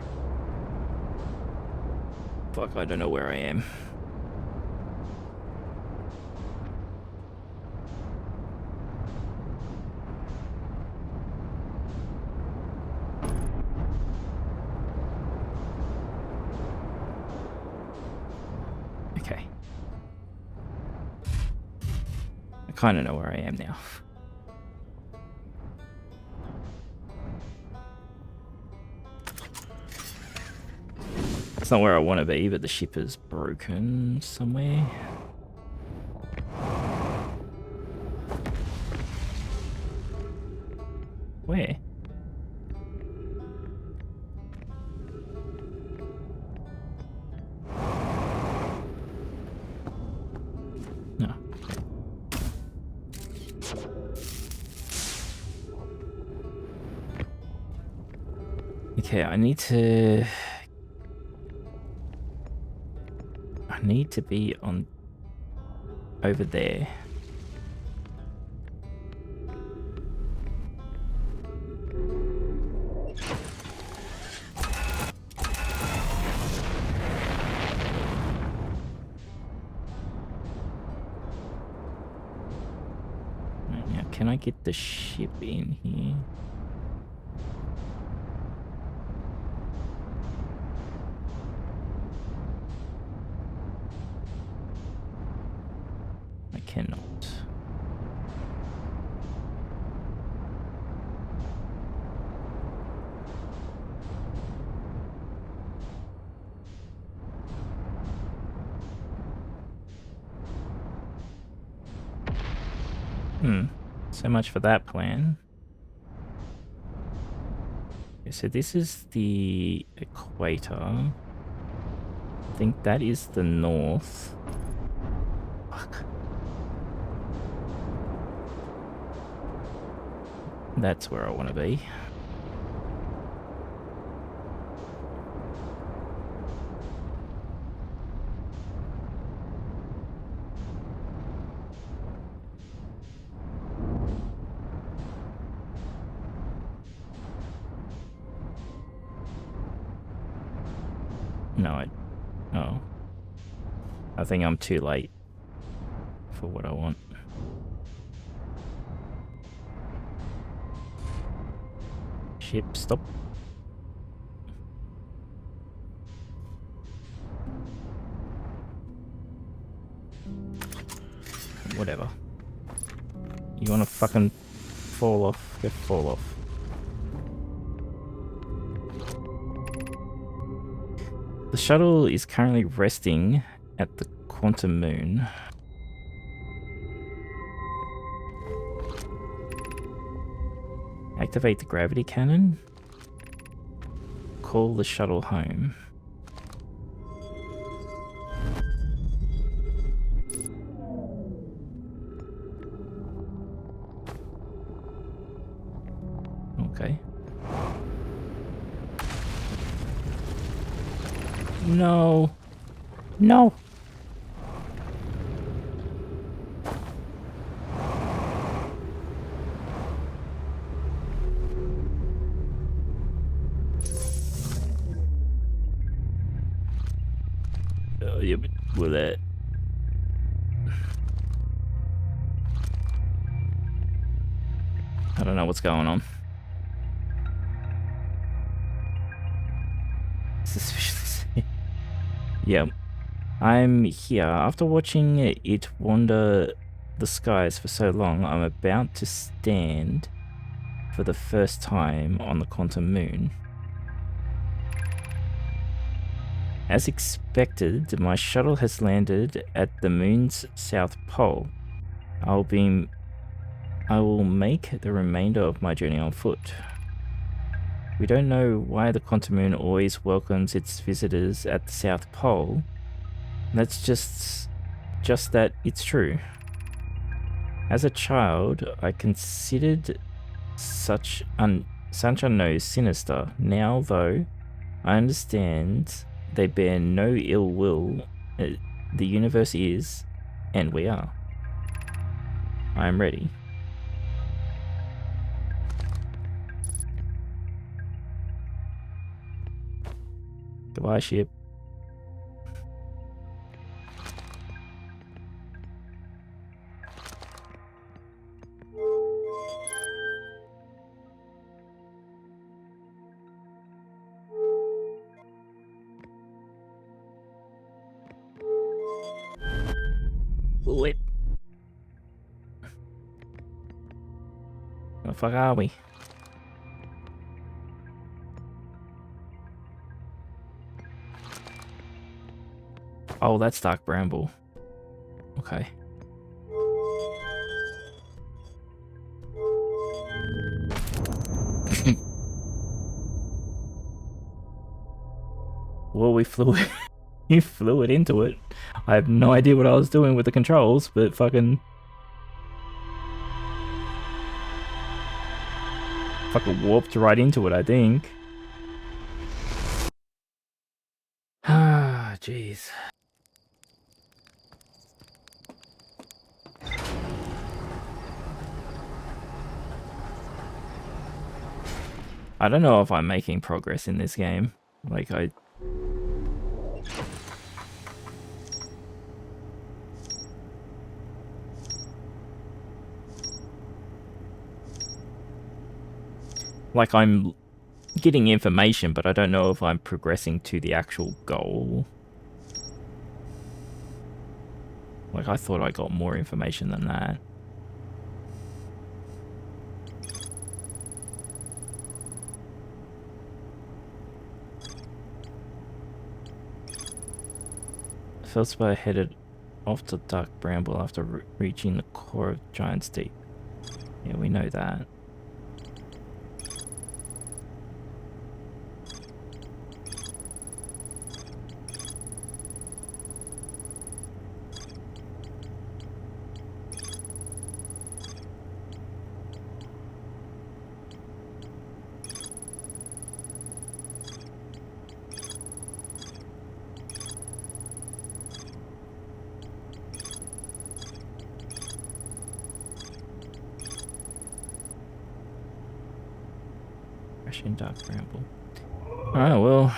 Speaker 1: Fuck, I don't know where I am. Okay. I kind of know where I am now. It's not where I want to be, but the ship is broken somewhere. Where? No. Okay, I need to be on over there. Now, can I get the ship in here? cannot. So much for that plan. Okay, so this is the equator. I think that is the north. Fuck. That's where I want to be. No, oh. I think I'm too late for what I want. Ship, stop. Whatever. You wanna fucking fall off? Go fall off. The shuttle is currently resting at the quantum moon. Activate the gravity cannon. Call the shuttle home. Okay. No. No. Yeah, but with that. I don't know what's going on. Suspiciously. Yeah. I'm here. After watching it wander the skies for so long, I'm about to stand for the first time on the quantum moon. As expected, my shuttle has landed at the moon's south pole. I will make the remainder of my journey on foot. We don't know why the quantum moon always welcomes its visitors at the South Pole. That's just that it's true. As a child, I considered such unknowns sinister. Now, though, I understand they bear no ill will. The universe is, and we are. I am ready. Goodbye, ship. Wait. Where the fuck are we? Oh, that's Dark Bramble. Okay. Well, we flew it. You flew it into it. I have no idea what I was doing with the controls, but fucking warped right into it, I think. Ah, jeez. I don't know if I'm making progress in this game. Like, I'm getting information, but I don't know if I'm progressing to the actual goal. Like, I thought I got more information than that. Feldspar headed off to Dark Bramble after reaching the core of Giant's Deep. Yeah, we know that. In Dark Bramble. Alright, well.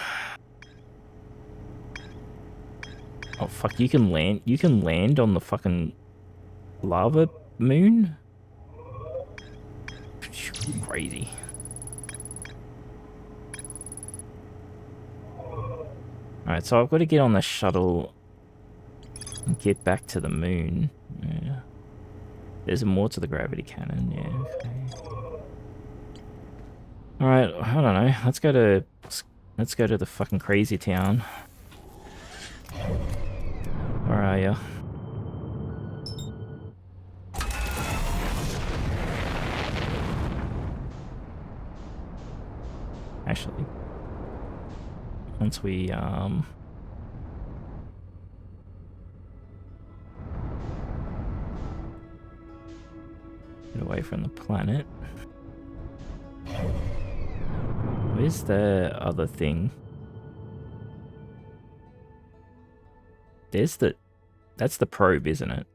Speaker 1: Oh fuck, you can land on the fucking lava moon? Crazy. Alright, so I've got to get on the shuttle and get back to the moon. Yeah. There's more to the gravity cannon, yeah, okay. Alright, I don't know. Let's go to the fucking crazy town. Where are ya? Actually, once we get away from the planet. Where's the other thing? That's the probe, isn't it?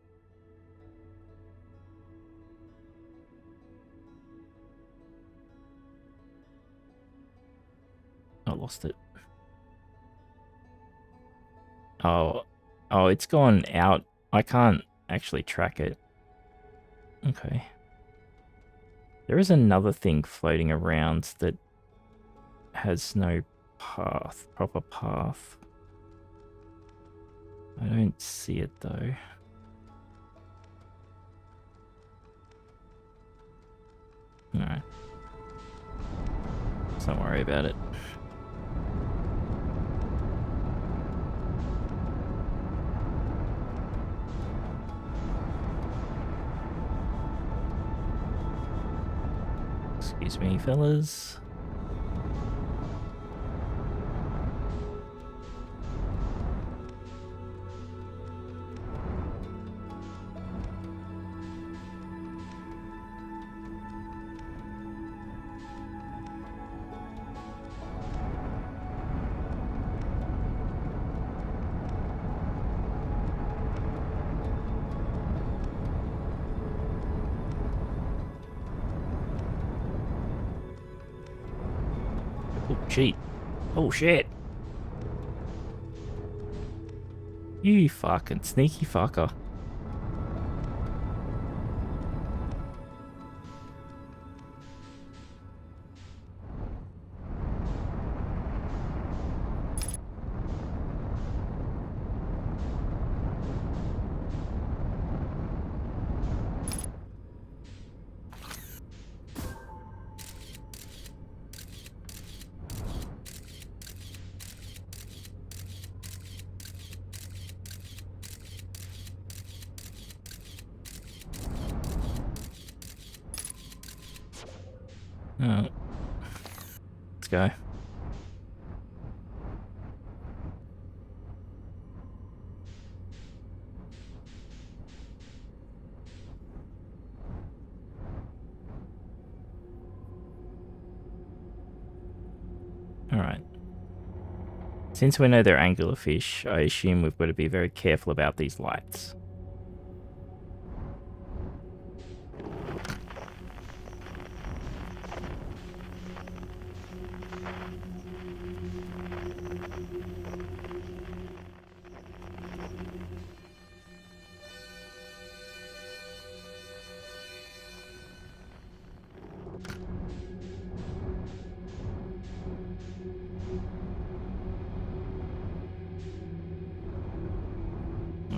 Speaker 1: I lost it. Oh, it's gone out. I can't actually track it. Okay. There is another thing floating around that has no path, proper path. I don't see it though. Alright. Don't worry about it. Excuse me, fellas. Cheat. Oh shit. You fucking sneaky fucker. Oh. Let's go. Alright. Since we know they're anglerfish, I assume we've got to be very careful about these lights.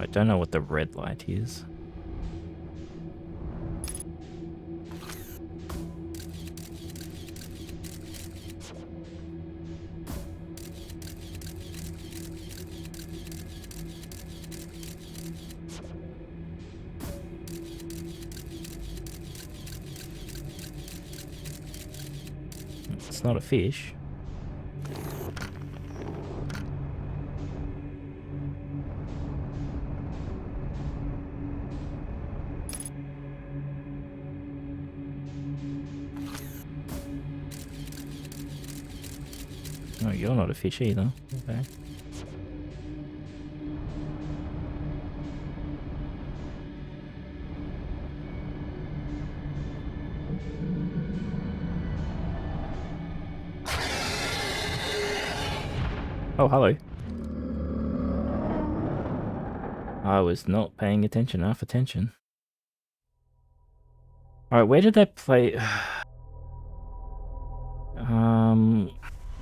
Speaker 1: I don't know what the red light is. It's not a fish. No, you're not a fish either. Okay. Oh, hello. I was not paying attention. Enough attention. Alright, where did they play...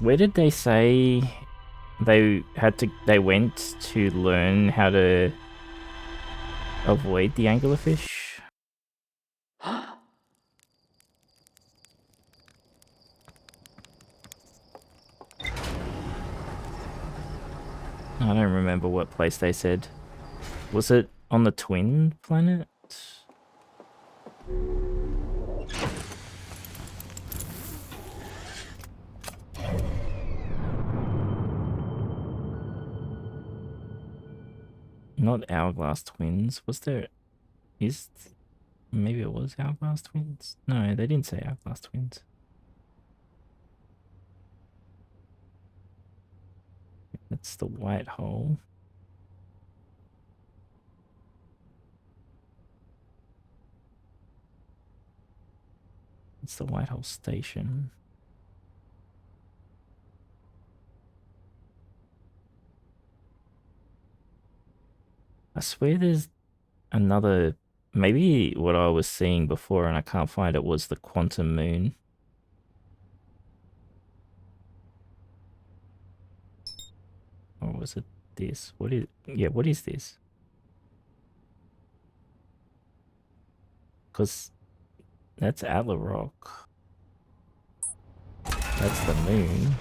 Speaker 1: where did they say they went to learn how to avoid the anglerfish?
Speaker 2: I
Speaker 1: don't remember what place they said. Was it on the twin planet? Not Hourglass Twins. Was there... Maybe it was Hourglass Twins? No, they didn't say Hourglass Twins. That's the white hole. It's the white hole station. I swear there's another... Maybe what I was seeing before and I can't find it was the quantum moon. Or was it this? What is... Yeah, what is this? Because that's Atla Rock. That's the moon.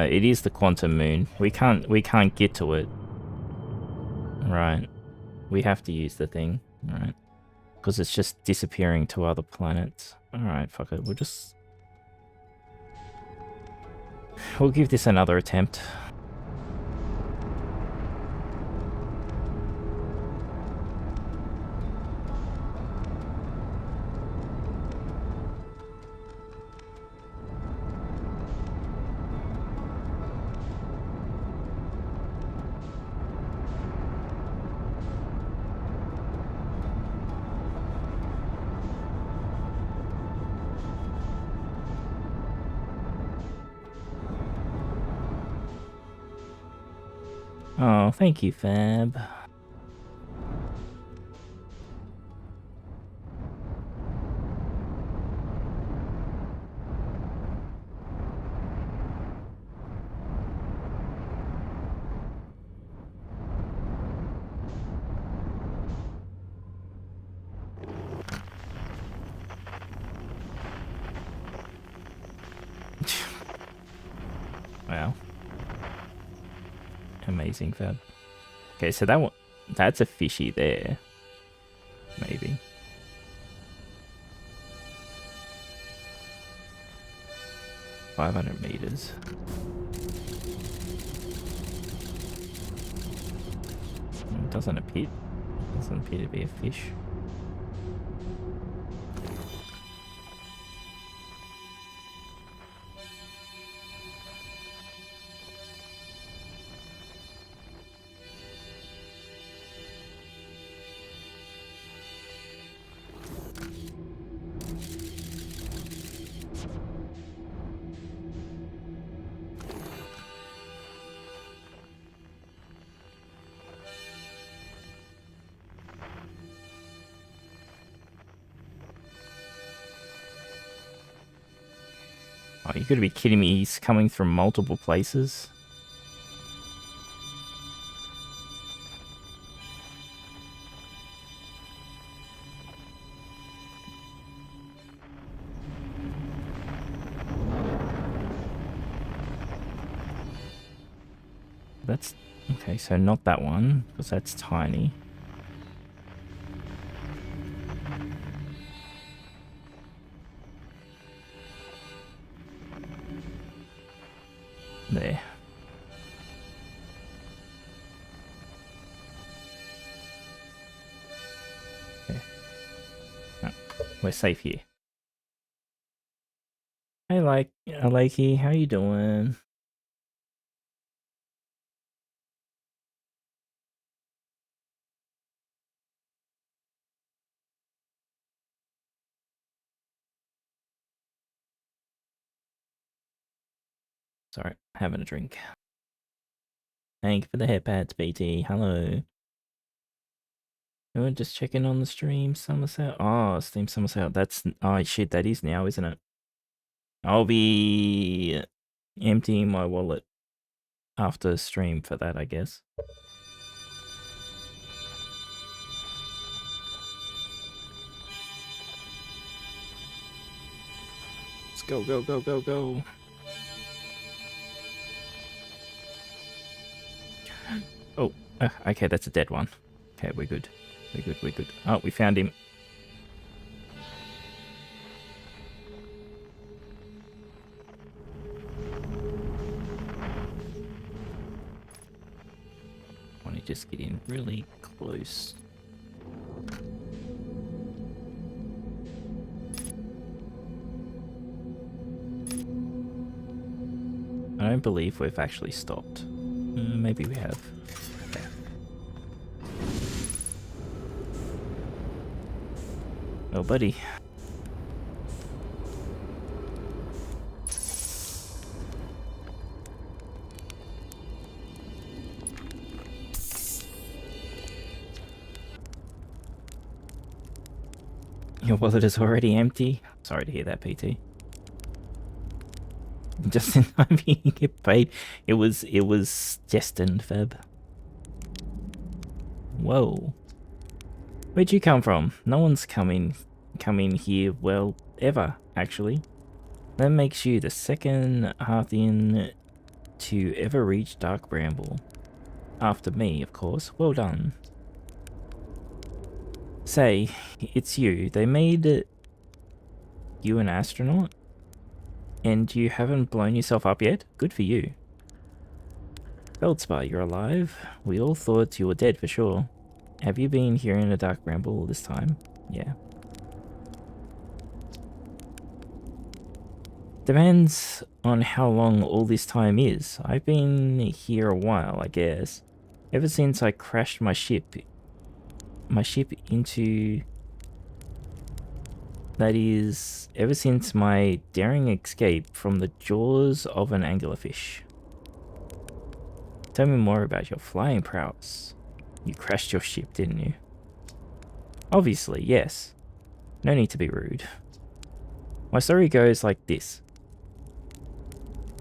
Speaker 1: It is the quantum moon. We can't get to it. Right. We have to use the thing. Right. Because it's just disappearing to other planets. Alright, fuck it. We'll give this another attempt. Oh, thank you, Fab. Wow. Amazing, Fab. Okay, so that's a fishy there. Maybe. $500 meters. It doesn't appear to be a fish. Oh, you gotta be kidding me. He's coming from multiple places. That's... okay, so not that one, because that's tiny. There. Okay. Oh, we're safe here. Hey, Lakey, how you doing? Sorry, having a drink. Thank you for the headpads, BT. Hello. Oh, just checking on the stream, Somerset. Oh, Steam Somerset. That's... oh, shit, that is now, isn't it? I'll be emptying my wallet after stream for that, I guess. Let's go, go, go, go, go. Oh, okay, that's a dead one. Okay, we're good. We're good, we're good. Oh, we found him. I want to just get in really close. I don't believe we've actually stopped. Maybe we have. Okay. Oh, buddy. Your wallet is already empty. Sorry to hear that, PT. Just in time you get paid. It was destined, Feb. Whoa. Where'd you come from? No one's come in here, well, ever, actually. That makes you the second Hearthian to ever reach Dark Bramble. After me, of course. Well done. Say, it's you. They made you an astronaut? And you haven't blown yourself up yet? Good for you. Feldspar, you're alive. We all thought you were dead for sure. Have you been here in a Dark Bramble all this time? Yeah. Depends on how long all this time is. I've been here a while, I guess. Ever since I crashed my ship into... that is, ever since my daring escape from the jaws of an anglerfish. Tell me more about your flying prowess. You crashed your ship, didn't you? Obviously, yes. No need to be rude. My story goes like this.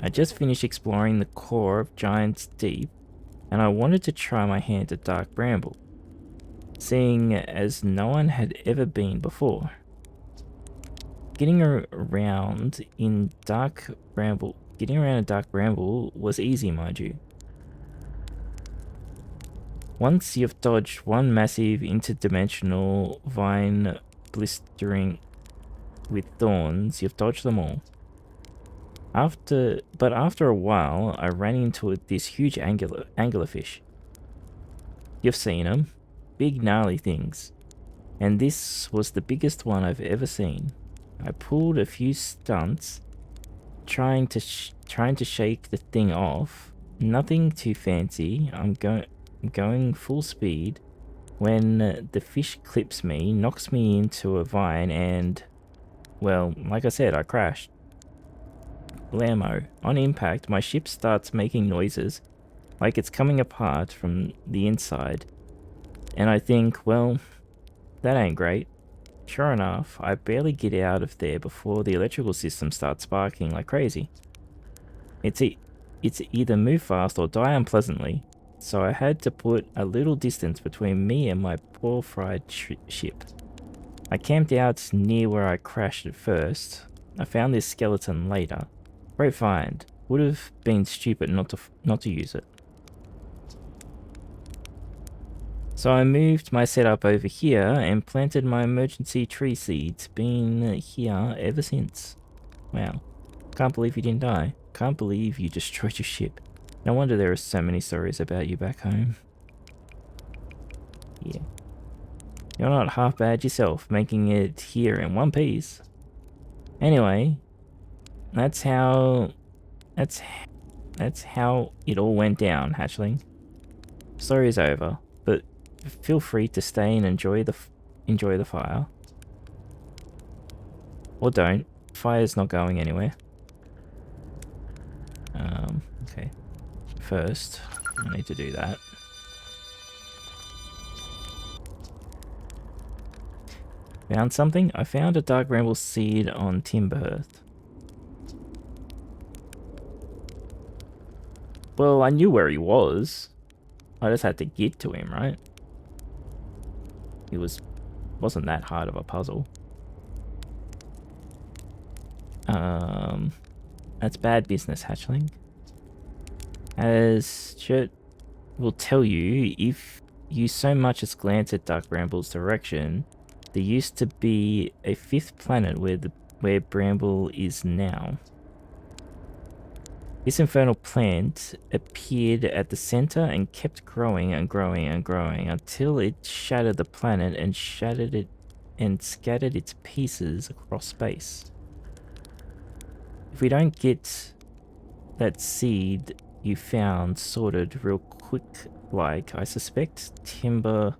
Speaker 1: I just finished exploring the core of Giant's Deep, and I wanted to try my hand at Dark Bramble, seeing as no one had ever been before. Getting around a Dark Bramble was easy, mind you. Once you've dodged one massive interdimensional vine blistering with thorns, you've dodged them all. But after a while, I ran into this huge anglerfish. You've seen them. Big gnarly things. And this was the biggest one I've ever seen. I pulled a few stunts, trying to shake the thing off. Nothing too fancy. I'm going full speed when the fish clips me, knocks me into a vine, and, well, like I said, I crashed. Blammo. On impact, my ship starts making noises like it's coming apart from the inside. And I think, well, that ain't great. Sure enough, I barely get out of there before the electrical system starts sparking like crazy. It's either move fast or die unpleasantly, so I had to put a little distance between me and my poor fried ship. I camped out near where I crashed at first. I found this skeleton later. Great find. Would have been stupid not to use it. So I moved my setup over here and planted my emergency tree seeds. Been here ever since. Wow. Can't believe you didn't die. Can't believe you destroyed your ship. No wonder there are so many stories about you back home. Yeah. You're not half bad yourself, making it here in one piece. Anyway, that's how it all went down, hatchling. Story is over, but feel free to stay and enjoy the fire. Or don't. Fire's not going anywhere. Okay. First, I need to do that. Found something? I found a Dark Bramble seed on Timberhearth. Well, I knew where he was. I just had to get to him, right? It wasn't that hard of a puzzle. That's bad business, hatchling. As Shirt will tell you, if you so much as glance at Dark Bramble's direction, there used to be a 5th planet where Bramble is now. This infernal plant appeared at the center and kept growing and growing and growing until it shattered the planet and scattered its pieces across space. If we don't get that seed you found sorted real quick, I suspect Timber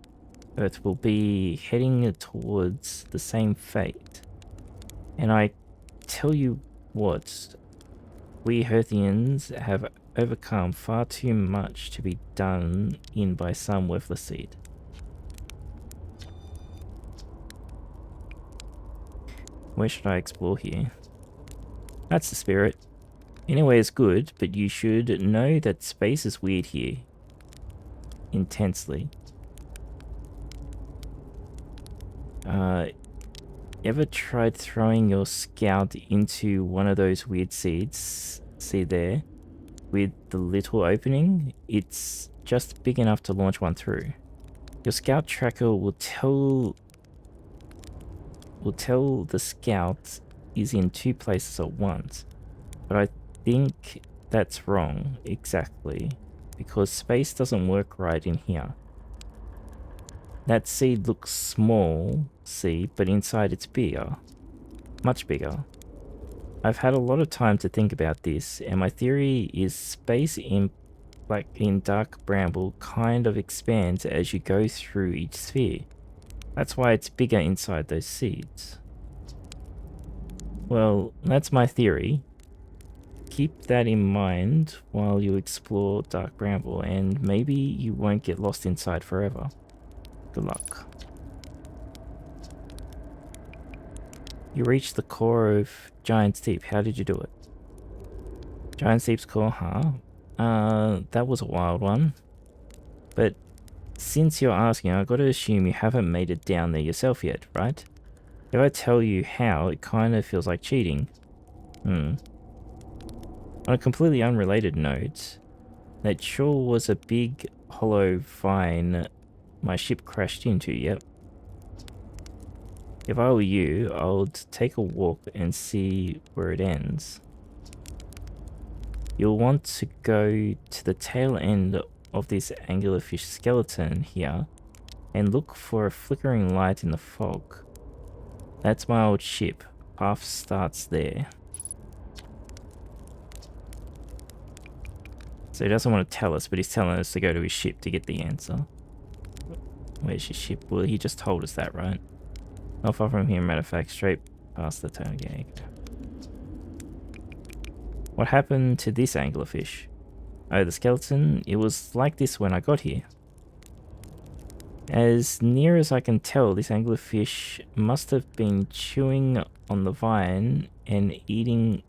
Speaker 1: Earth will be heading towards the same fate. And I tell you what, we Earthians have overcome far too much to be done in by some worthless seed. Where should I explore here? That's the spirit. Anyway is good, but you should know that space is weird here. Intensely. Ever tried throwing your scout into one of those weird seeds? See there? With the little opening? It's just big enough to launch one through. Your scout tracker will tell the scout is in 2 places at once. But I think that's wrong, exactly. Because space doesn't work right in here. That seed looks small, see, but inside it's bigger. Much bigger. I've had a lot of time to think about this, and my theory is space in Dark Bramble kind of expands as you go through each sphere. That's why it's bigger inside those seeds. Well, that's my theory. Keep that in mind while you explore Dark Bramble, and maybe you won't get lost inside forever. Good luck. You reached the core of Giant's Deep. How did you do it? Giant's Deep's core, huh? That was a wild one. But since you're asking, I've got to assume you haven't made it down there yourself yet, right? If I tell you how, it kind of feels like cheating. On a completely unrelated note, that sure was a big hollow vine my ship crashed into, yep. If I were you, I'd take a walk and see where it ends. You'll want to go to the tail end of this anglerfish skeleton here and look for a flickering light in the fog. That's my old ship. Path starts there. So he doesn't want to tell us, but he's telling us to go to his ship to get the answer. Where's your ship? Well, he just told us that, right? Not far from here, matter of fact, straight past the town gate. What happened to this anglerfish? Oh, the skeleton? It was like this when I got here. As near as I can tell, this anglerfish must have been chewing on the vine and eaten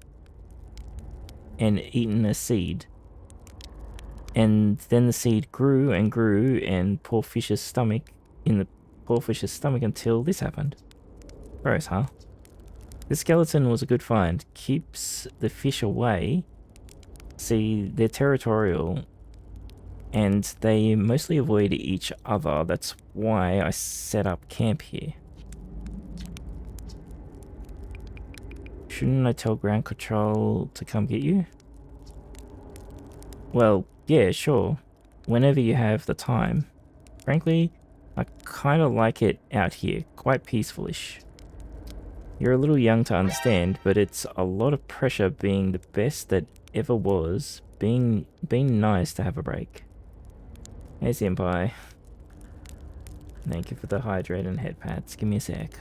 Speaker 1: a seed. And then the seed grew and grew in poor fish's stomach until this happened. Gross, huh? This skeleton was a good find. Keeps the fish away. See, they're territorial and they mostly avoid each other. That's why I set up camp here. Shouldn't I tell ground control to come get you? Well, yeah, sure. Whenever you have the time. Frankly, I kind of like it out here. Quite peaceful-ish. You're a little young to understand, but it's a lot of pressure being the best that ever was. Being nice to have a break. Hey, senpai. Thank you for the hydrate and head pats. Give me a sec.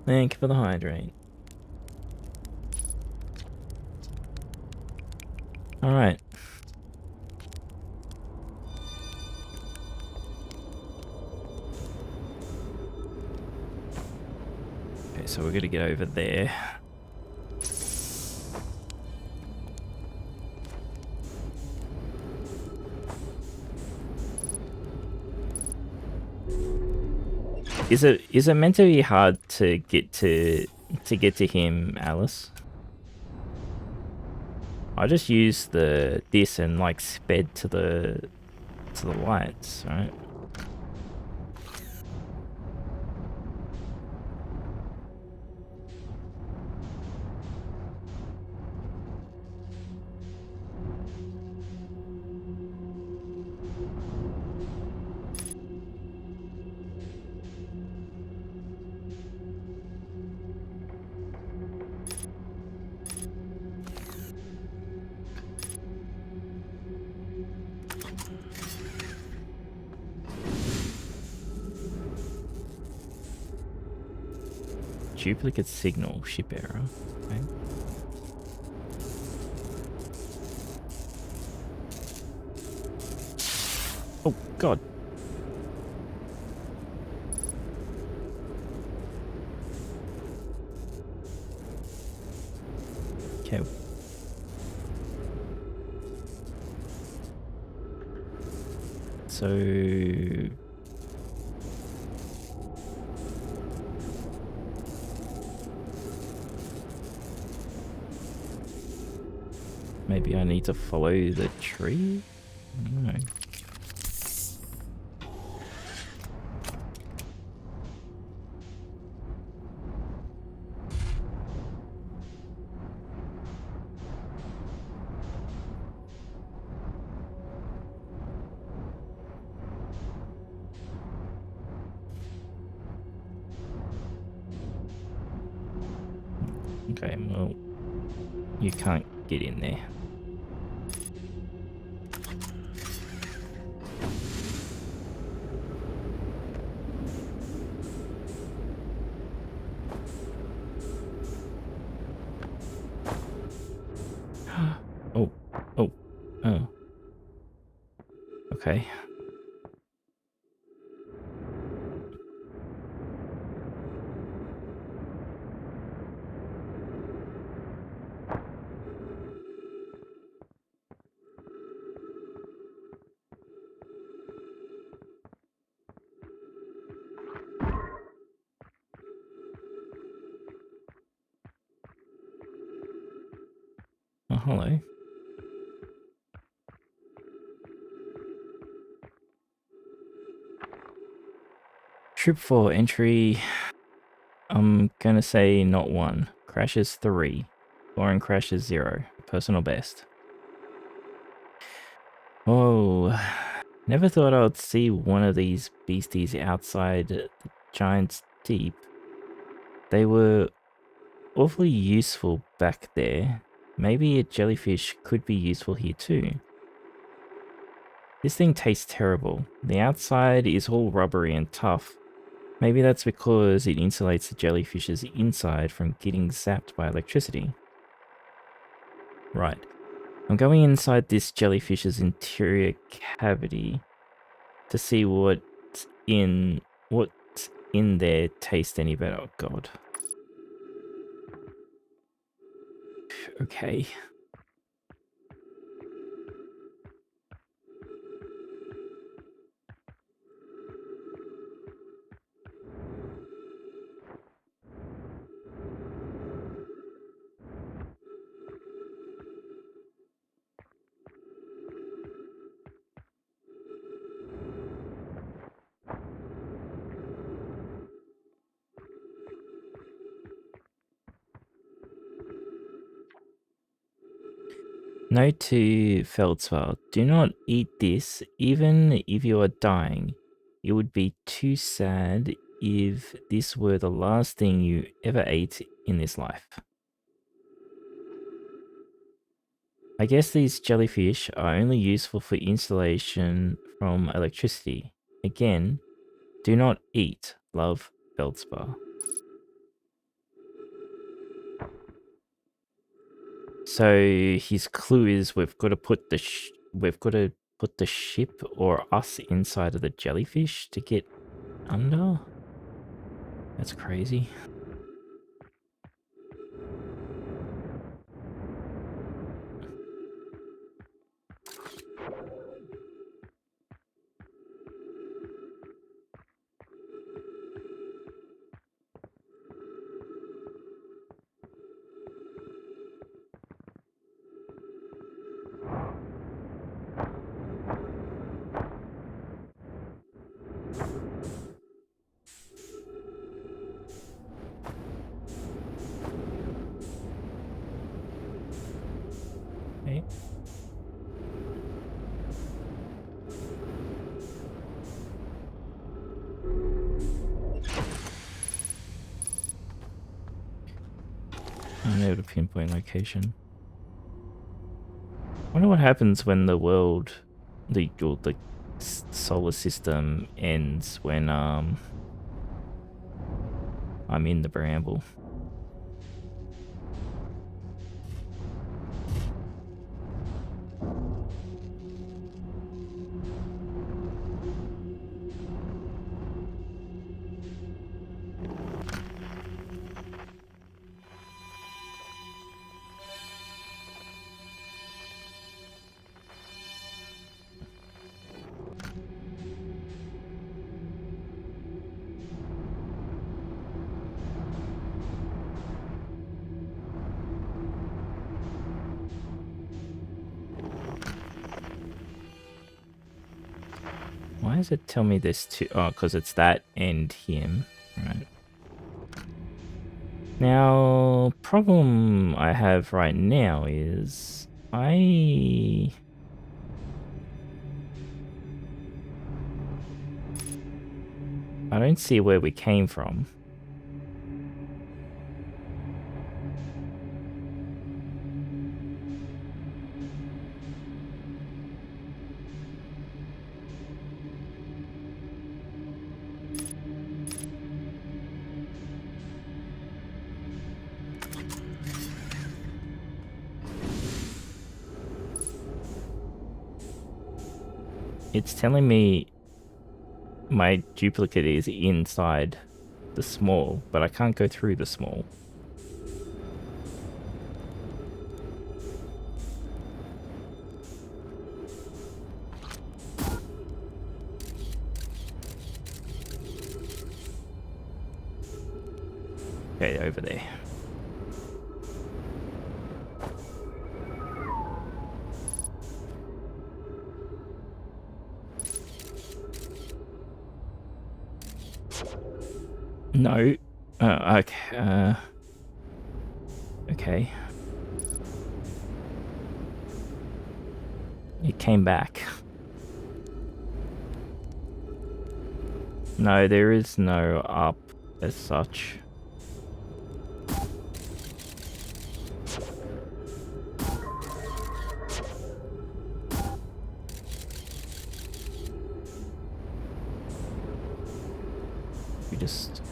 Speaker 1: Thank you for the hydrate. Alright. Okay, so we're gonna get over there. Is it meant to be hard to get to him, Alice? I just used this and like sped to the lights, right? Duplicate signal, ship error. Okay. Oh god. Okay. So maybe I need to follow the tree? I don't know. Okay, well, you can't get in there. Oh, oh, oh. Okay. Oh, hello. Trip 4 entry. I'm gonna say not 1. Crashes 3. Boring crashes 0. Personal best. Oh, never thought I would see one of these beasties outside the giant's deep. They were awfully useful back there. Maybe a jellyfish could be useful here too. This thing tastes terrible. The outside is all rubbery and tough. Maybe that's because it insulates the jellyfish's inside from getting zapped by electricity. Right. I'm going inside this jellyfish's interior cavity to see what's in there tastes any better. Oh god. Okay. Note to Feldswell, do not eat this even if you are dying. It would be too sad if this were the last thing you ever ate in this life. I guess these jellyfish are only useful for insulation from electricity. Again, do not eat. Love, Feldspar. So his clue is we've got to put the ship or us inside of the jellyfish to get under. That's crazy. Okay. I'm able to pinpoint location. I wonder what happens when the world, the solar system ends when I'm in the bramble. Why does it tell me this too? Oh, because it's that and him. Right. Now, problem I have right now is I don't see where we came from. It's telling me my duplicate is inside the small, but I can't go through the small. Okay, over there. No. Okay. Okay. It came back. No, there is no up as such.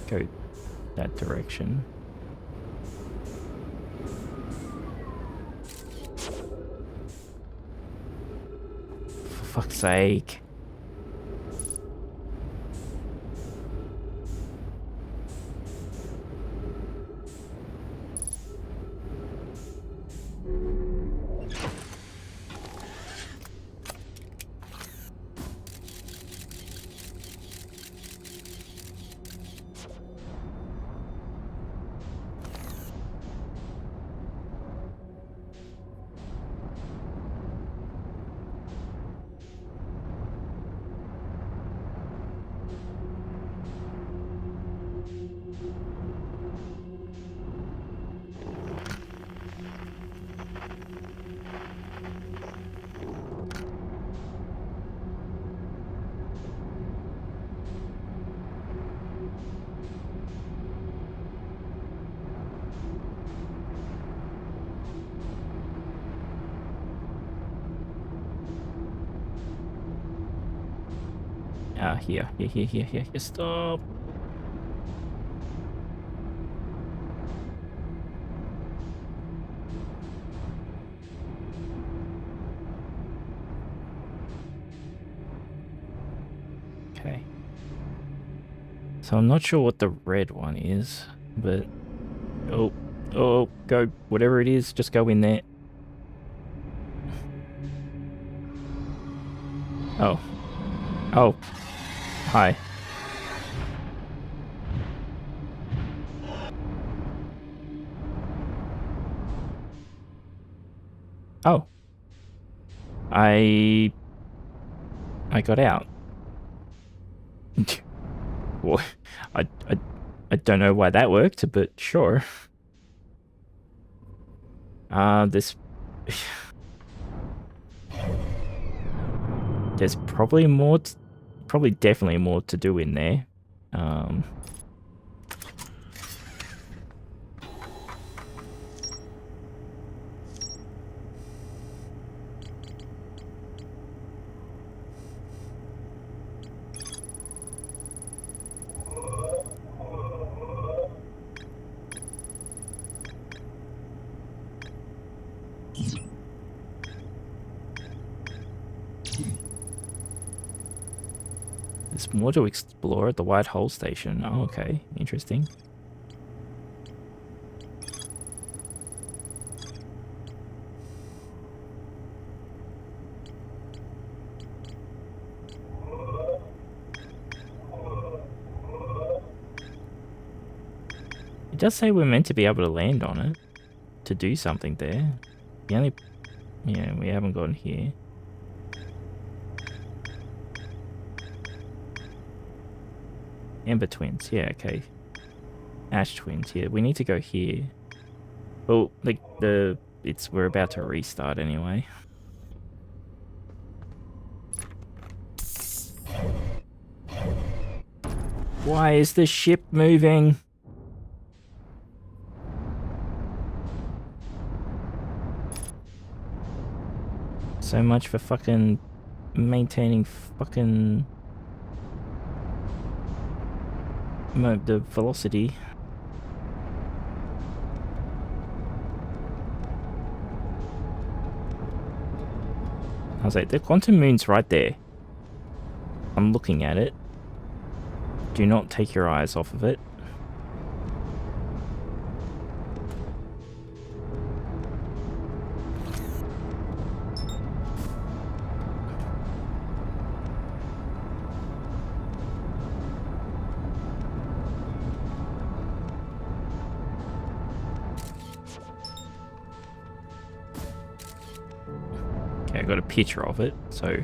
Speaker 1: go that direction. For fuck's sake. Here, stop. Okay. So I'm not sure what the red one is, but oh, go, whatever it is, just go in there. Oh, hi. Oh. I got out. Well, I don't know why that worked, but sure. This... There's probably more... Probably definitely more to do in there. There's more to explore at the White Hole Station. Oh, okay. Interesting. It does say we're meant to be able to land on it to do something there. The only... Yeah, we haven't gotten here. Ember twins, yeah, okay. Ash twins, yeah. We need to go here. Oh, like we're about to restart anyway. Why is the ship moving? So much for fucking maintaining fucking the velocity. I was like, the quantum moon's right there. I'm looking at it. Do not take your eyes off of it. Okay, I got a picture of it, so...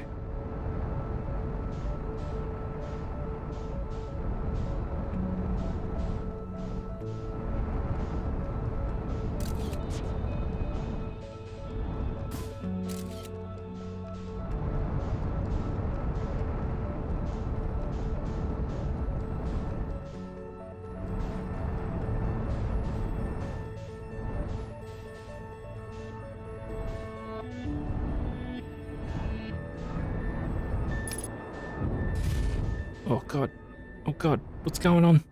Speaker 1: Oh god, what's going on?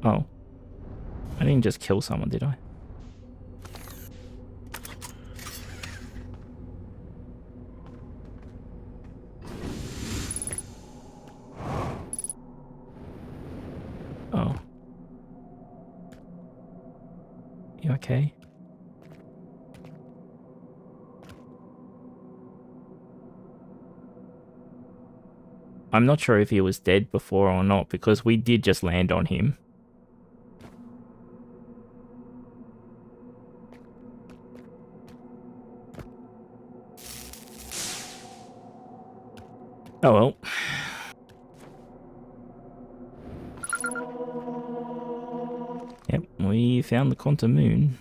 Speaker 1: Oh. I didn't just kill someone, did I? Oh. You okay? I'm not sure if he was dead before or not, because we did just land on him. Oh well. Yep, we found the quantum moon.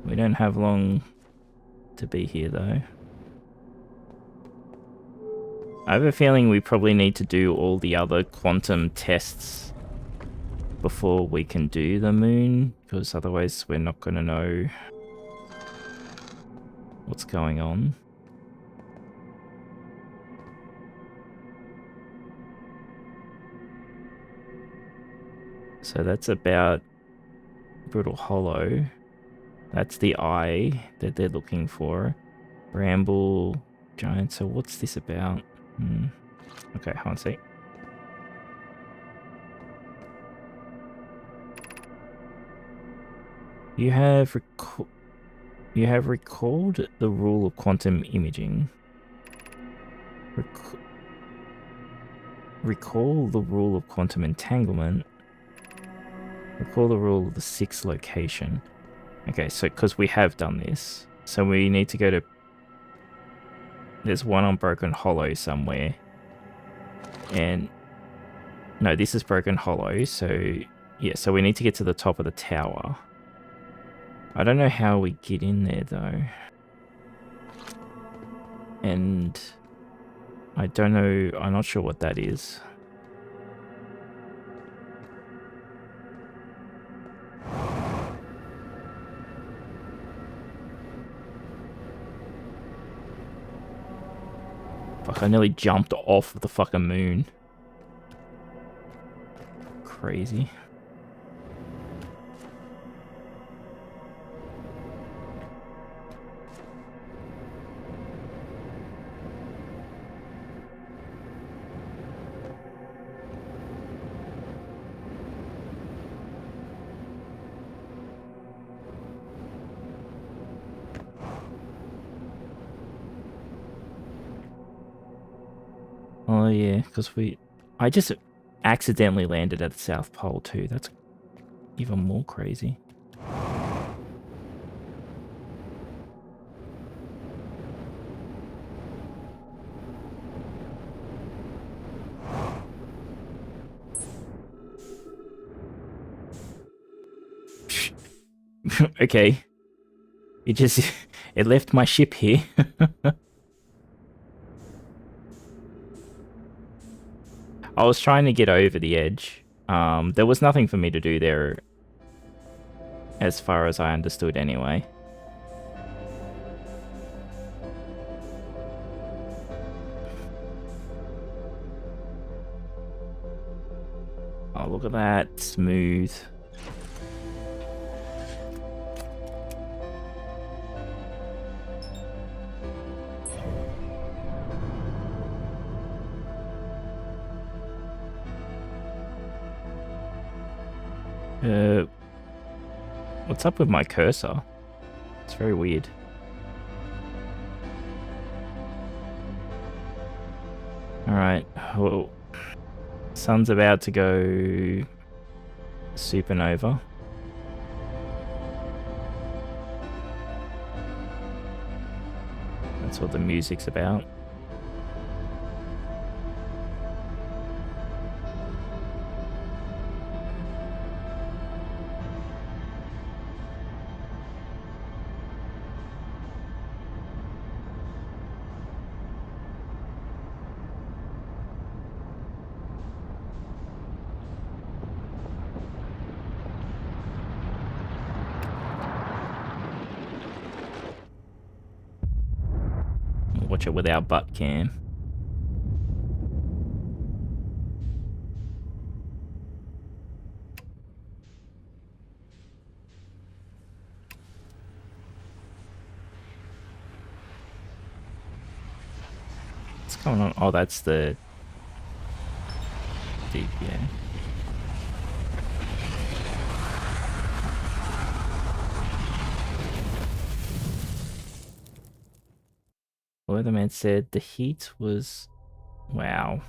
Speaker 1: We don't have long to be here, though. I have a feeling we probably need to do all the other quantum tests before we can do the moon, because otherwise we're not going to know what's going on. So that's about Brutal Hollow. That's the eye that they're looking for. Bramble, giant. So what's this about? Okay, hold on a sec. You have recalled the rule of quantum imaging. Recall the rule of quantum entanglement. Recall the rule of the 6th location. Okay, so because we have done this, so we need to go to. There's one on Broken Hollow somewhere, and no, this is Broken Hollow. So yeah, so we need to get to the top of the tower. I don't know how we get in there though, and I don't know. I'm not sure what that is. Fuck, I nearly jumped off the fucking moon. Crazy. Oh yeah, because I just accidentally landed at the South Pole too. That's even more crazy. Okay. It left my ship here. I was trying to get over the edge. There was nothing for me to do there, as far as I understood anyway. Oh, look at that. Smooth. What's up with my cursor? It's very weird. Alright, well, sun's about to go supernova. That's what the music's about. Watch it with our butt cam. Oh no! Oh, that's the deep. Yeah. Weatherman said the heat was, wow.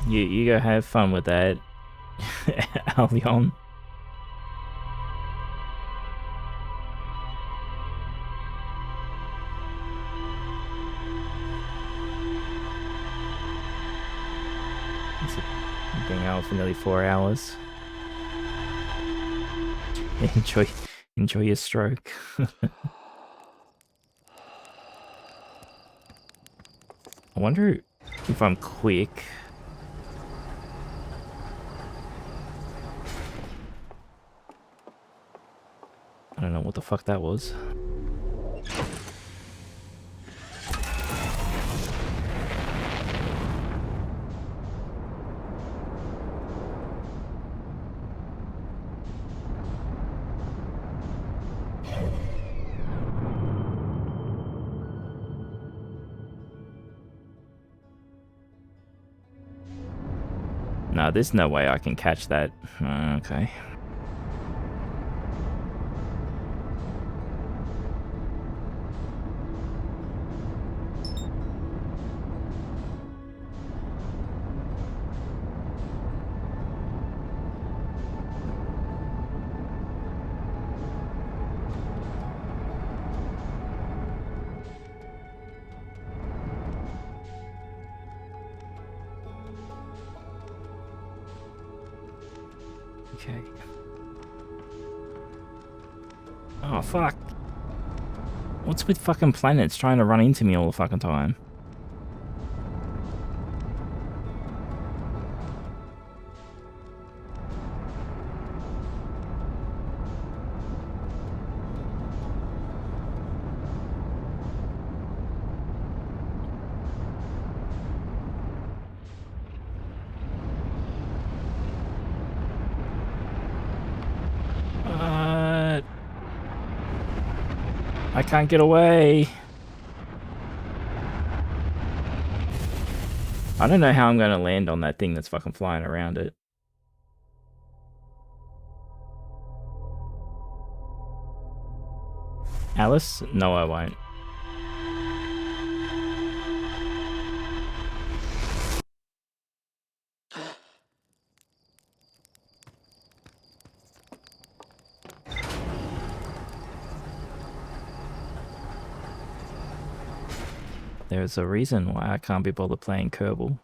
Speaker 1: You go have fun with that, Albion. It's been out for nearly 4 hours. Enjoy your stroke. I wonder if I'm quick. I don't know what the fuck that was. No, there's no way I can catch that. Okay. Okay. Oh, fuck. What's with fucking planets trying to run into me all the fucking time? I can't get away. I don't know how I'm gonna land on that thing that's fucking flying around it. Alice? No, I won't. There's a reason why I can't be bothered playing Kerbal.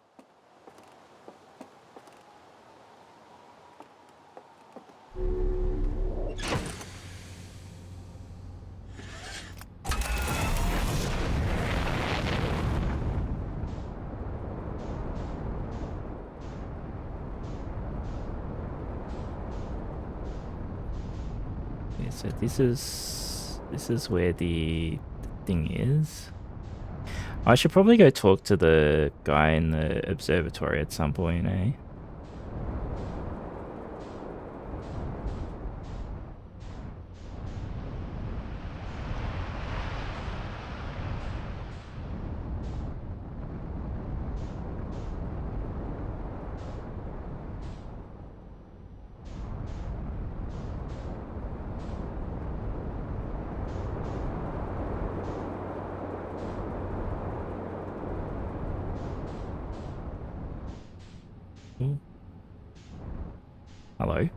Speaker 1: Okay, so this is where the thing is. I should probably go talk to the guy in the observatory at some point, eh? Ooh. Hello.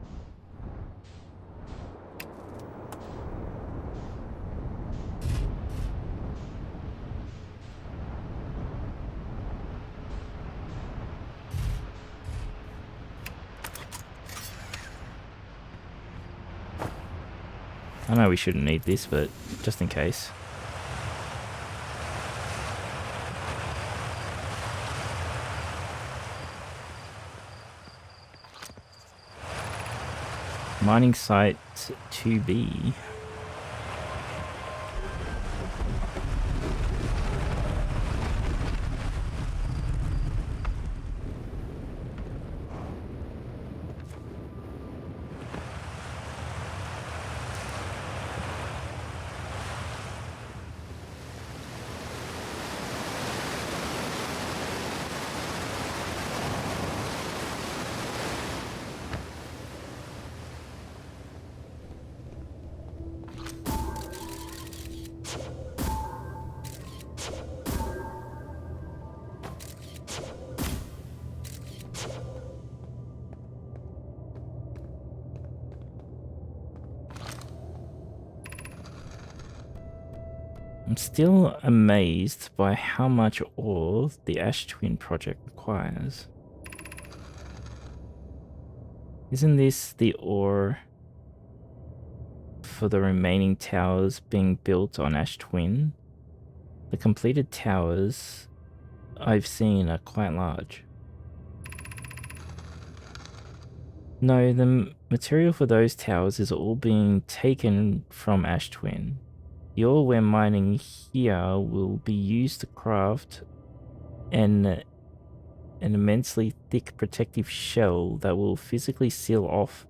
Speaker 1: I know we shouldn't need this, but just in case. Mining site 2B. I'm still amazed by how much ore the Ash Twin project requires. Isn't this the ore for the remaining towers being built on Ash Twin? The completed towers I've seen are quite large. No, the material for those towers is all being taken from Ash Twin. The ore we're mining here will be used to craft an immensely thick protective shell that will physically seal off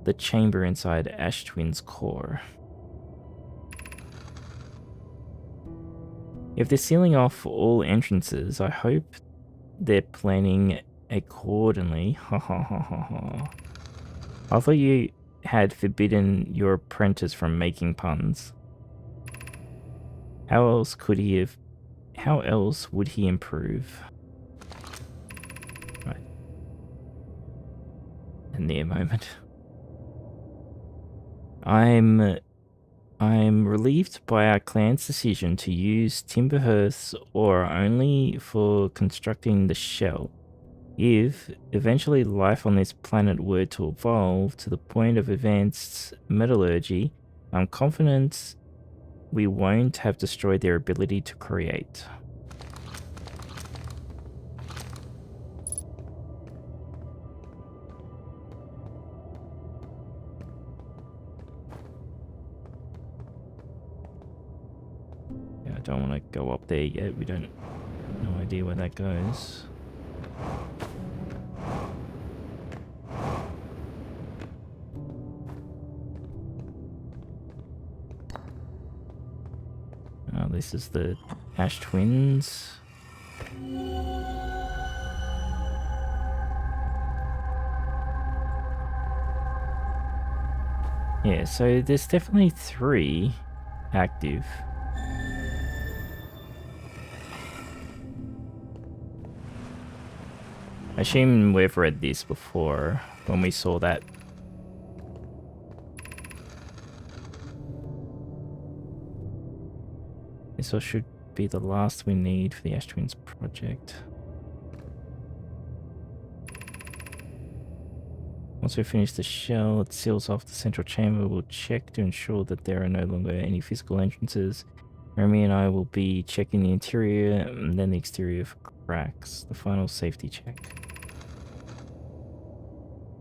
Speaker 1: the chamber inside Ash Twin's core. If they're sealing off all entrances, I hope they're planning accordingly. Ha ha ha ha ha. I thought you had forbidden your apprentice from making puns. How else would he improve? Right. A near moment. I'm relieved by our clan's decision to use Timberhearth's ore only for constructing the shell. If eventually life on this planet were to evolve to the point of advanced metallurgy, I'm confident we won't have destroyed their ability to create. Yeah, I don't want to go up there yet. We don't, no idea where that goes. Oh, this is the Ash Twins. Yeah, so there's definitely 3 active. I assume we've read this before when we saw that. This should be the last we need for the Ash Twins project. Once we finish the shell, it seals off the central chamber. We'll check to ensure that there are no longer any physical entrances. Remy and I will be checking the interior and then the exterior for cracks. The final safety check.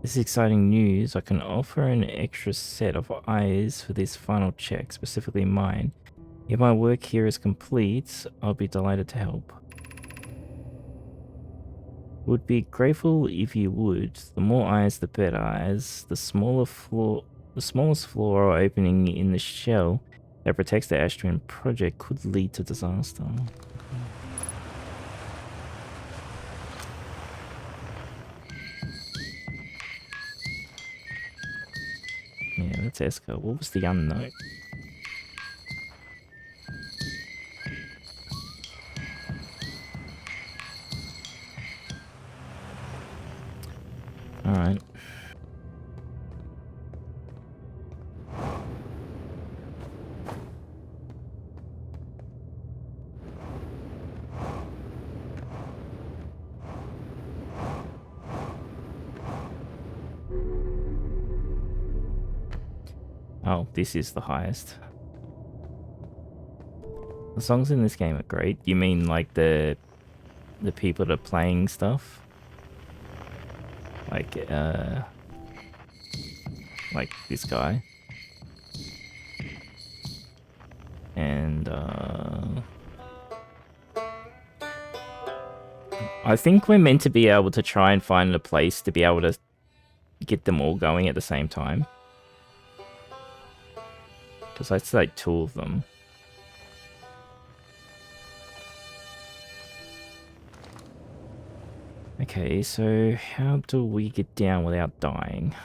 Speaker 1: This is exciting news. I can offer an extra set of eyes for this final check, specifically mine. If my work here is complete, I'll be delighted to help. Would be grateful if you would. The more eyes the better, as the smallest flaw or opening in the shell that protects the Ash Twin project could lead to disaster. Yeah, that's Eska. What was the unknown? Alright. Oh, this is the highest. The songs in this game are great. You mean like the people that are playing stuff? Like this guy. And I think we're meant to be able to try and find a place to be able to get them all going at the same time. Because I see like 2 of them. Okay, so how do we get down without dying?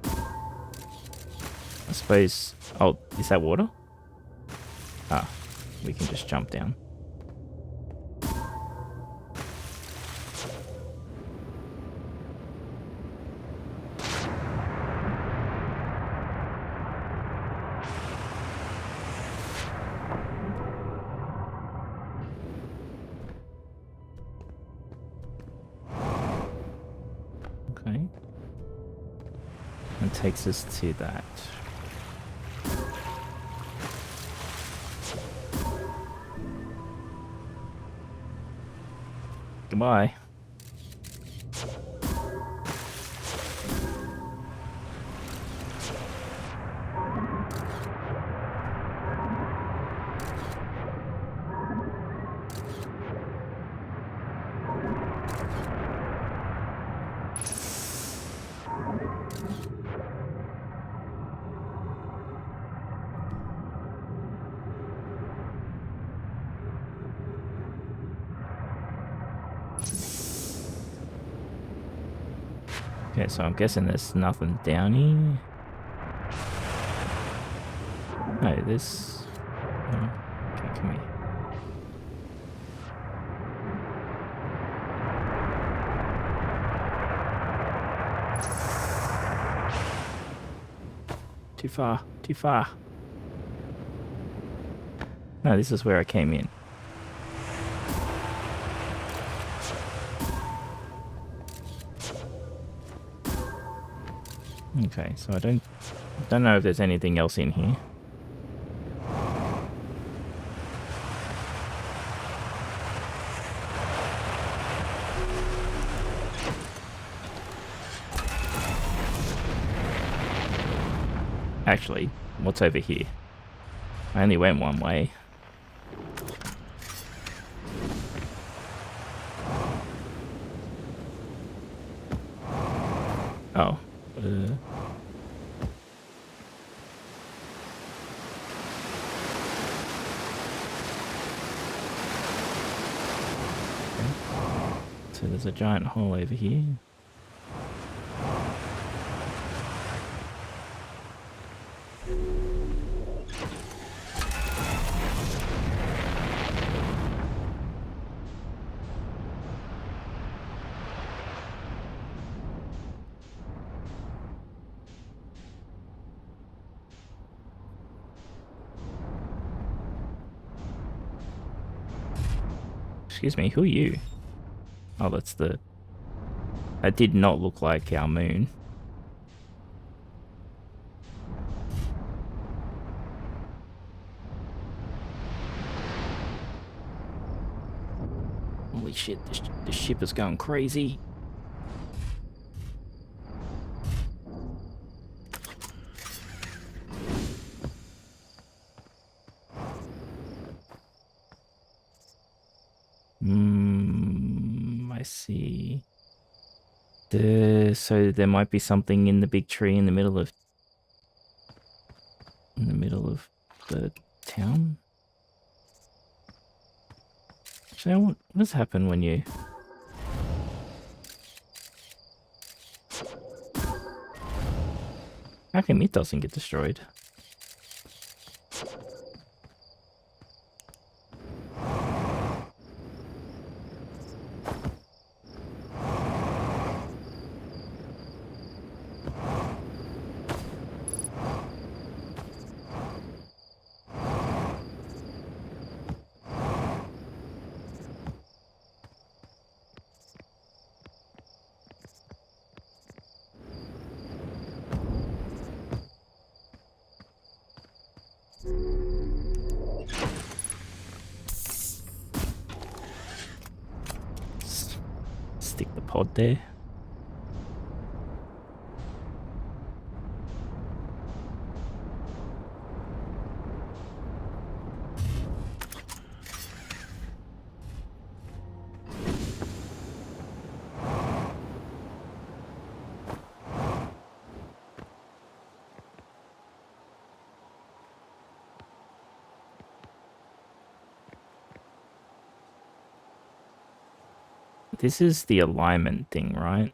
Speaker 1: I suppose... Oh, is that water? Ah, we can just jump down. Okay. And takes us to that. Goodbye. Okay, so I'm guessing there's nothing down here. No, this. Oh, okay, come here. Too far, too far. No, this is where I came in. Okay, so I don't know if there's anything else in here. Actually, what's over here? I only went one way. Oh. So there's a giant hole over here. Excuse me, who are you? Oh, that's the... That did not look like our moon. Holy shit, the ship is going crazy. I see. So there might be something in the big tree in the middle of the town. So what does happen when you... How come it doesn't get destroyed? Stick the pod there. This is the alignment thing, right?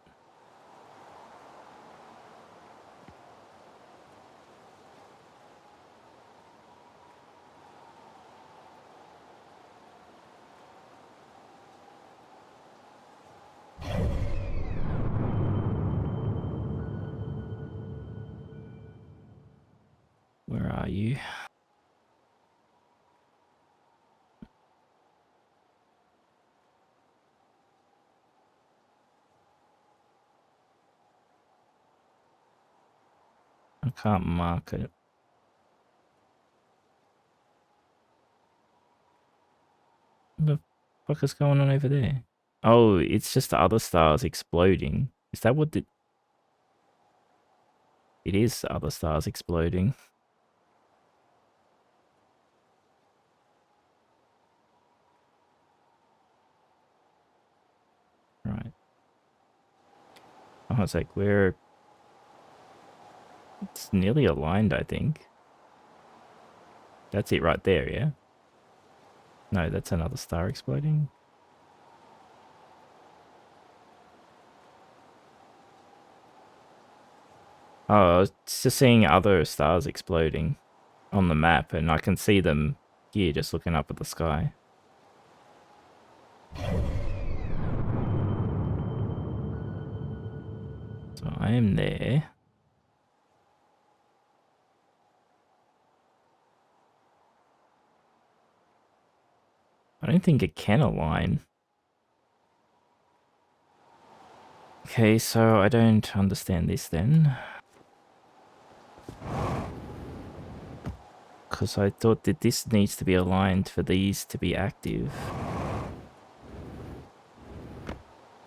Speaker 1: Where are you? Can't mark it. What the fuck is going on over there? Oh, it's just the other stars exploding. Is that what the... It is the other stars exploding. Right. I was like, we're... It's nearly aligned, I think. That's it right there, yeah? No, that's another star exploding. Oh, I was just seeing other stars exploding on the map, and I can see them here just looking up at the sky. So I am there. I don't think it can align. Okay, so I don't understand this then. Because I thought that this needs to be aligned for these to be active.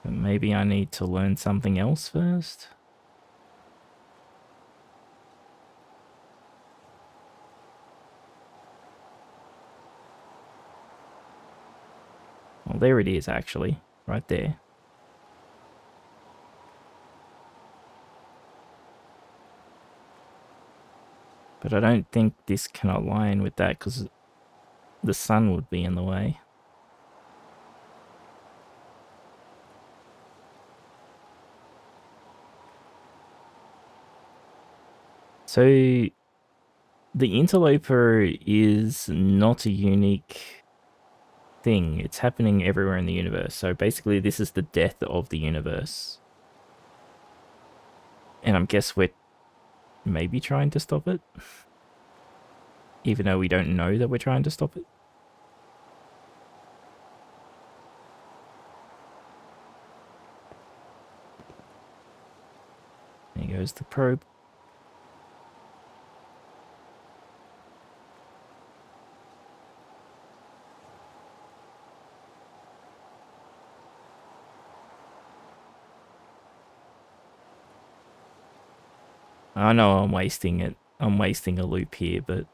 Speaker 1: But maybe I need to learn something else first? Well, there it is actually, right there. But I don't think this can align with that because the sun would be in the way. So the interloper is not a unique thing. It's happening everywhere in the universe. So basically this is the death of the universe. And I guess we're maybe trying to stop it. Even though we don't know that we're trying to stop it. There goes the probe. I know I'm wasting it. I'm wasting a loop here, but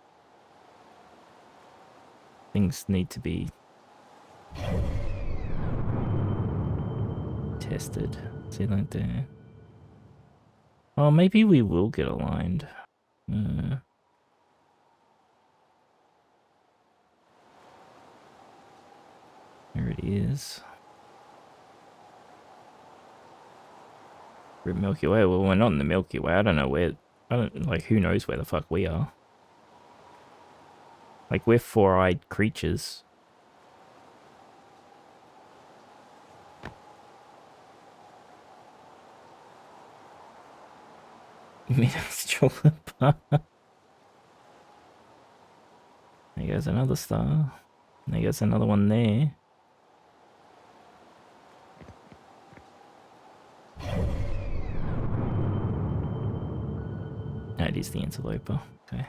Speaker 1: things need to be tested. See like there. Oh, maybe we will get aligned. There it is. We're Milky Way. Well, we're not in the Milky Way. I don't know where. I don't like. Who knows where the fuck we are? Like we're four-eyed creatures. Minstrel. There goes another star. There goes another one there. That is the interloper. Okay.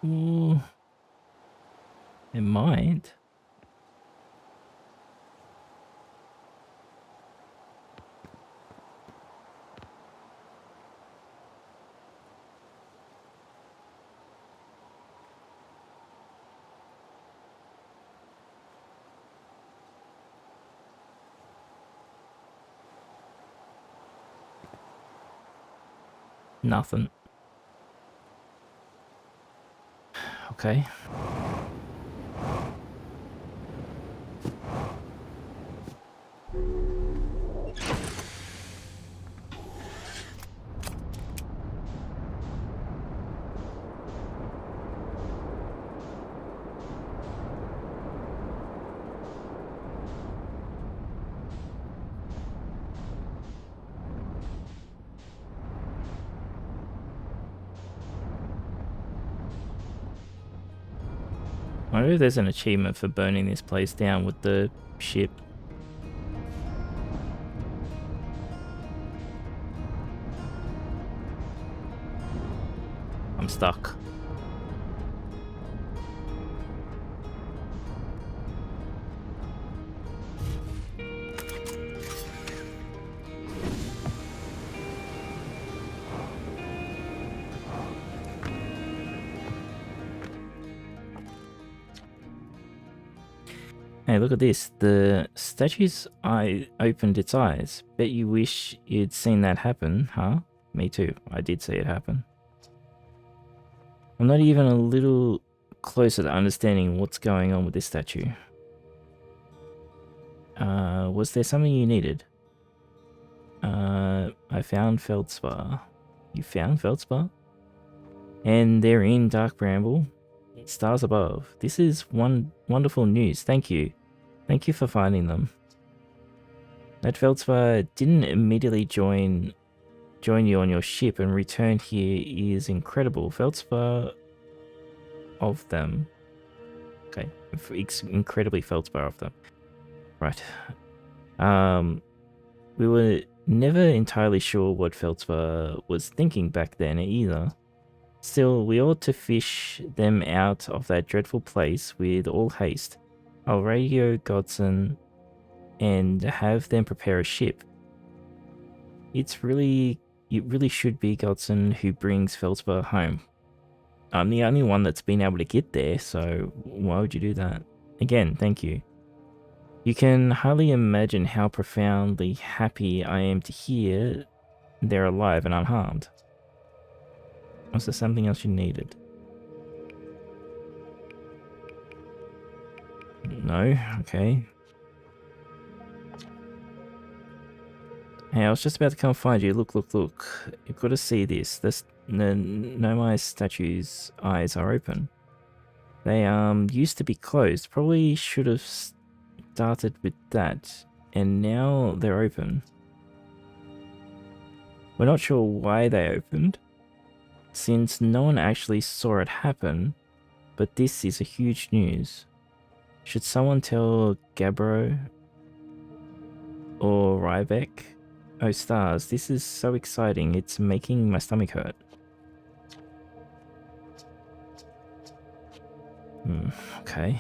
Speaker 1: Ooh. It might. Nothing. Okay. I know there's an achievement for burning this place down with the ship. I'm stuck. Hey, look at this. The statue's eye opened its eyes. Bet you wish you'd seen that happen, huh? Me too. I did see it happen. I'm not even a little closer to understanding what's going on with this statue. Was there something you needed? I found feldspar. You found feldspar? And they're in Dark Bramble. Stars above. This is wonderful news. Thank you. Thank you for finding them. That feldspar didn't immediately join you on your ship and returned here is incredible. Feldspar of them. Okay, incredibly feldspar of them. Right. We were never entirely sure what feldspar was thinking back then either. Still, we ought to fish them out of that dreadful place with all haste. I'll radio Godson and have them prepare a ship. It really should be Godson who brings feldspar home. I'm the only one that's been able to get there, so why would you do that? Again, thank you. You can hardly imagine how profoundly happy I am to hear they're alive and unharmed. Was there something else you needed? No? Okay. Hey, I was just about to come find you. Look, look, look. You've got to see this. The Nomai statue's eyes are open. They used to be closed. Probably should have started with that. And now they're open. We're not sure why they opened, since no one actually saw it happen, but this is a huge news. Should someone tell Gabbro or Rybeck? Oh stars, this is so exciting, it's making my stomach hurt. Okay.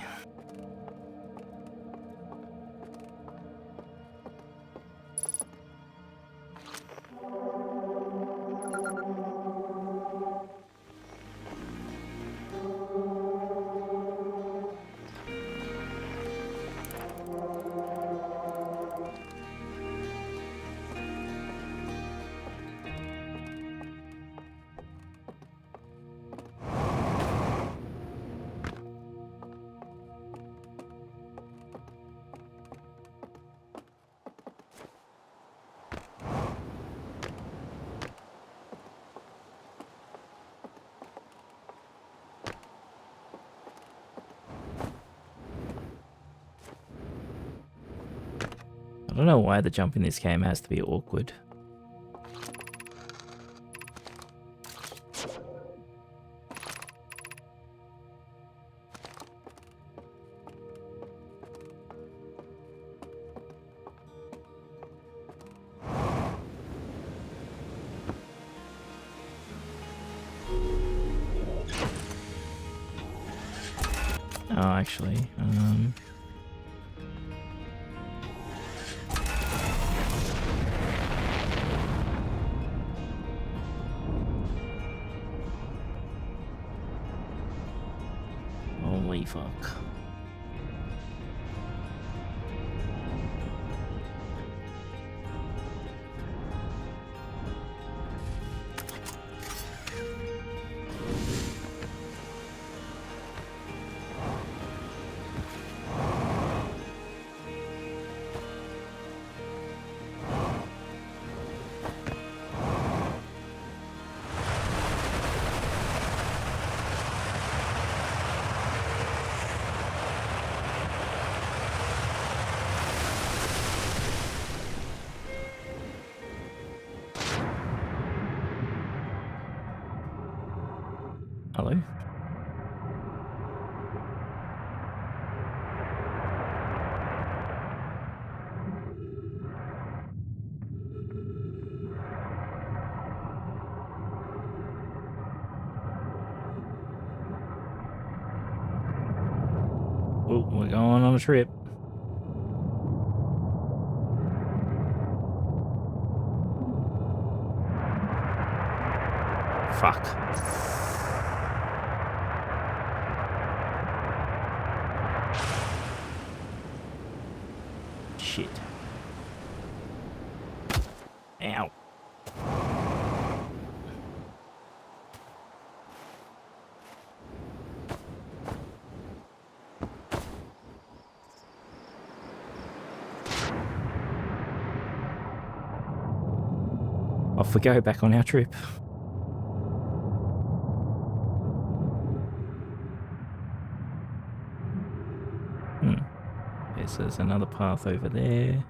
Speaker 1: I don't know why the jump in this game has to be awkward. Oh, actually, holy fuck. Hello? Oh, we're going on a trip. Fuck. Shit. Ow. Off we go, back on our trip. Okay, so there's another path over there.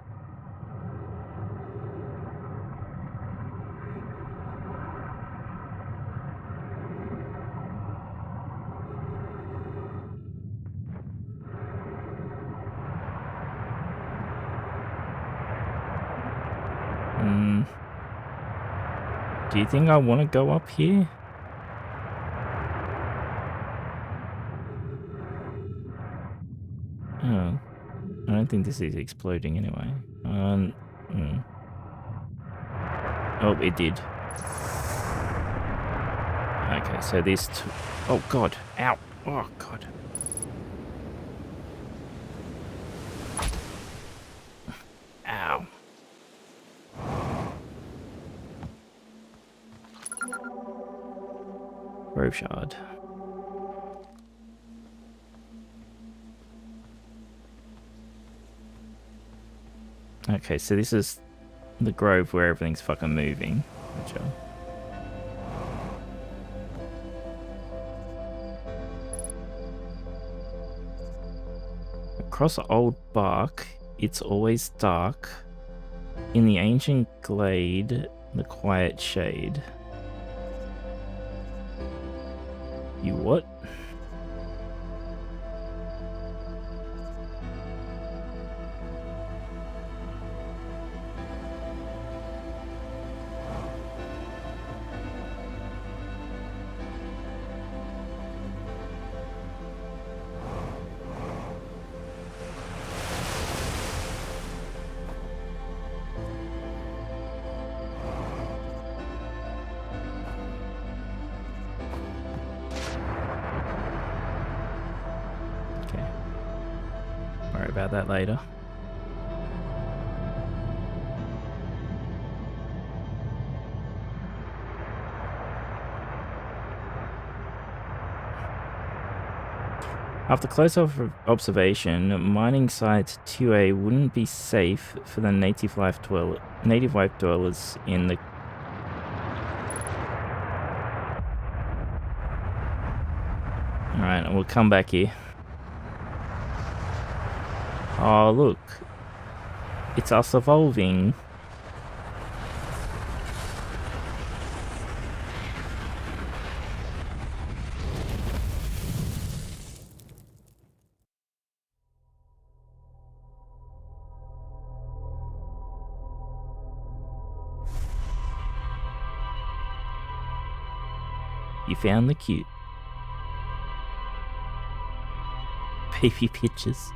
Speaker 1: Do you think I want to go up here? Oh, I don't think this is exploding anyway. Oh, it did. Okay, so these two... Oh, God. Ow. Oh, God. Ow. Grove shard. Okay, so this is the grove where everything's fucking moving. Gotcha. Across old bark, it's always dark. In the ancient glade, the quiet shade. You what? About that later. After close observation, mining site 2A wouldn't be safe for the native life dwellers in the... Alright, we'll come back here. Oh, look. It's us evolving. You found the cute baby pictures.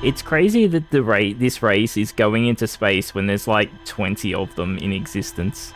Speaker 1: It's crazy that this race is going into space when there's like 20 of them in existence.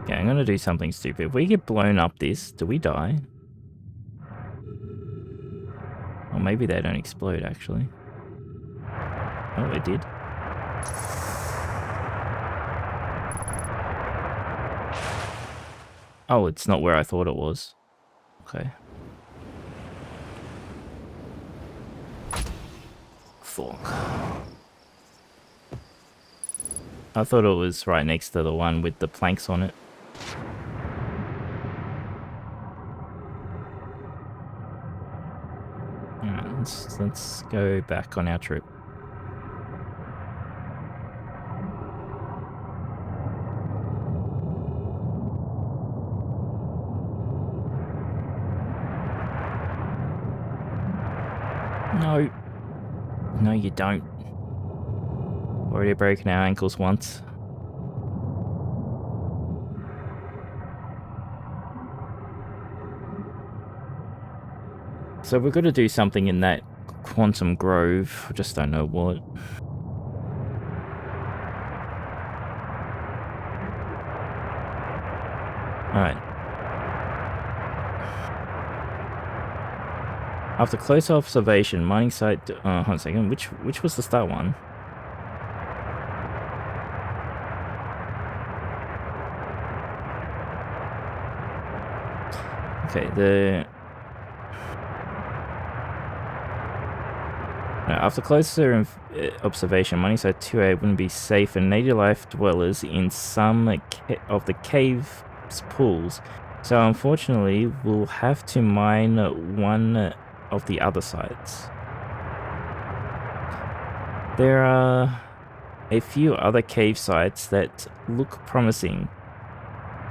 Speaker 1: Okay, I'm gonna do something stupid. If we get blown up this, do we die? Or maybe they don't explode, actually. Oh, it did. Oh, it's not where I thought it was. Okay. Fuck. I thought it was right next to the one with the planks on it. Alright, let's go back on our trip. No. No, you don't. Already broken our ankles once. So we're gonna do something in that Quantum Grove. I just don't know what. Alright. After close observation, mining site... hold on a second. Which was the start one? Okay, the... After closer observation, mining site 2A wouldn't be safe for native life dwellers in some of the cave's pools. So unfortunately, we'll have to mine one of the other sites. There are a few other cave sites that look promising.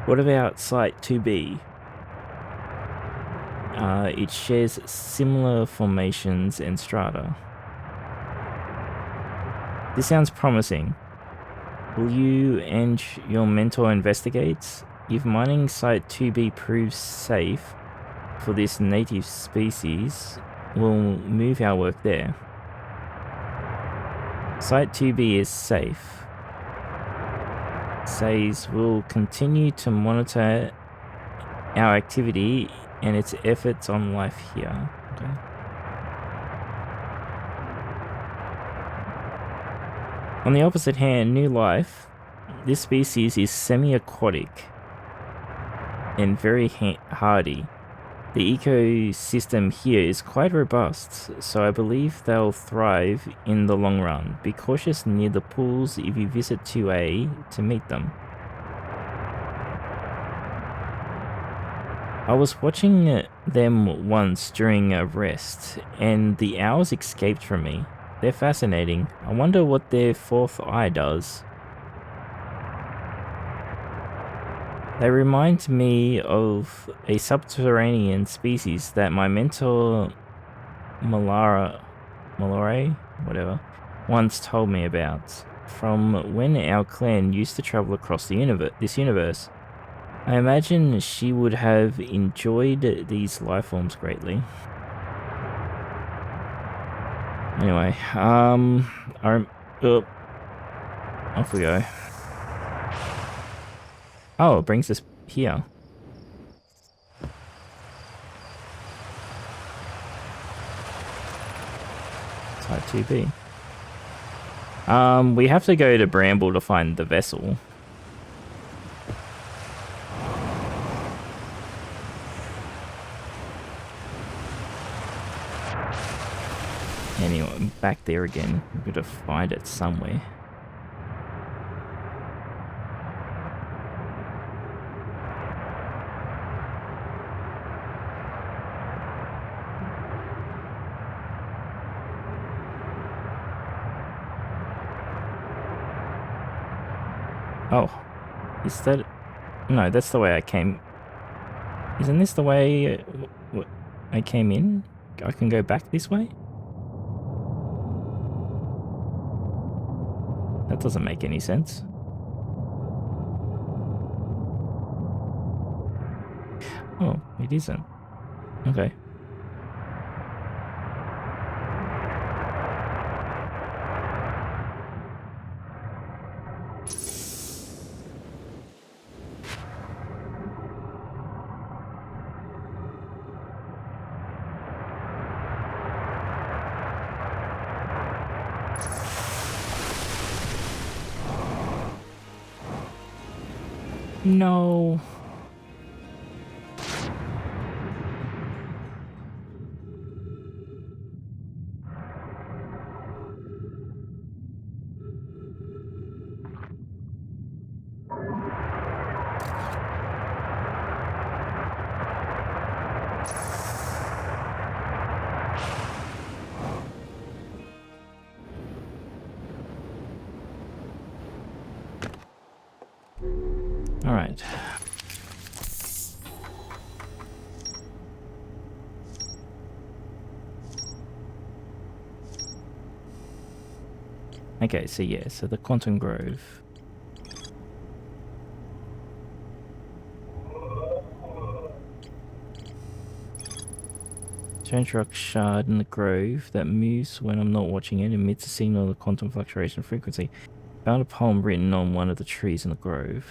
Speaker 1: What about site 2B? It shares similar formations and strata. This sounds promising. Will you and your mentor investigate? If mining site 2B proves safe for this native species, we'll move our work there. Site 2B is safe. Says we'll continue to monitor our activity and its efforts on life here. Okay. On the opposite hand, new life. This species is semi-aquatic and very hardy. The ecosystem here is quite robust, so I believe they'll thrive in the long run. Be cautious near the pools if you visit 2A to meet them. I was watching them once during a rest, and the owls escaped from me. They're fascinating. I wonder what their fourth eye does. They remind me of a subterranean species that my mentor Malare, whatever, once told me about, from when our clan used to travel across this universe. I imagine she would have enjoyed these life forms greatly. Anyway, off we go. Oh, it brings us here. Site 2B. We have to go to Bramble to find the vessel. Anyway, I'm back there again. We've got to find it somewhere. Oh, is that... No, that's the way I came... Isn't this the way I came in? I can go back this way? That doesn't make any sense. Oh, it isn't. Okay. No. All right. Okay, so yeah, so the Quantum Grove. Strange rock shard in the grove that moves when I'm not watching it, emits a signal of the quantum fluctuation frequency. Found a poem written on one of the trees in the grove.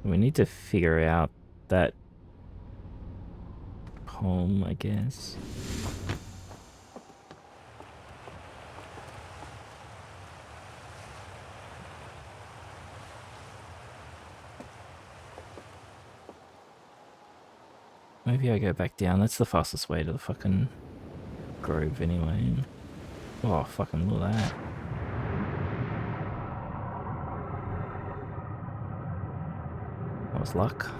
Speaker 1: We need to figure out that poem, I guess. Maybe I go back down. That's the fastest way to the fucking grove anyway. Oh, fucking look at that. That was luck.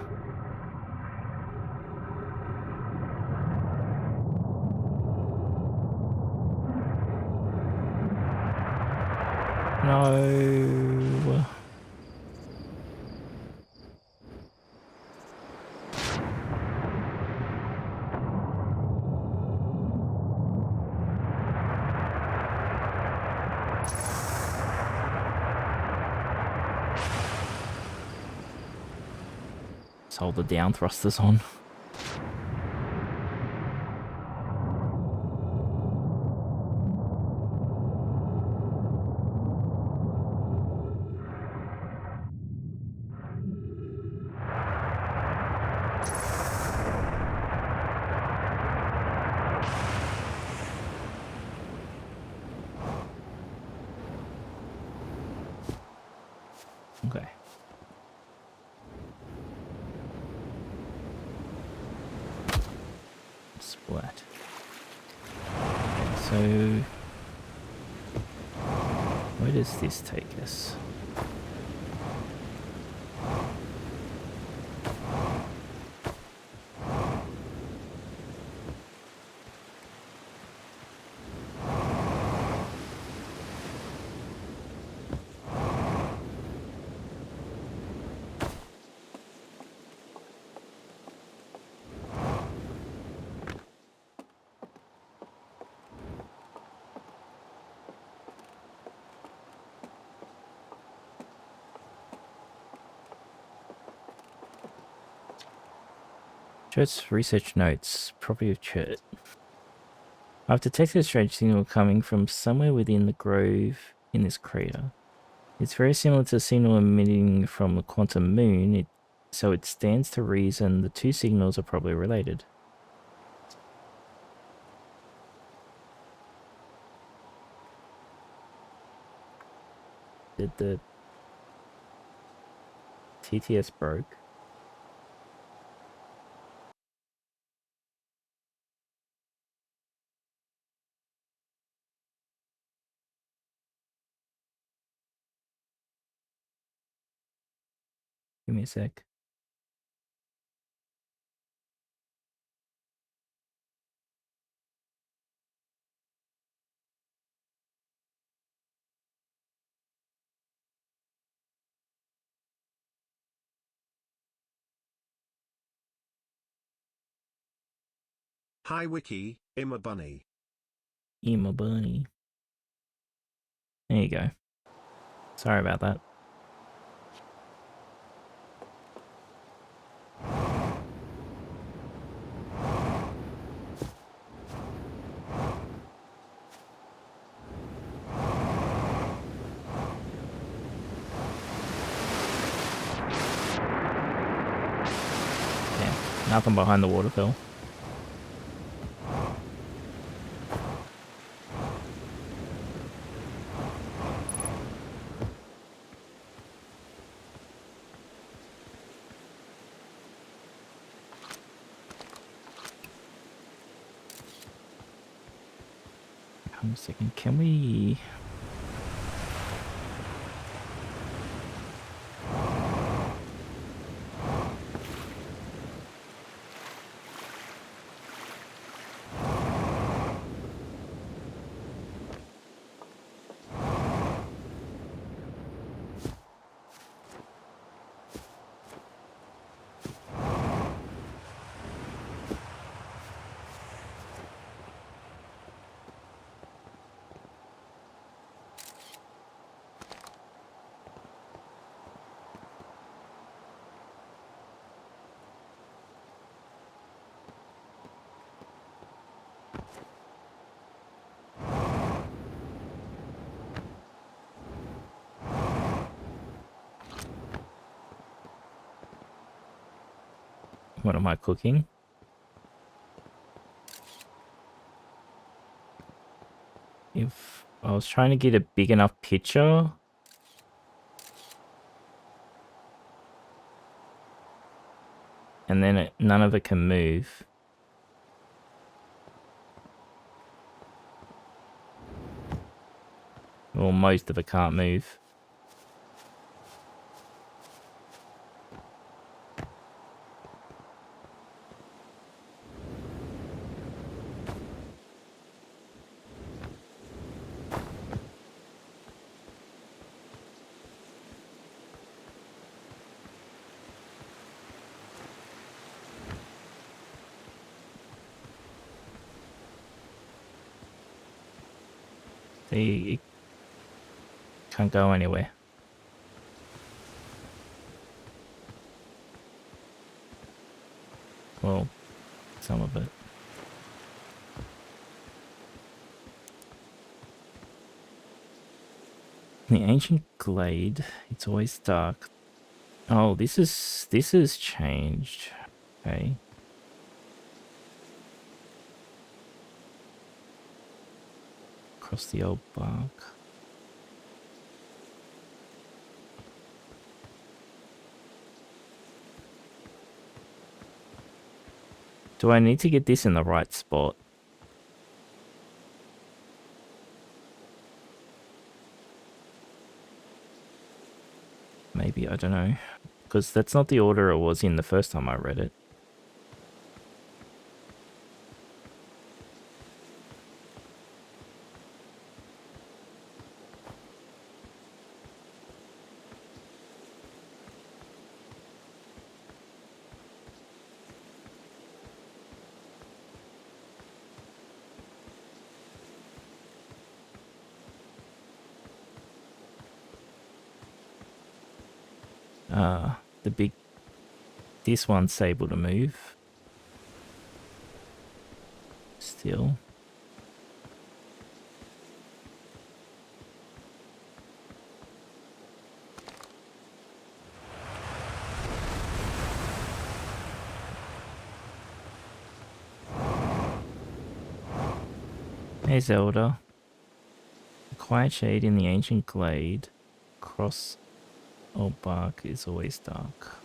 Speaker 1: No. Let's hold the down thrusters on. Okay. Splat. So, where does this take us? Church's research notes, property of Church. I've detected a strange signal coming from somewhere within the grove in this crater. It's very similar to the signal emitting from the quantum moon, so it stands to reason the two signals are probably related. Did the TTS broke? Give me a sec.
Speaker 3: Hi Wiki, Emma Bunny.
Speaker 1: Emo bunny. There you go. Sorry about that. Nothing behind the waterfall. Hold on a second, can we... What am I cooking? If I was trying to get a big enough picture... And then none of it can move. Well, most of it can't move. It can't go anywhere. Well, some of it. The ancient glade, it's always dark. Oh, this is changed. Okay. Across the old bark. Do I need to get this in the right spot? Maybe, I don't know. Because that's not the order it was in the first time I read it. This one's able to move. Still. Hey Zelda. The quiet shade in the ancient glade. Across old bark is always dark.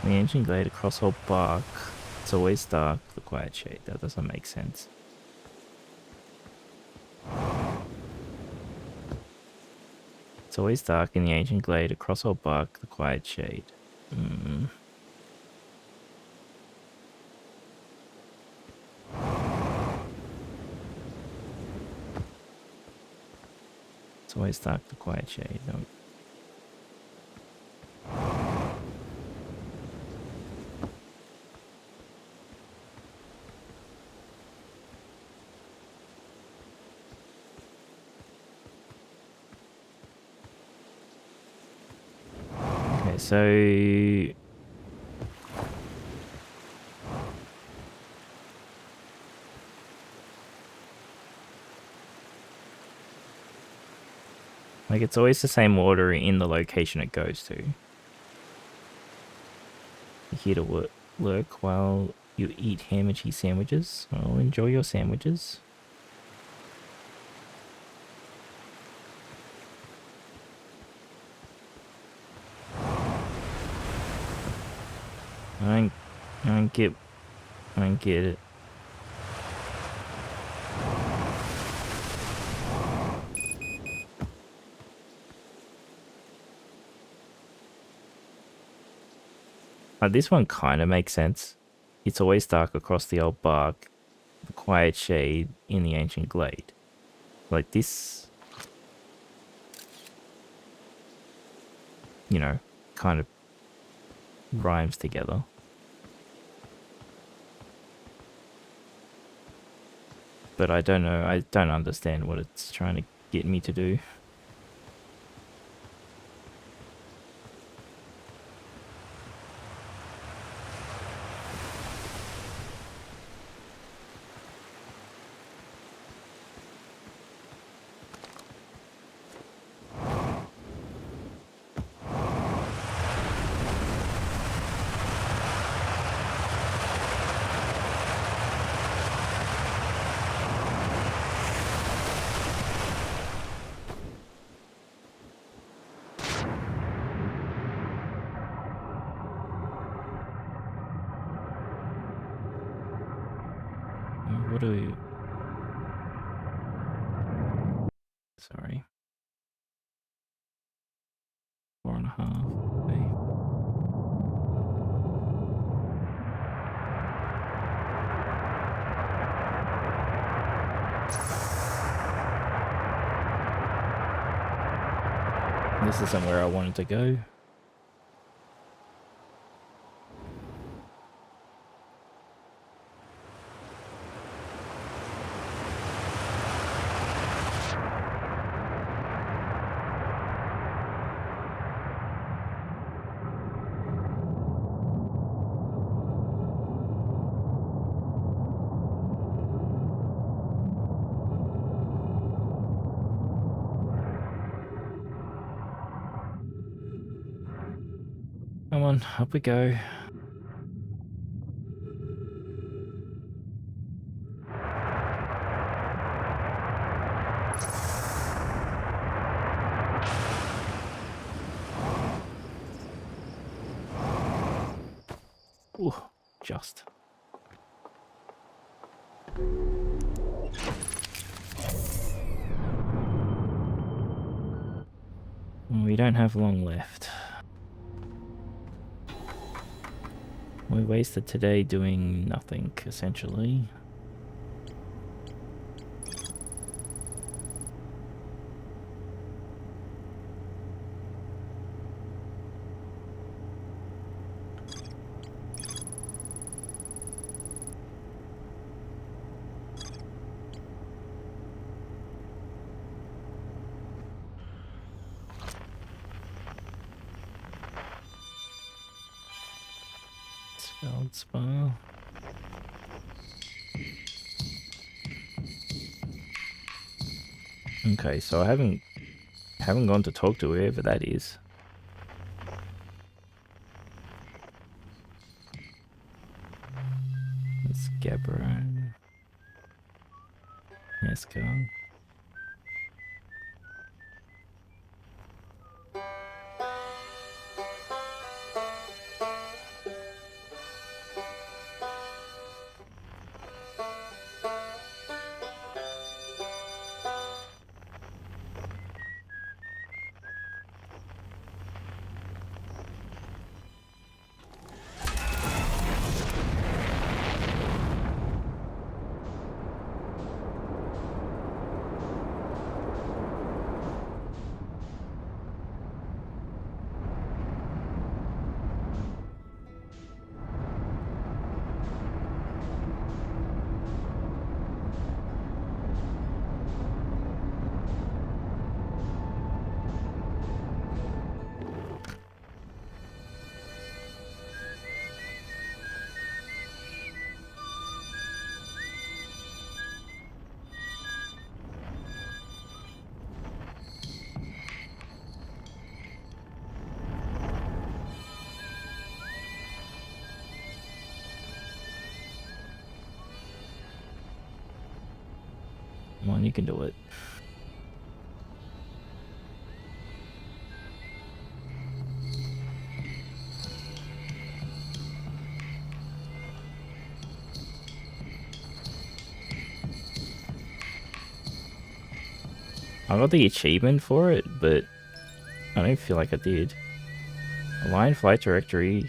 Speaker 1: The ancient glade across old bark. It's always dark. The quiet shade. That doesn't make sense. It's always dark in the ancient glade across old bark. The quiet shade. It's always dark. The quiet shade. No. So Like, it's always the same order in the location it goes to. You're here to lurk while you eat ham and cheese sandwiches. Well, enjoy your sandwiches. I don't get it. This one kind of makes sense. It's always dark across the old bark, the quiet shade in the ancient glade. Like this, you know, kind of rhymes together. But I don't know, I don't understand what it's trying to get me to do. What do we... Sorry. 4.5. Okay. This isn't where I wanted to go. Come on, up we go. Ooh, just. We don't have long left. We wasted today doing nothing, essentially. Feldspar. Okay, so I haven't gone to talk to whoever that is. It's Gabro. Yes, go. on, you can do it. I got the achievement for it, but I don't feel like I did. Align flight trajectory.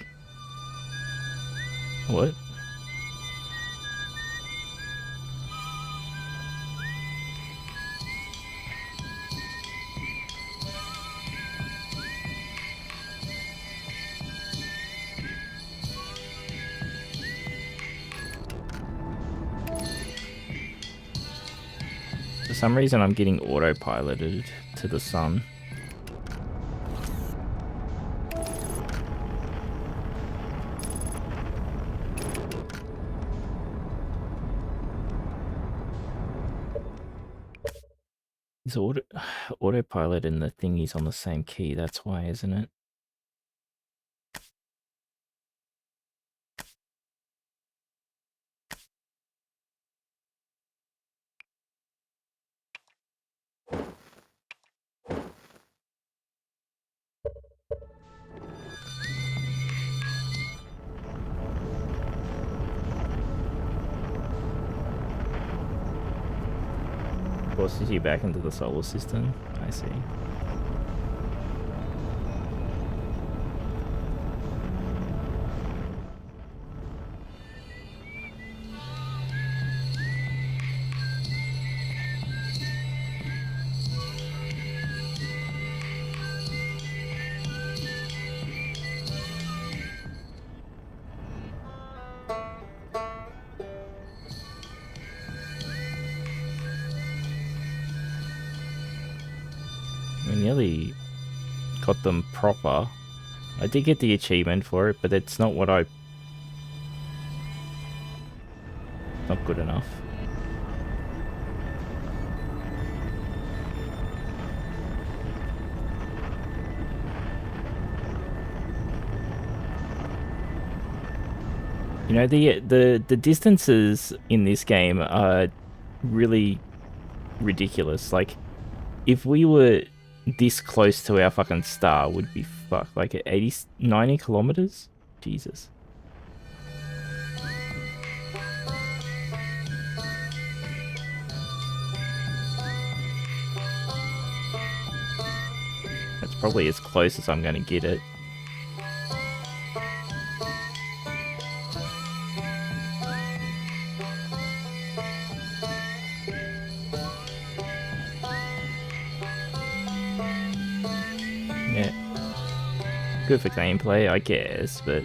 Speaker 1: What? For some reason, I'm getting autopiloted to the sun. Is autopilot and the thingy's on the same key? That's why, isn't it? Forces you back into the solar system. I see. We nearly got them proper. I did get the achievement for it, but it's not what I... Not good enough. You know, the distances in this game are really ridiculous. Like, if we were this close to our fucking star, would be fucked. Like 80, 90 kilometers? Jesus. That's probably as close as I'm going to get it. Yeah. Good for gameplay, I guess, but...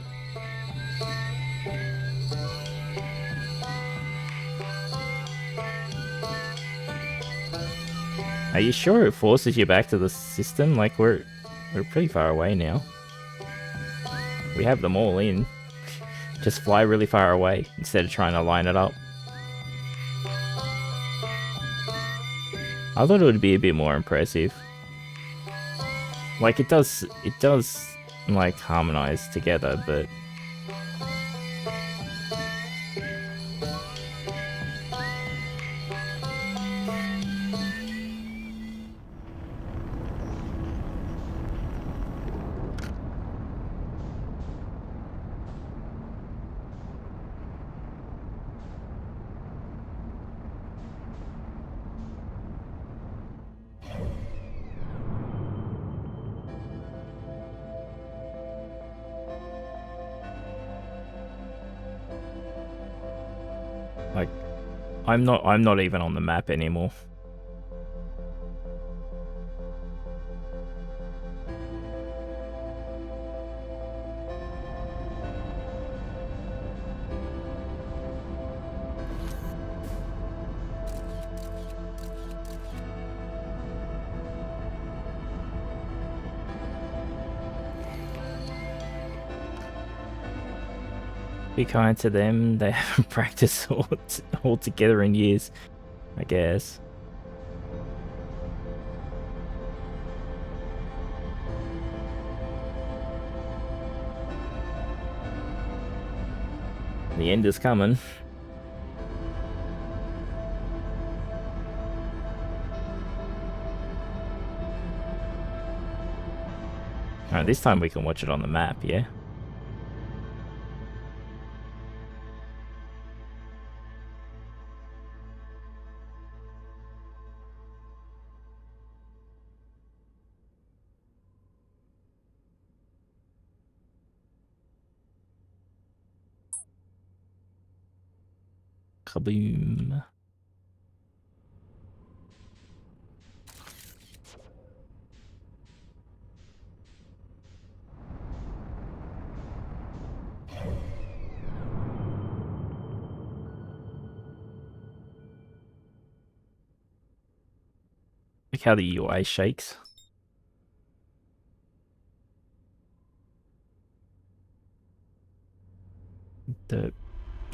Speaker 1: Are you sure it forces you back to the system? Like, we're pretty far away now. We have them all in. Just fly really far away instead of trying to line it up. I thought it would be a bit more impressive. Like, it does, like, harmonize together, but... Like, I'm not even on the map anymore. Be kind to them, they haven't practiced all together in years, I guess. The end is coming. Alright, this time we can watch it on the map, yeah? Kaboom. Look how the UI shakes.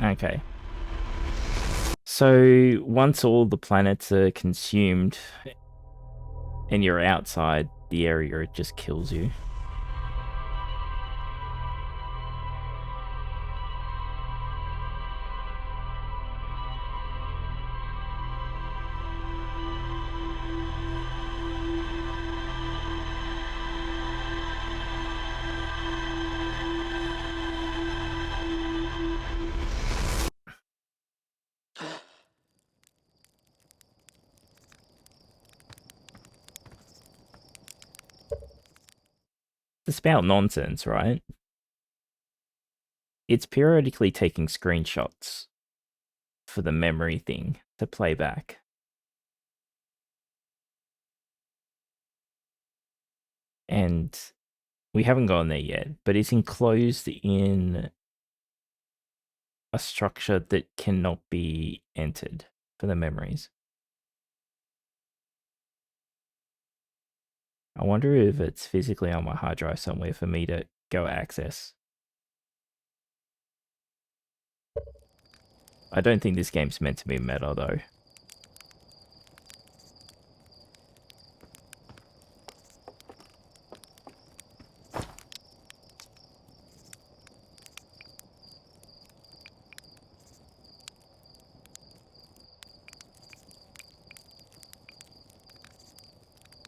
Speaker 1: Okay. So once all the planets are consumed and you're outside the area, it just kills you. It's about nonsense, right? It's periodically taking screenshots for the memory thing to play back. And we haven't gone there yet, but it's enclosed in a structure that cannot be entered for the memories. I wonder if it's physically on my hard drive somewhere for me to go access. I don't think this game's meant to be meta though.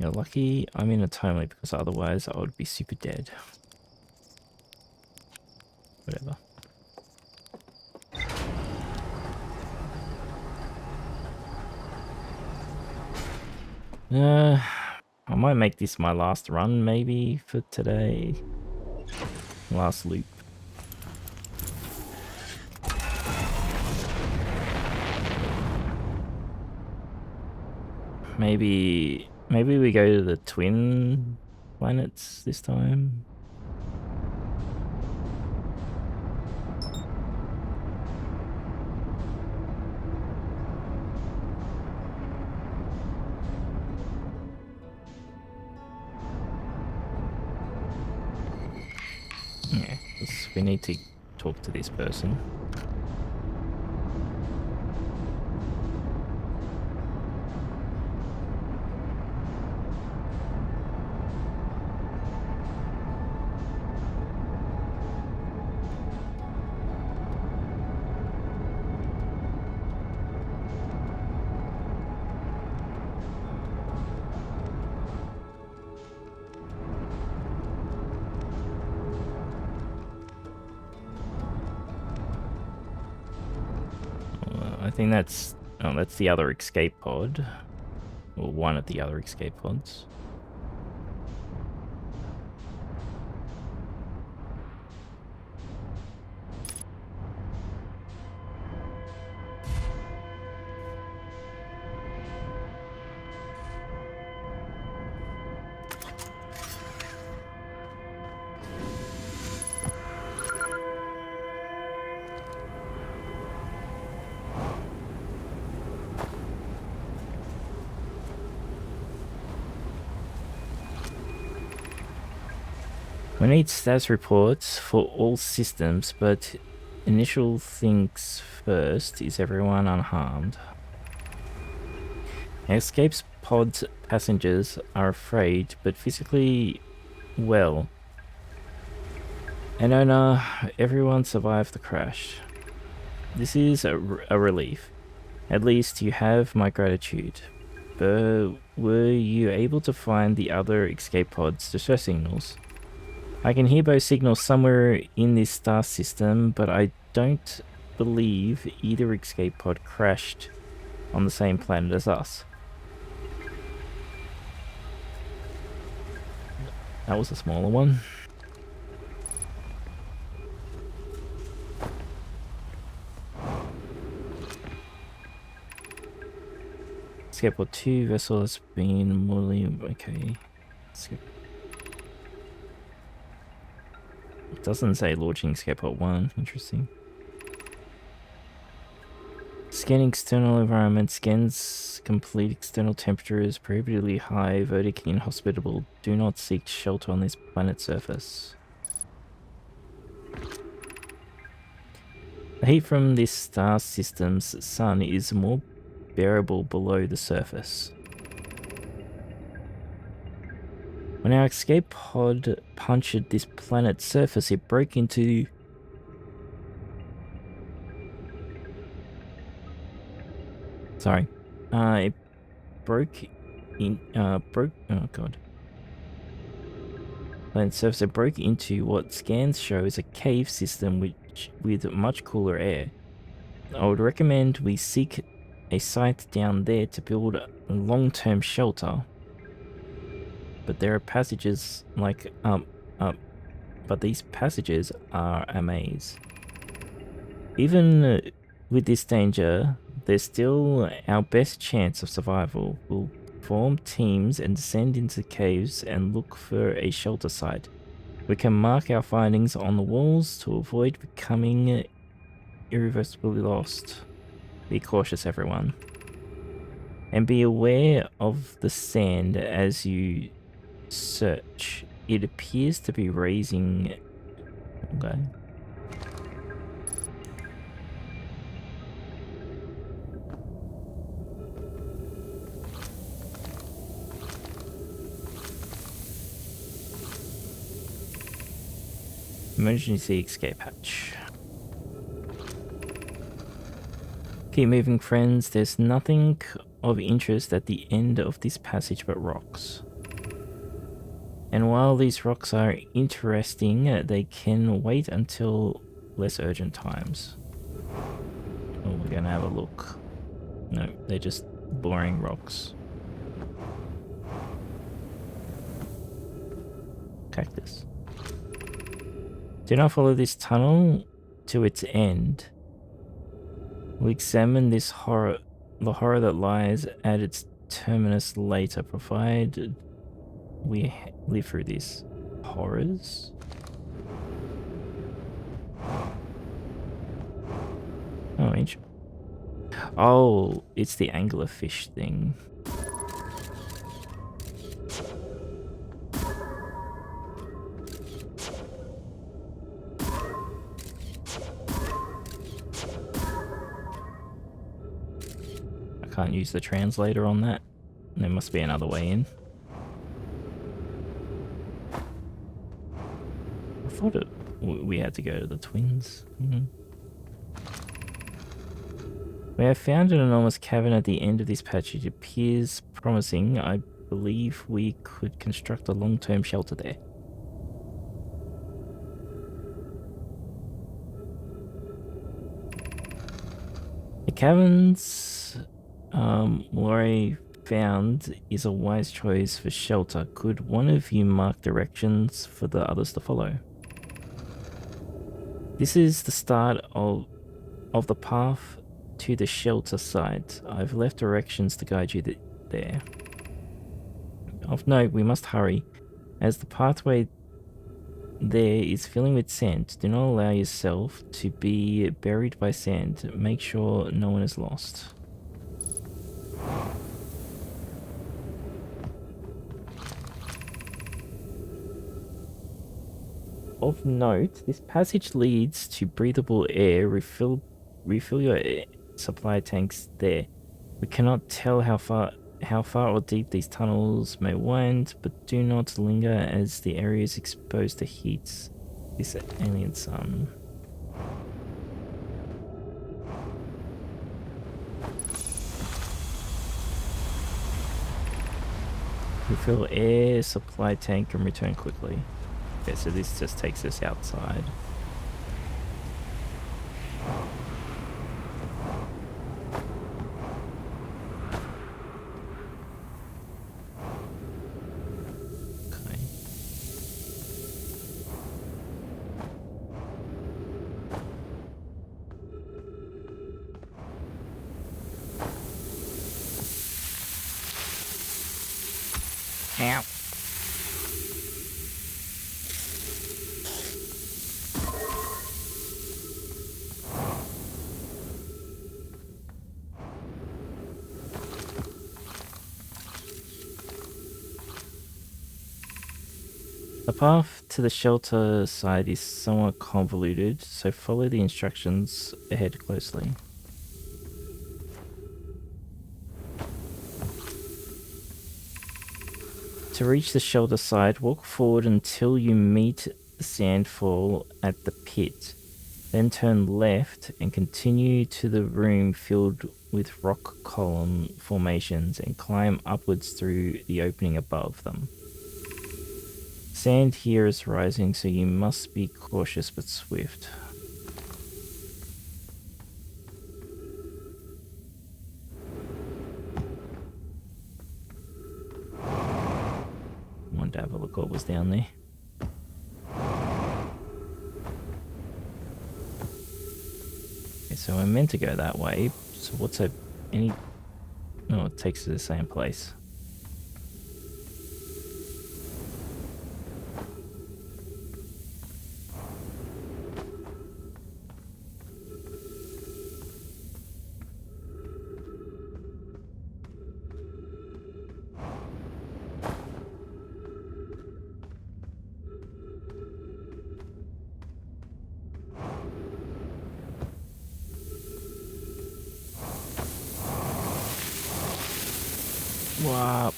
Speaker 1: You're lucky I'm in a timely because otherwise I would be super dead. Whatever. I might make this my last run maybe for today. Last loop. Maybe we go to the twin planets this time. Yeah, 'cause we need to talk to this person. I think that's the other escape pod, or one of the other escape pods. We need status reports for all systems, but initial things first. Is everyone unharmed? Escapes pods passengers are afraid, but physically well. And owner, everyone survived the crash. This is a relief. At least you have my gratitude. But were you able to find the other escape pods' distress signals? I can hear both signals somewhere in this star system, but I don't believe either escape pod crashed on the same planet as us. That was a smaller one. Escape pod 2 vessel has been mortally... Okay. It doesn't say launching escape pod 1. Interesting. Scanning external environment. Scans complete external temperatures prohibitively high, vertically inhospitable. Do not seek shelter on this planet's surface. The heat from this star system's sun is more bearable below the surface. When our escape pod punctured this planet's surface, it broke into... Sorry. It broke in... oh god. Planet's surface, it broke into what scans show as a cave system with much cooler air. I would recommend we seek a site down there to build a long-term shelter. But there are passages like but these passages are a maze. Even with this danger, there's still our best chance of survival. We'll form teams and descend into caves and look for a shelter site. We can mark our findings on the walls to avoid becoming irreversibly lost. Be cautious, everyone. And be aware of the sand as you search. It appears to be raising... Okay. Emergency escape hatch. Keep moving, friends. There's nothing of interest at the end of this passage but rocks. And while these rocks are interesting, they can wait until less urgent times. Oh, we're gonna have a look. No, they're just boring rocks. Cactus. Do not follow this tunnel to its end. We'll examine this horror, the horror that lies at its terminus later, provided we live through these horrors. Oh, ancient. Oh, it's the anglerfish thing. I can't use the translator on that. There must be another way in. I thought we had to go to the twins. We have found an enormous cavern at the end of this patch. It appears promising. I believe we could construct a long-term shelter there. The caverns Lori found is a wise choice for shelter. Could one of you mark directions for the others to follow? This is the start of the path to the shelter site. I've left directions to guide you there. Of note, we must hurry, as the pathway there is filling with sand. Do not allow yourself to be buried by sand. Make sure no one is lost. Of note, this passage leads to breathable air. Refill your supply tanks there. We cannot tell how far or deep these tunnels may wind, but do not linger as the area is exposed to heat. This alien sun. Refill air supply tank and return quickly. Okay, so this just takes us outside. Okay. Ow. The path to the shelter side is somewhat convoluted, so follow the instructions ahead closely. To reach the shelter side, walk forward until you meet the sandfall at the pit. Then turn left and continue to the room filled with rock column formations and climb upwards through the opening above them. Sand here is rising, so you must be cautious but swift. I wanted to have a look what was down there. Okay, so I'm meant to go that way. So what's any... Oh, it takes to the same place. Wow.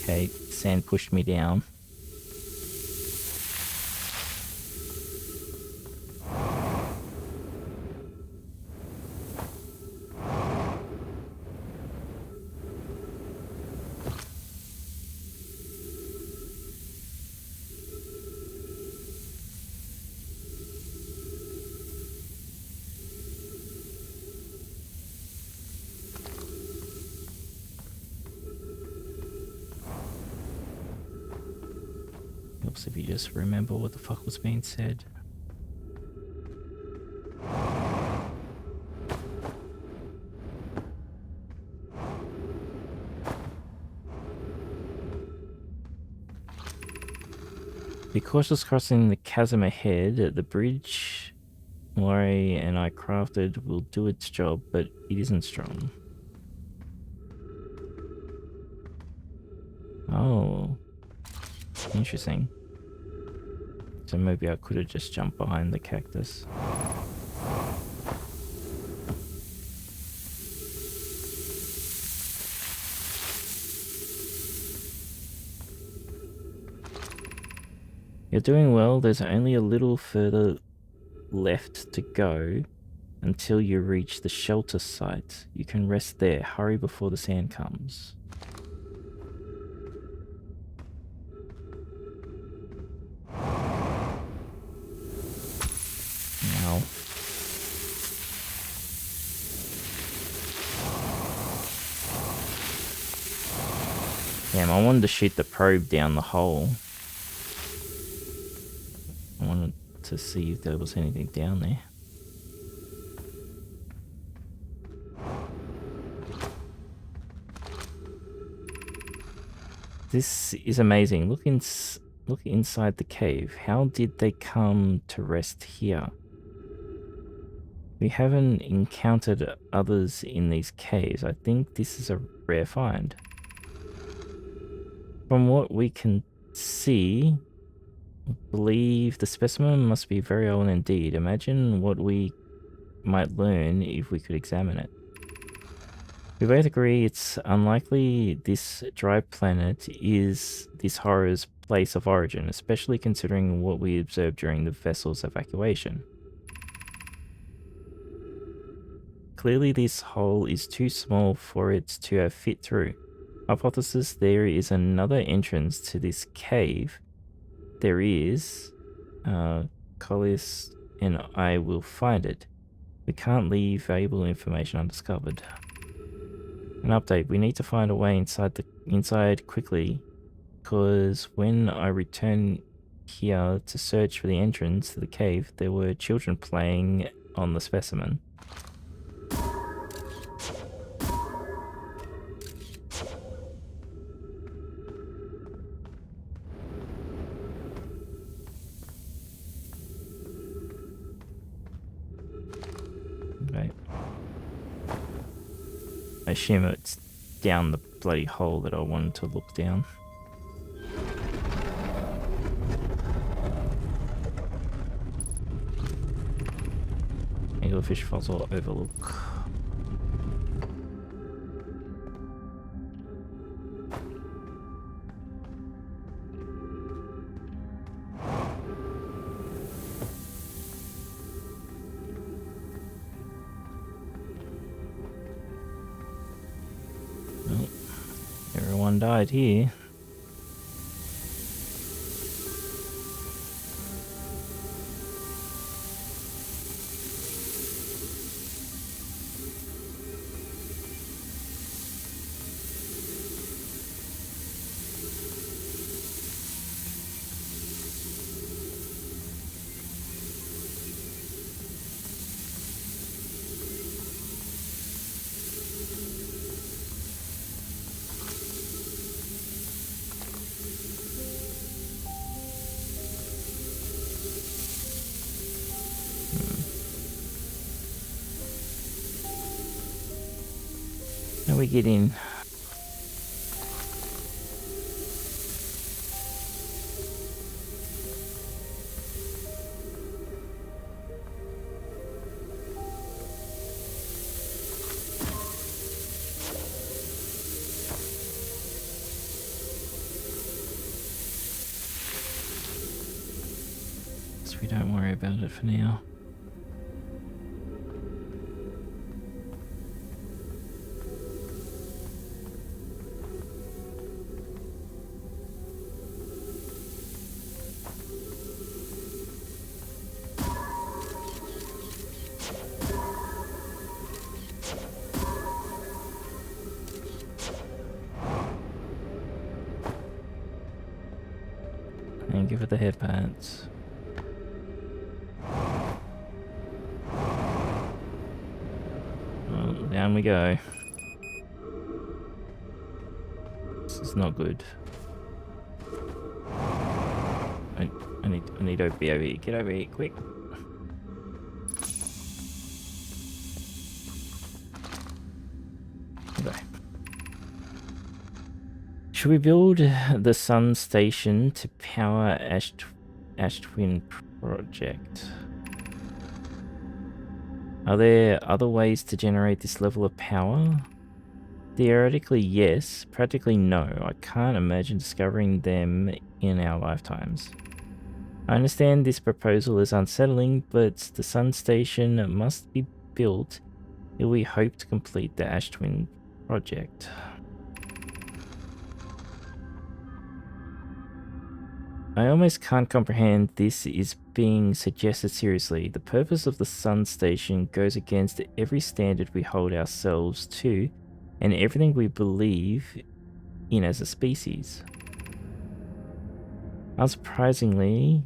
Speaker 1: Okay, sand pushed me down. Helps if you just remember what the fuck was being said. Be cautious crossing the chasm ahead. The bridge Maury and I crafted will do its job, but it isn't strong. Oh. Interesting. So maybe I could have just jumped behind the cactus. You're doing well. There's only a little further left to go until you reach the shelter site. You can rest there. Hurry before the sand comes. Now. Damn, I wanted to shoot the probe down the hole. I wanted to see if there was anything down there. This is amazing. Look inside the cave. How did they come to rest here? We haven't encountered others in these caves. I think this is a rare find. From what we can see, I believe the specimen must be very old indeed. Imagine what we might learn if we could examine it. We both agree it's unlikely this dry planet is this horror's place of origin, especially considering what we observed during the vessel's evacuation. Clearly this hole is too small for it to have fit through. Hypothesis, there is another entrance to this cave. There is. Collius and I will find it. We can't leave valuable information undiscovered. An update, we need to find a way inside quickly, because when I returned here to search for the entrance to the cave, there were children playing on the specimen. Okay. I assume it's down the bloody hole that I wanted to look down. Anglerfish fossil overlook. Well, everyone died here. How we get in? So we don't worry about it for now. Thank you for the head pats. Well, down we go. This is not good. I need to be over here. Get over here, quick. Okay. Should we build the sun station to power Ash Twin project? Are there other ways to generate this level of power? Theoretically, yes. Practically, no. I can't imagine discovering them in our lifetimes. I understand this proposal is unsettling, but the sun station must be built if we hope to complete the Ash Twin project. I almost can't comprehend this is being suggested seriously. The purpose of the sun station goes against every standard we hold ourselves to and everything we believe in as a species. Unsurprisingly,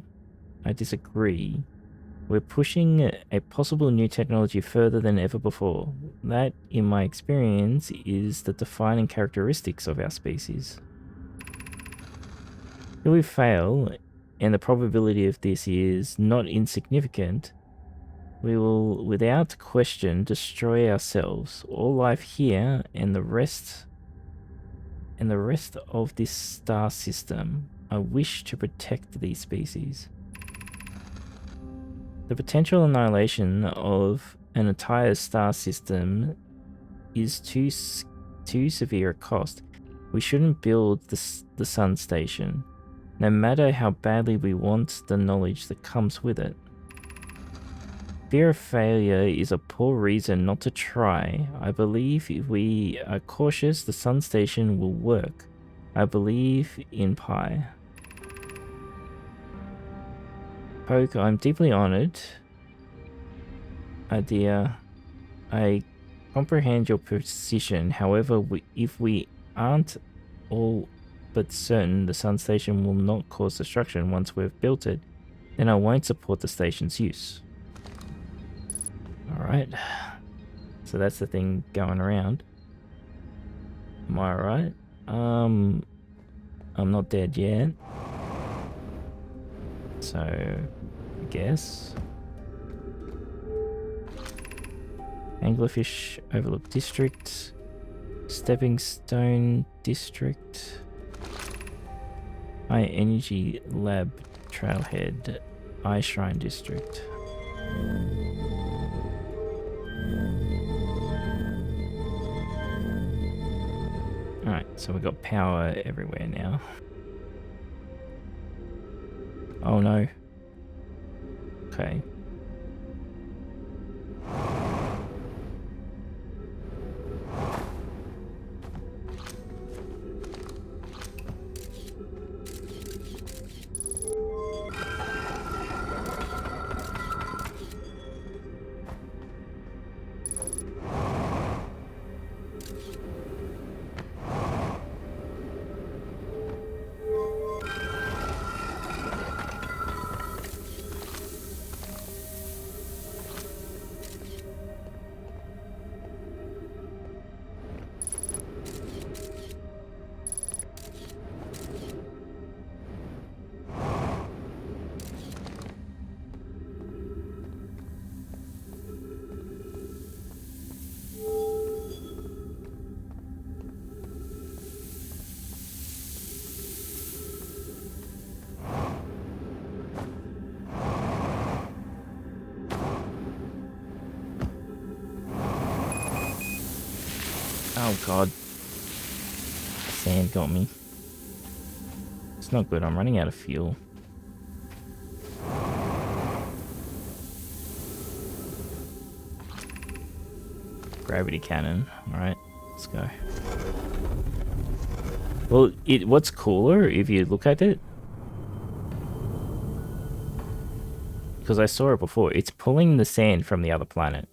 Speaker 1: I disagree. We're pushing a possible new technology further than ever before. That, in my experience, is the defining characteristics of our species. If we fail, and the probability of this is not insignificant, we will, without question, destroy ourselves, all life here, and the rest of this star system. I wish to protect these species. The potential annihilation of an entire star system is too severe a cost. We shouldn't build the sun station, no matter how badly we want the knowledge that comes with it. Fear of failure is a poor reason not to try. I believe if we are cautious, the sun station will work. I believe in Pi. Poke, I'm deeply honored. Idea. I comprehend your position. However, if we aren't all but certain the sun station will not cause destruction once we've built it, then I won't support the station's use. Alright. So that's the thing going around. Am I alright? I'm not dead yet. So, I guess. Anglerfish Overlook District. Stepping Stone District. High Energy Lab Trailhead. Eye Shrine District. Alright, so we've got power everywhere now. Oh no. Okay. Oh god. Sand got me. It's not good, I'm running out of fuel. Gravity cannon. Alright, let's go. Well, what's cooler if you look at it? Because I saw it before, it's pulling the sand from the other planet.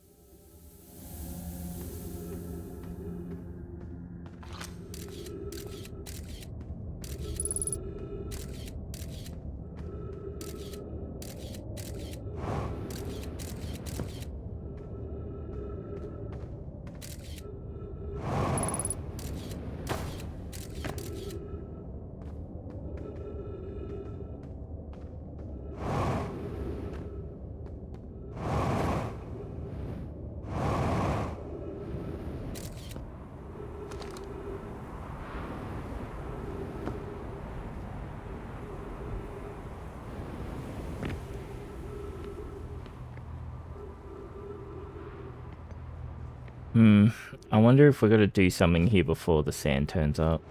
Speaker 1: I wonder if we're gonna do something here before the sand turns up.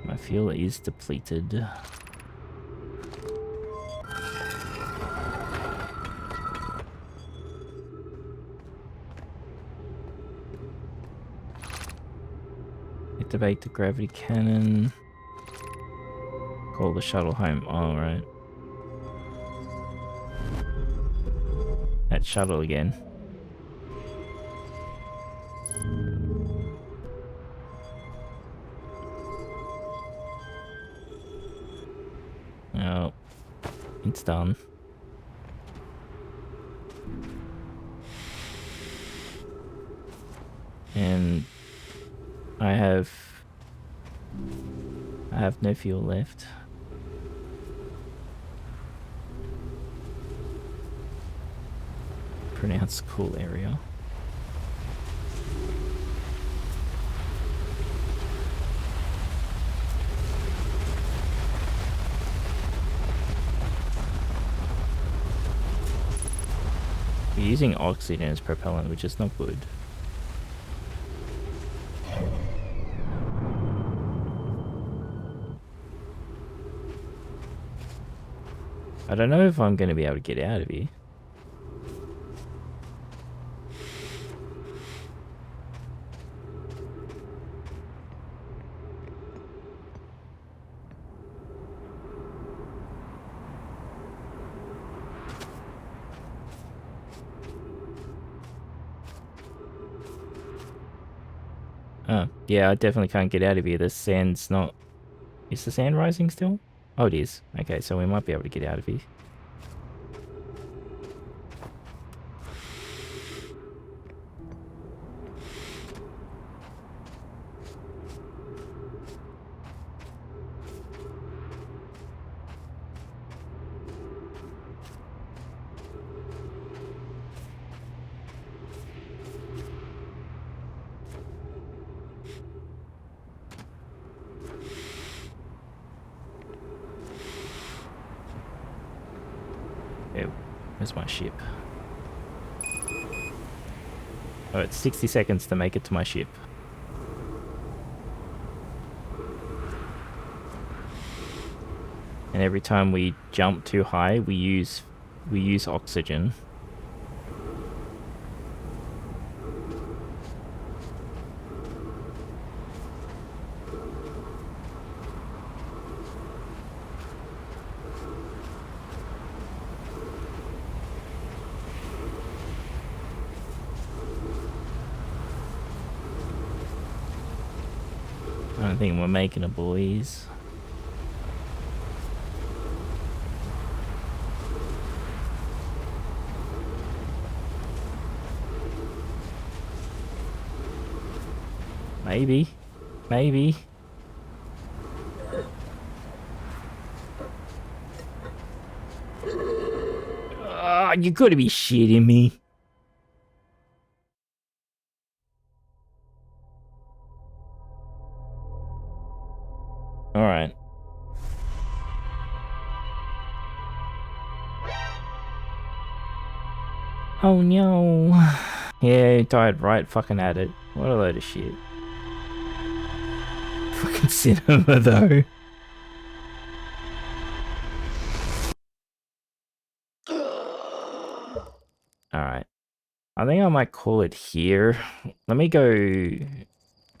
Speaker 1: My fuel is depleted. Activate the gravity cannon. Call the shuttle home. All right. That shuttle again. Oh, it's done. And I have no fuel left. Pronounced cool area. We're using oxygen as propellant, which is not good. I don't know if I'm going to be able to get out of here. Oh, yeah, I definitely can't get out of here. The sand's not... Is the sand rising still? Oh, it is. Okay, so we might be able to get out of here. Oh, where's my ship? Oh, it's 60 seconds to make it to my ship. And every time we jump too high, we use oxygen. I don't think we're making it, boys. Maybe. Maybe. Oh, you gotta be shitting me. Alright. Oh no. Yeah, he died right fucking at it. What a load of shit. Fucking cinema though. Alright. I think I might call it here. Let me go...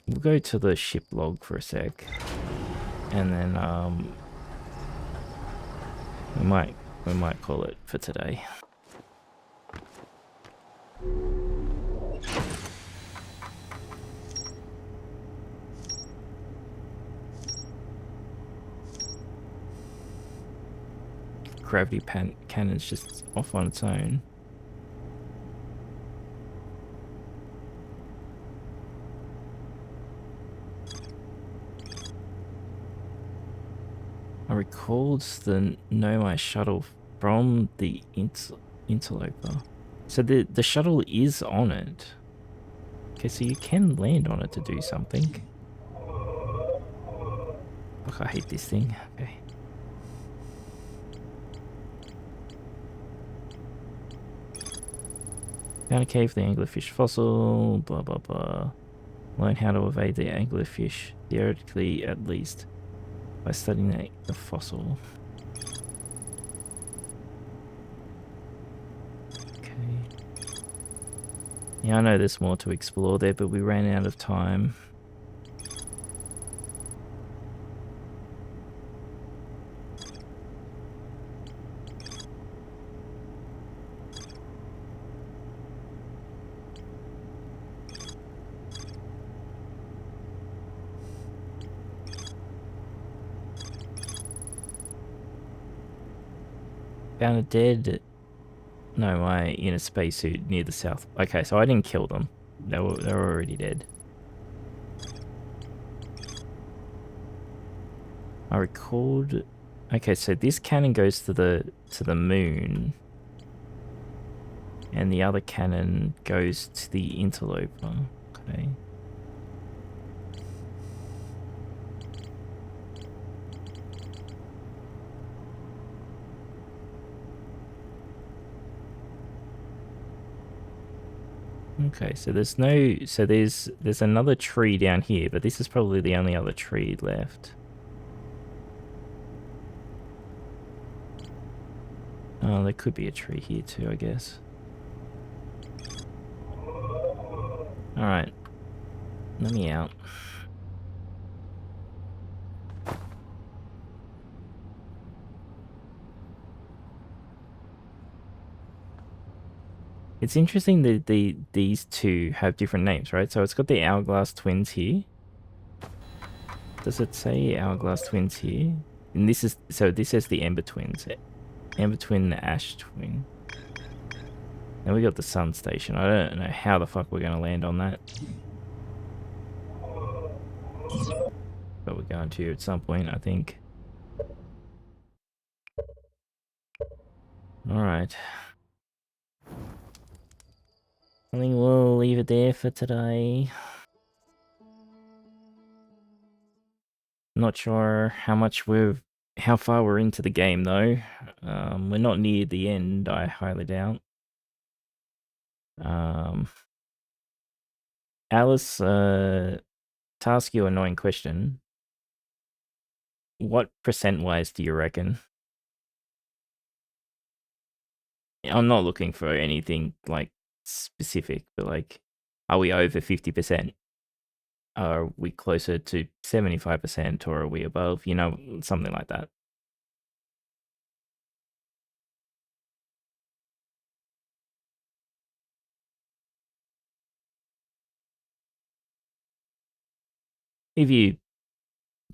Speaker 1: We'll go to the ship log for a sec. And then, we might call it for today. Gravity cannon's just off on its own. I recalled the Nomai shuttle from the interloper. So the shuttle is on it. Okay, so you can land on it to do something. Fuck, I hate this thing. Okay. Found a cave for the anglerfish fossil, blah blah blah. Learn how to evade the anglerfish, theoretically at least, by studying the fossil. Okay. Yeah, I know there's more to explore there, but we ran out of time. Found a dead... No way, in a spacesuit near the south. Okay, so I didn't kill them. They were already dead. I recalled... Okay, so this cannon goes to the moon. And the other cannon goes to the interloper. Okay. Okay, so there's no... So there's another tree down here, but this is probably the only other tree left. Oh, there could be a tree here too, I guess. Alright. Let me out. It's interesting that these two have different names, right? So it's got the hourglass twins here. Does it say hourglass twins here? And this is the ember twins. Ember twin, the ash twin. And we got the sun station. I don't know how the fuck we're gonna land on that. But we're going to at some point, I think. Alright. I think we'll leave it there for today. Not sure how far we're into the game though. We're not near the end, I highly doubt. Alice, to ask you an annoying question, what percent-wise do you reckon? I'm not looking for anything like specific, but like, are we over 50%? Are we closer to 75% or are we above? You know, something like that. If you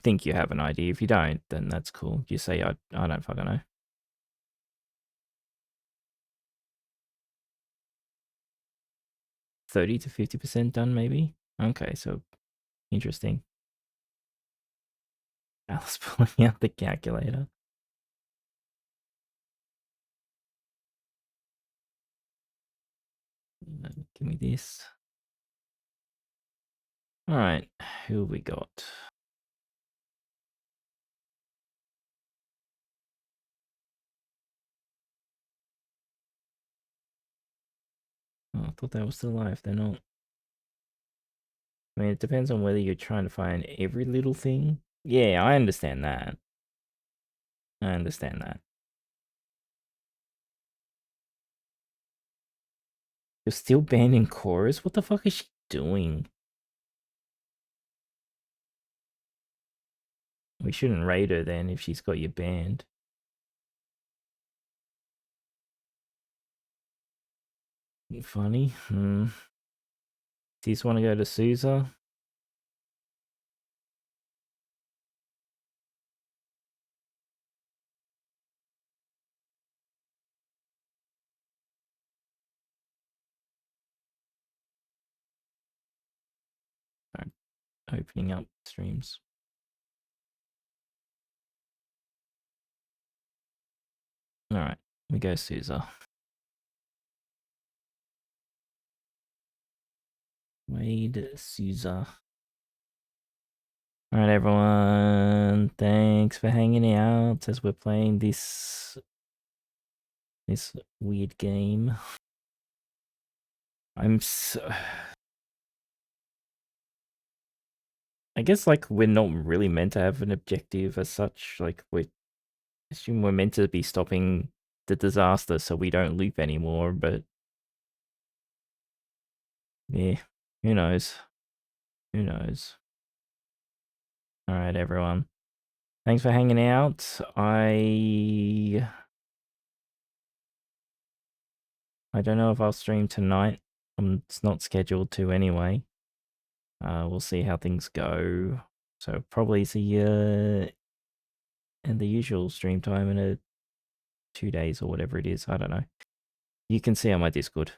Speaker 1: think you have an idea, if you don't, then that's cool. You say, I don't fucking know. 30 to 50% done, maybe? Okay, so interesting. Alice pulling out the calculator. Give me this. Alright, who we got? Oh, I thought they were still alive. They're not. I mean, it depends on whether you're trying to find every little thing. Yeah, I understand that. I understand that. You're still banning chorus? What the fuck is she doing? We shouldn't raid her then if she's got you banned. Funny. Do you just want to go to Sousa? Alright, opening up streams. Alright, we go Sousa. Wade Sousa. Alright, everyone. Thanks for hanging out as we're playing this weird game. I'm so... I guess, like, we're not really meant to have an objective as such. Like, I assume we're meant to be stopping the disaster so we don't loop anymore, but... yeah, who knows? Who knows? Alright, everyone. Thanks for hanging out. I don't know if I'll stream tonight. It's not scheduled to anyway. We'll see how things go. So probably see you in the usual stream time in 2 days or whatever it is. I don't know. You can see on my Discord.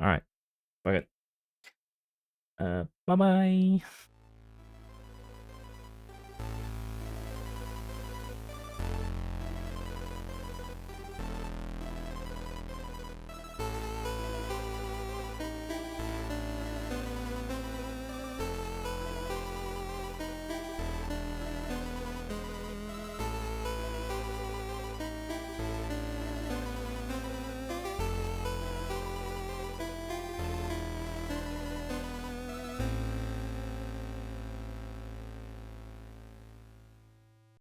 Speaker 1: Alright. Okay. Bye-bye.